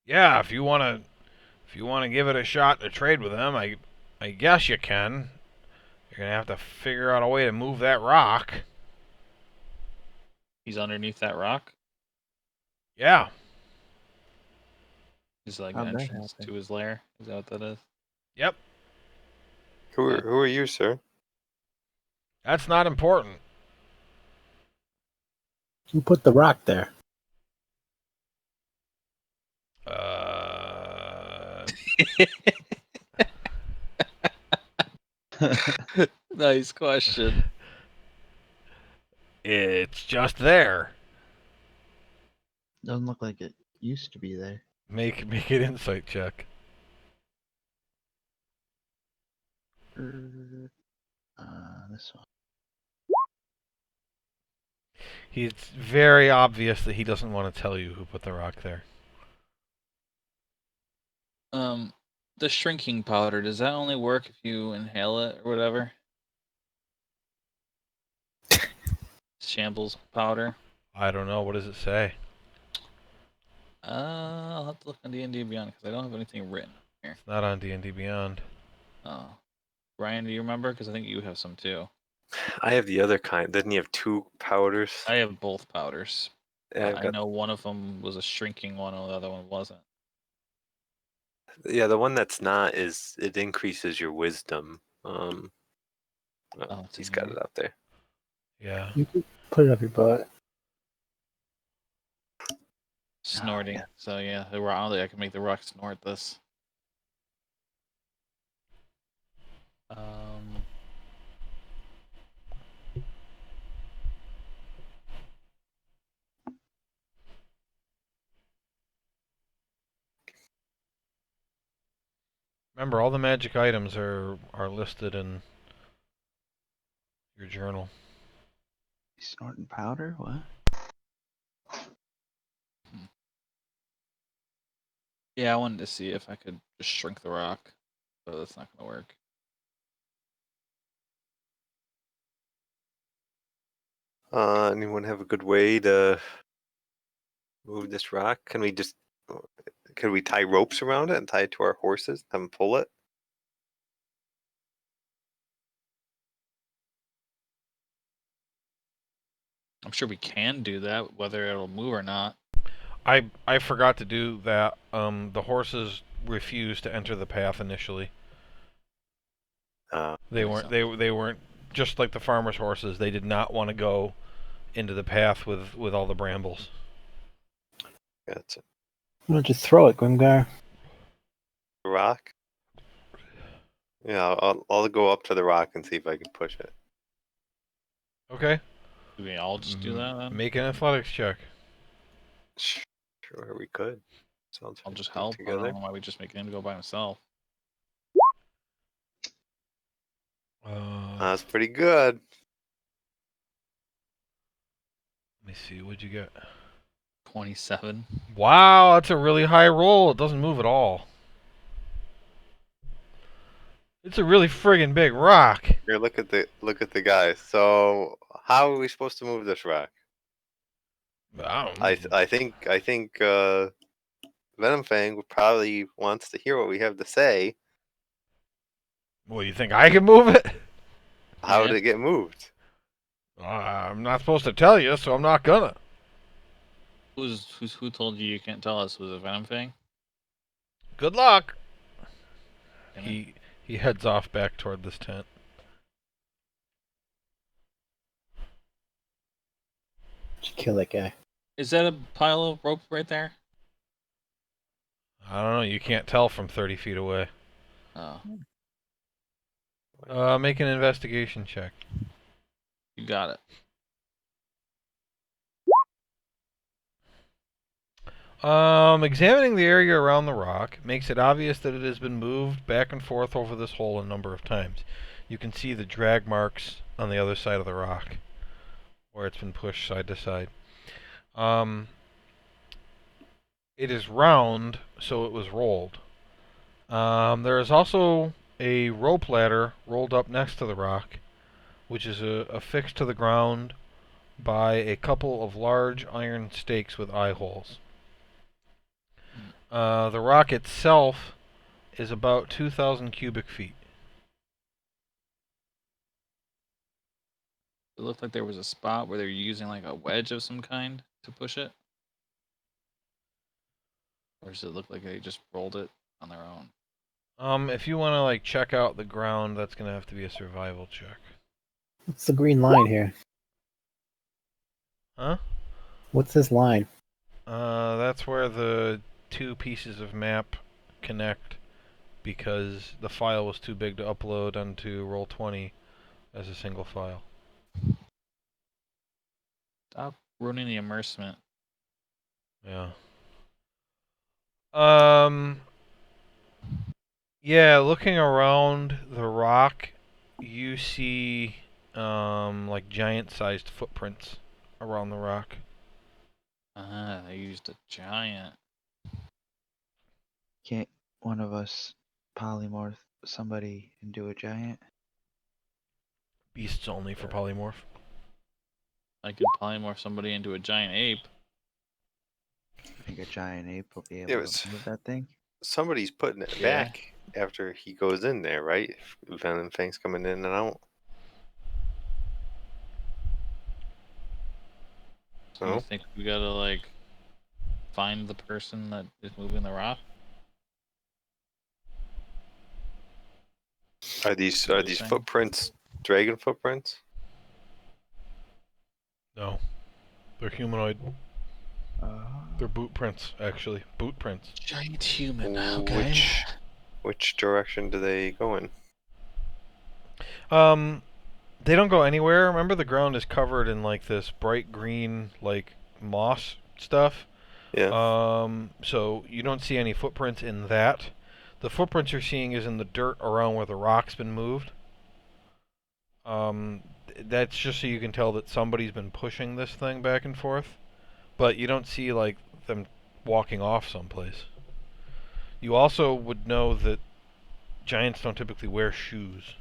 Yeah, if you wanna give it a shot to trade with him, I guess you can. You're gonna have to figure out a way to move that rock. He's underneath that rock. Yeah. He's like How'd an that entrance happen? to his lair. Is that what that is? Yep. who Yeah. are you, sir? That's not important. Who put the rock there? Nice question. It's just there. Doesn't look like it used to be there. Make an insight check. This one. It's very obvious that he doesn't want to tell you who put the rock there. The shrinking powder, does that only work if you inhale it or whatever? Shambles powder. I don't know. What does it say? I'll have to look on D&D Beyond because I don't have anything written here. It's not on D&D Beyond. Oh, Brian, do you remember? Because I think you have some too. I have the other kind. Didn't he have 2 powders? I have both powders. Yeah, I've I got. know one of them was a shrinking one, and the other one wasn't. Yeah, the one that's not is it increases your wisdom. Oh, it's He's in got here. it out there. Yeah. You can put it up your butt. Snorting. yeah. So yeah, the rock. I can make the rock snort this. Remember, all the magic items are listed in your journal. He's snorting powder? What? Yeah, I wanted to see if I could just shrink the rock, but that's not gonna work. Anyone have a good way to move this rock? Could we tie ropes around it and tie it to our horses? Have them pull it? I'm sure we can do that, whether it'll move or not. I forgot to do that. The horses refused to enter the path initially. They Makes weren't. sense. They weren't just like the farmers' horses. They did not want to go into the path with all the brambles. Gotcha. Why don't you throw it, Grimgar? Rock. Yeah, I'll go up to the rock and see if I can push it. Okay. Do we all just do that then? Make an athletics check. Sure, we could. Sounds I'll just good help. I together. don't know why we just make him go by himself. That's pretty good. Let me see. What'd you get? 27. Wow, that's a really high roll. It doesn't move at all. It's a really friggin' big rock. Here, look at the guy. So, how are we supposed to move this rock? I think Venom Fang probably wants to hear what we have to say. Well, you think I can move it? How Yeah. did it get moved? I'm not supposed to tell you, so I'm not gonna. Who told you can't tell us? Was it Venom Fang? Good luck. Damn it. He heads off back toward this tent. Just kill that guy. Is that a pile of rope right there? I don't know. You can't tell from 30 feet away. Oh, Make an investigation check. you got it. Examining the area around the rock makes it obvious that it has been moved back and forth over this hole a number of times. You can see the drag marks on the other side of the rock, where it's been pushed side to side. It is round, so it was rolled. There is also a rope ladder rolled up next to the rock, which is affixed to the ground by a couple of large iron stakes with eye holes. The rock itself is about 2,000 cubic feet. It looked like there was a spot where they were using like a wedge of some kind to push it. Or does it look like they just rolled it on their own? If you want to like check out the ground, that's gonna have to be a survival check. What's the green line here? Huh? What's this line? That's where the two pieces of map connect because the file was too big to upload onto Roll20 as a single file. Stop ruining the immersement. Yeah. Yeah, looking around the rock, you see like giant-sized footprints around the rock. They used a giant. Can't one of us polymorph somebody into a giant? Beasts only for polymorph. I could polymorph somebody into a giant ape. I think a giant ape will be Yeah, able but to move that thing. somebody's putting it Yeah. back after he goes in there, right? If Venom Fang's coming in and out. So No? you think we gotta like find the person that is moving the rock? Are these What you're saying? footprints dragon footprints? No, they're humanoid. Uh, They're boot prints, actually. Boot prints. Giant human. Which direction do they go in? They don't go anywhere. Remember, the ground is covered in like this bright green, like moss stuff. Yeah. So you don't see any footprints in that. The footprints you're seeing is in the dirt around where the rock's been moved. That's just so you can tell that somebody's been pushing this thing back and forth. But you don't see like them walking off someplace. You also would know that giants don't typically wear shoes.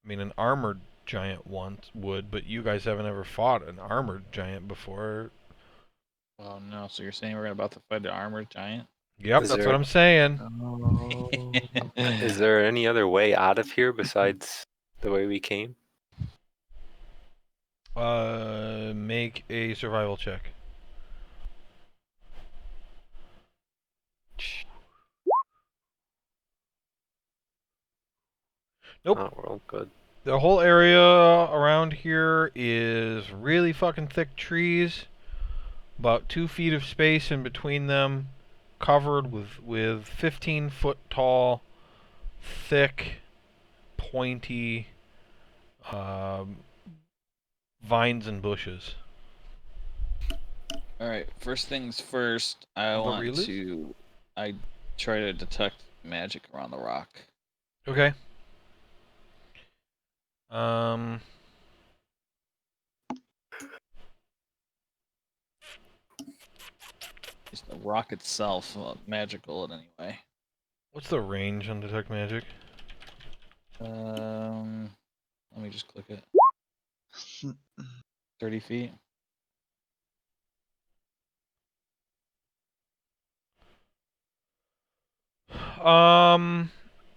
I mean, an armored giant once would, but you guys haven't ever fought an armored giant before. Oh no! So you're saying we're about to fight the armored giant? Yep, Is that's there- what I'm saying. oh, Is there any other way out of here besides the way we came? Make a survival check. Nope. Oh, well, good. The whole area around here is really fucking thick trees. About 2 feet of space in between them, covered with 15-foot tall, thick, pointy vines and bushes. All right. First things first. I What were you want lose? to. I try to detect magic around the rock. Okay. Is the rock itself magical in any way? What's the range on detect magic? Let me just click it. 30 feet.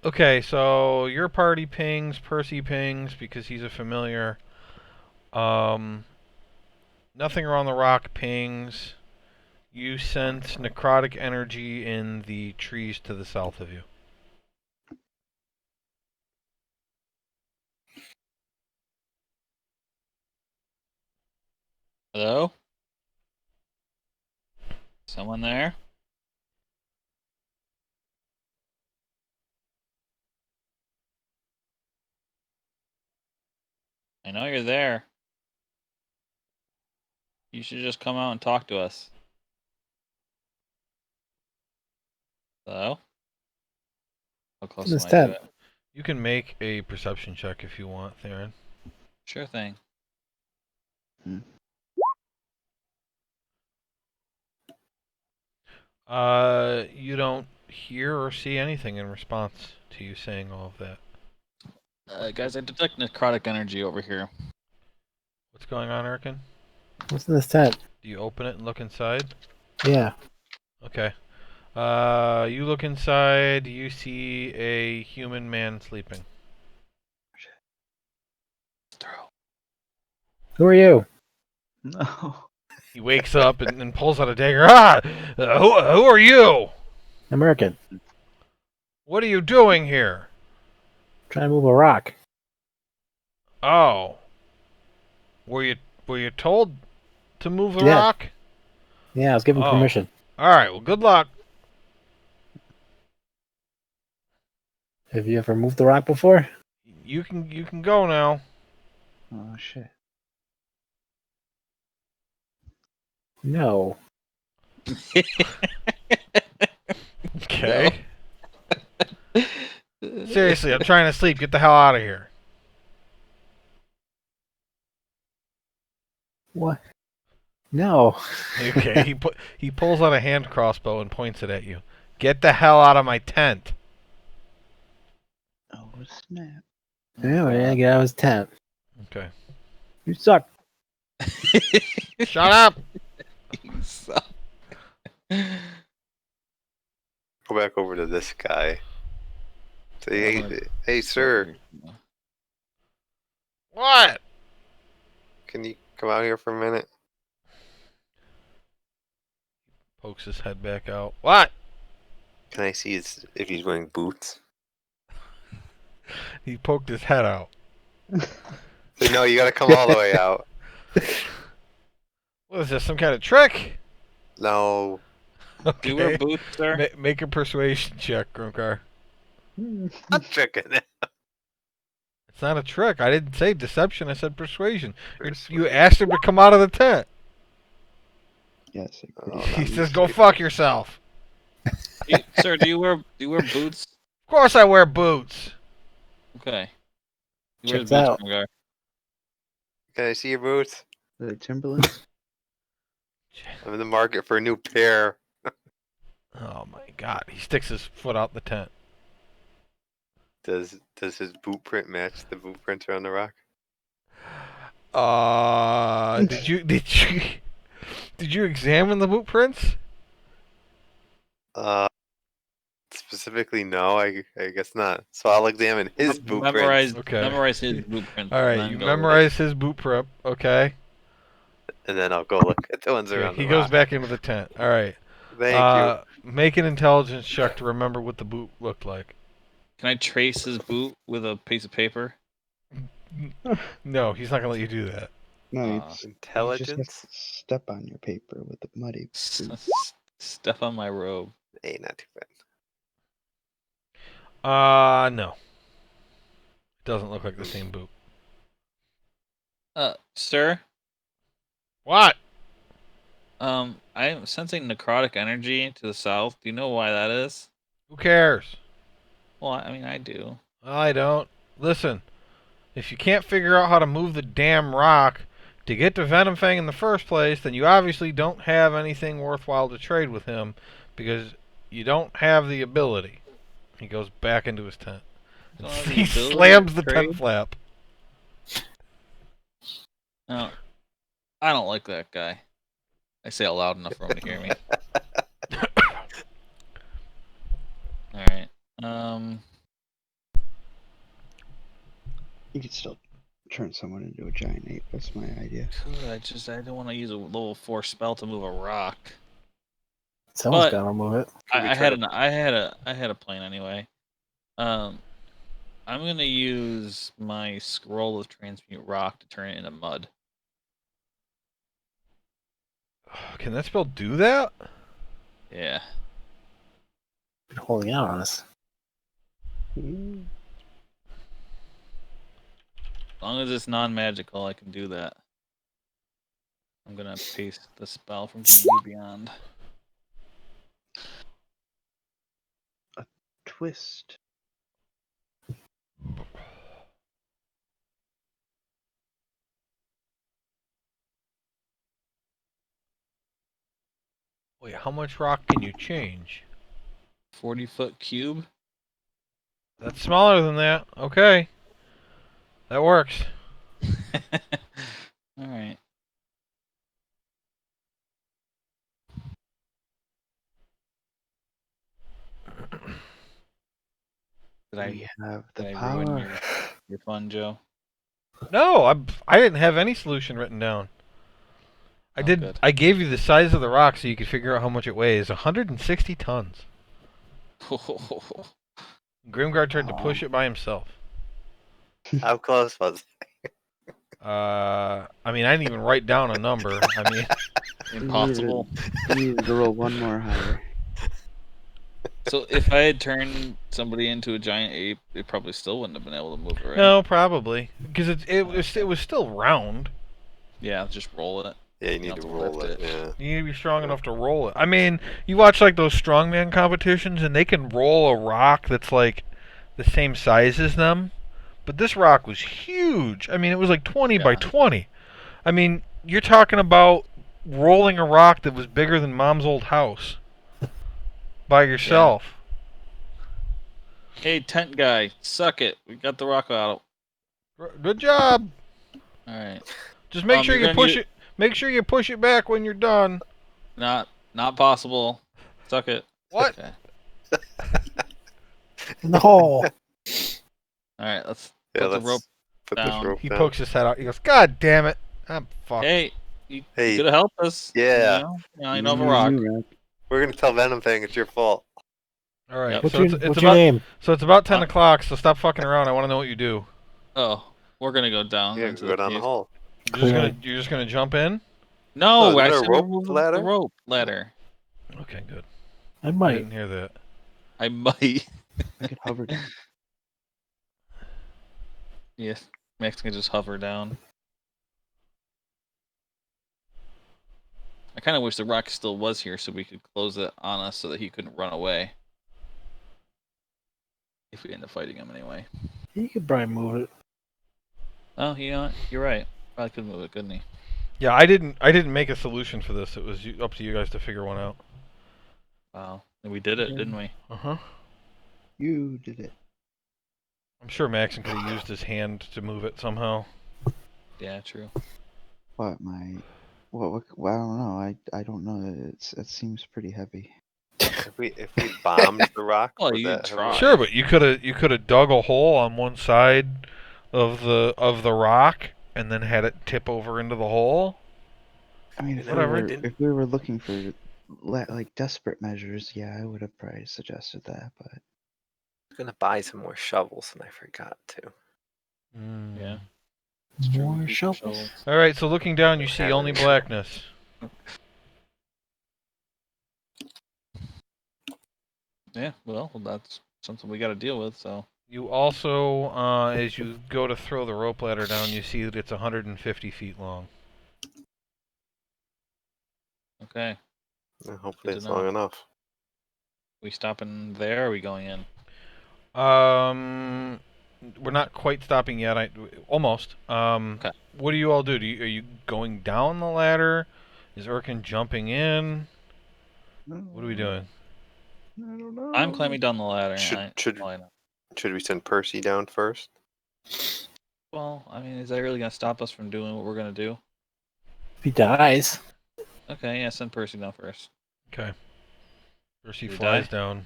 Okay, so your party pings, Percy pings because he's a familiar. Nothing around the rock pings. You sense necrotic energy in the trees to the south of you. Hello? Someone there? I know you're there. You should just come out and talk to us. Hello? How close This am I to tent. it? You can make a perception check if you want, Theron. Sure thing. You don't hear or see anything in response to you saying all of that. Guys, I detect necrotic energy over here. What's going on, Erkin? What's in this tent? Do you open it and look inside? Yeah. Okay. You look inside, you see a human man sleeping. Who are you? No. He wakes up and pulls out a dagger. Ah! Who are you? American. What are you doing here? Trying to move a rock. Oh. Were you told to move the Yeah. rock? Yeah, I was given Oh. permission. Alright, well, good luck. Have you ever moved the rock before? You can go now. Oh shit. No. Okay. Seriously, I'm trying to sleep. Get the hell out of here. What? No. Okay, he pulls out a hand crossbow and points it at you. Get the hell out of my tent. Oh snap. Anyway, I get out of his tent. Okay. You suck. Shut up. You suck. Go back over to this guy. Say, I'm gonna- hey, sir, What? can you come out here for a minute? Pokes his head back out. What? Can I see if he's wearing boots? He poked his head out. Say, no, you gotta come all the way out. What is this? Some kind of trick? No. Do you wear Okay. boots, sir? Make a persuasion check, Grunkar. I'm checking it. It's not a trick. I didn't say deception. I said persuasion. You asked him to come out of the tent. Yes. Oh, He no. says, "Go fuck yourself." Sir, do you wear boots? Of course, I wear boots. Okay. You wear Checks boots, out. Grimgar. Can I see your boots? The Timberlands. I'm in the market for a new pair. Oh my god! He sticks his foot out the tent. Does his boot print match the boot prints around the rock? Did you examine the boot prints? Uh, specifically, no. I guess not. So I'll examine his boot prints, Okay. Memorize his blueprints. All and right, then you go memorize his boot print. Okay. and then I'll go look at the ones Okay, around he the goes rock. back into the tent. All right. Thank you. Make an intelligence check to remember what the boot looked like. Can I trace his boot with a piece of paper? No, he's not gonna let you do that. No, Aw. you just have Intelligence? to step on your paper with the muddy boot. Step on my robe. Hey, not too bad. No. Doesn't look like the same boot. Sir. What? I'm sensing necrotic energy to the south. Do you know why that is? Who cares? Well, I mean, I do. I don't. Listen, if you can't figure out how to move the damn rock to get to Venomfang in the first place, then you obviously don't have anything worthwhile to trade with him because you don't have the ability. He goes back into his tent. Don't have the He ability slams to the tent trade? flap. No, I don't like that guy. I say it loud enough for him to hear me. All right. You could still turn someone into a giant ape. That's my idea. I don't want to use a level 4 spell to move a rock. Someone's But- got to remove it. Could we I try had a plan anyway. I'm gonna use my scroll of transmute rock to turn it into mud. Can that spell do that? Yeah. Been holding out on us. Mm. As long as it's non-magical, I can do that. I'm gonna paste the spell from D&D Beyond. Twist. Wait, how much rock can you change? 40-foot cube. That's smaller than that. Okay. That works. All right. Did We have the did I ruin power. your fun, Joe? No, I didn't have any solution written down. I Oh, did. good. I gave you the size of the rock so you could figure out how much it weighs. 160 tons. Grimgar tried to push it by himself. How close was it? I mean, I didn't even write down a number. I mean, Impossible. You needed to roll one more higher. So if I had turned somebody into a giant ape, they probably still wouldn't have been able to move it, right? no, probably because it was still round. Yeah, just roll it. Yeah, you You need don't to have to roll lift it. it. Yeah. You need to be strong enough to roll it. I mean, you watch like those strongman competitions, and they can roll a rock that's like the same size as them. But this rock was huge. I mean, it was like 20 by Yeah. 20. I mean, you're talking about rolling a rock that was bigger than Mom's old house by yourself. Hey, tent guy, suck it. We got the rock out. Good job. All right. Just make sure you're you gonna push need- it. Make sure you push it back when you're done. Not possible. Suck it. What? Okay. In the hole. All right. Let's Yeah, put the let's rope put down. this rope He down. pokes his head out. He goes, "God damn it! I'm fucked." Hey, you Hey, could have helped us. yeah. You know, of a rock. We're gonna tell Venomfang it's your fault. All right. Yep. What's So your, it's what's about your name? so it's about 10 Huh? o'clock. So stop fucking around. I want to know what you do. Oh, we're gonna go down Yeah, into go the down the cave. hole. You're just gonna jump in. No, isn't I there a said rope remove ladder? the rope ladder. Okay, good. I I might. didn't hear that. I might. I could hover down. Yes, Max can just hover down. I kind of wish the rock still was here so we could close it on us so that he couldn't run away. If we end up fighting him anyway. You could probably move it. Oh, you know what? You're right. Probably could move it, couldn't he? Yeah, I didn't make a solution for this. It was up to you guys to figure one out. Wow. And we did it, didn't we? Uh-huh. You did it. I'm sure Maxon could have used his hand to move it somehow. Yeah, true. What well, I don't know. I don't know. It seems pretty heavy. If we bombed the rock, Well, would you that have try. worked? Sure, but you could have dug a hole on one side of the rock and then had it tip over into the hole. I mean, if Whatever. we were looking for like desperate measures, yeah, I would have probably suggested that. But was gonna buy some more shovels and I forgot to. Yeah. More Keep the shovels. All right. So looking down, you Don't see have only any. blackness. Yeah, well, that's something we got to deal with. So You also, as you go to throw the rope ladder down, you see that it's 150 feet long. okay, Yeah, good hopefully to it's know. long enough. We stopping there? Or are we going in? We're not quite stopping yet. Almost. Okay. What do you all do? Are you going down the ladder? Is Urkin jumping in? What are we doing? I don't know. I'm climbing down the ladder. Should Why not? should we send Percy down first? Well, I mean, is that really gonna stop us from doing what we're gonna do? If he dies. Okay, yeah, send Percy down first. Okay. Percy Did he flies die? down.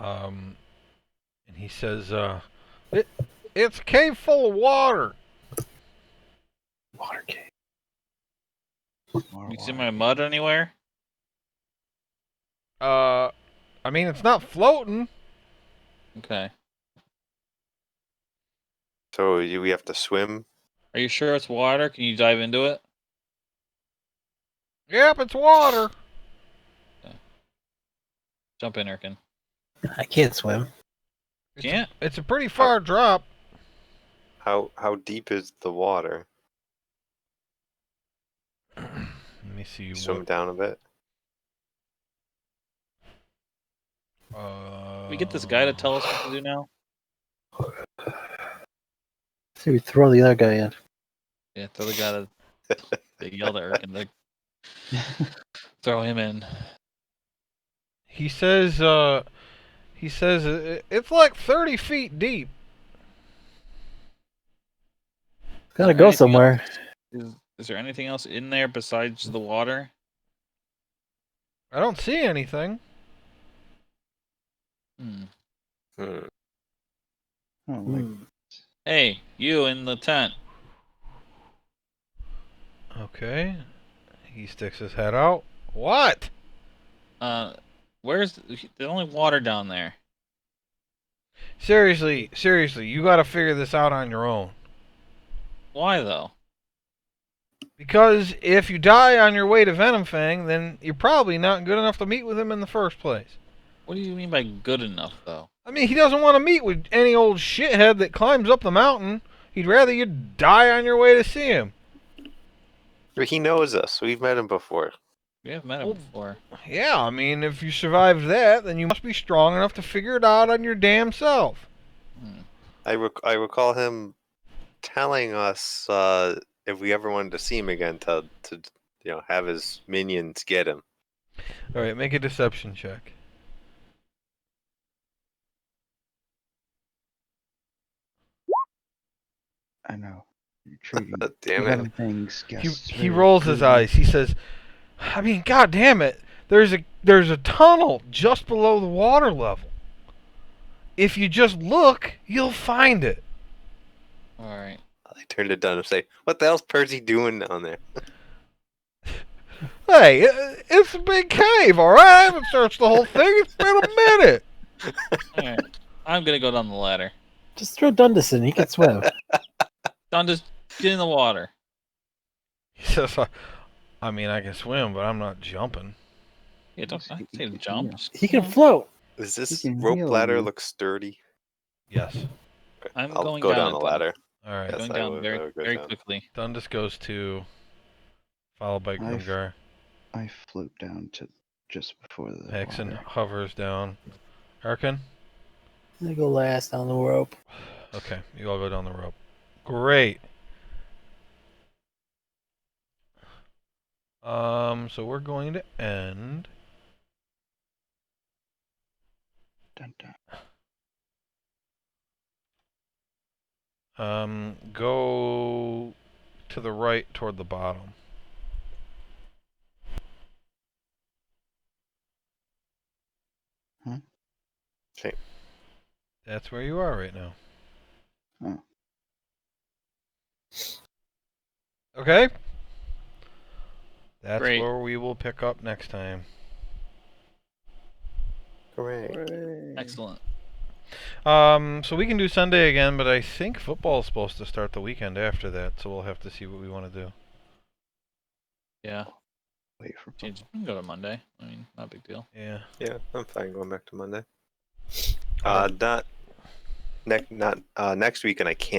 And he says, it's a cave full of water. Water cave. More You see water. my mud anywhere? I mean, it's not floating. Okay. So do we have to swim? Are you sure it's water? Can you dive into it? Yep, it's water. Jump in, Erkin. I can't swim. Can't? It's a pretty far drop. How deep is the water? Let me see Swim what. down a bit. We get this guy to tell us what to do now? So we throw the other guy in. Yeah, tell the guy to they yelled at Erkin to throw him in. He says. It's like 30 feet deep. Gotta Is there go anything somewhere. Is there anything else in there besides the water? I don't see anything. Hmm. Hmm. Oh, like, Hey, you in the tent. Okay. He sticks his head out. What? Where's there's only water down there? Seriously, you gotta figure this out on your own. Why though? Because if you die on your way to Venom Fang, then you're probably not good enough to meet with him in the first place. What do you mean by good enough though? I mean, he doesn't want to meet with any old shithead that climbs up the mountain. He'd rather you die on your way to see him. He knows us. We've met him before. We have met him Well, before. Yeah, I mean, if you survived that, then you must be strong enough to figure it out on your damn self. Hmm. I recall him telling us if we ever wanted to see him again to have his minions get him. All right, make a deception check. I know. You're treating Damn it. venom things guests. He very rolls his crudely. eyes. He says, "I mean, God damn it! There's a tunnel just below the water level. If you just look, you'll find it." All right. I turned it down and say, "What the hell's Percy doing down there?" Hey, it's a big cave, all right? I haven't searched the whole thing. It's been a minute. All right. I'm gonna go down the ladder. Just throw Dundas in. He can swim. Don, just get in the water. He says, "I mean, I can swim, but I'm not jumping." Yeah, don't I He say can jump. heal. Just He come can on. float. Does this He can rope heal ladder you. look sturdy? Yes. I'm I'll going go down down it, the then. ladder. All right. Yes, Going I down would very go very down. quickly. Dundas goes 2, followed by I've- Grimgar. I float down to just before the Hexen water. hovers down. Arkin? I'm gonna go last on the rope. Okay, you all go down the rope. Great. So we're going to end. Dun, dun. Go to the right toward the bottom. Huh? Okay. That's where you are right now. Oh. Okay? That's Great. where we will pick up next time. Hooray. Excellent. So we can do Sunday again, but I think football's supposed to start the weekend after that, so we'll have to see what we want to do. Yeah. Wait for Change. We can go to Monday. I mean, not a big deal. Yeah. Yeah, I'm fine going back to Monday. Alright. Next weekend I can't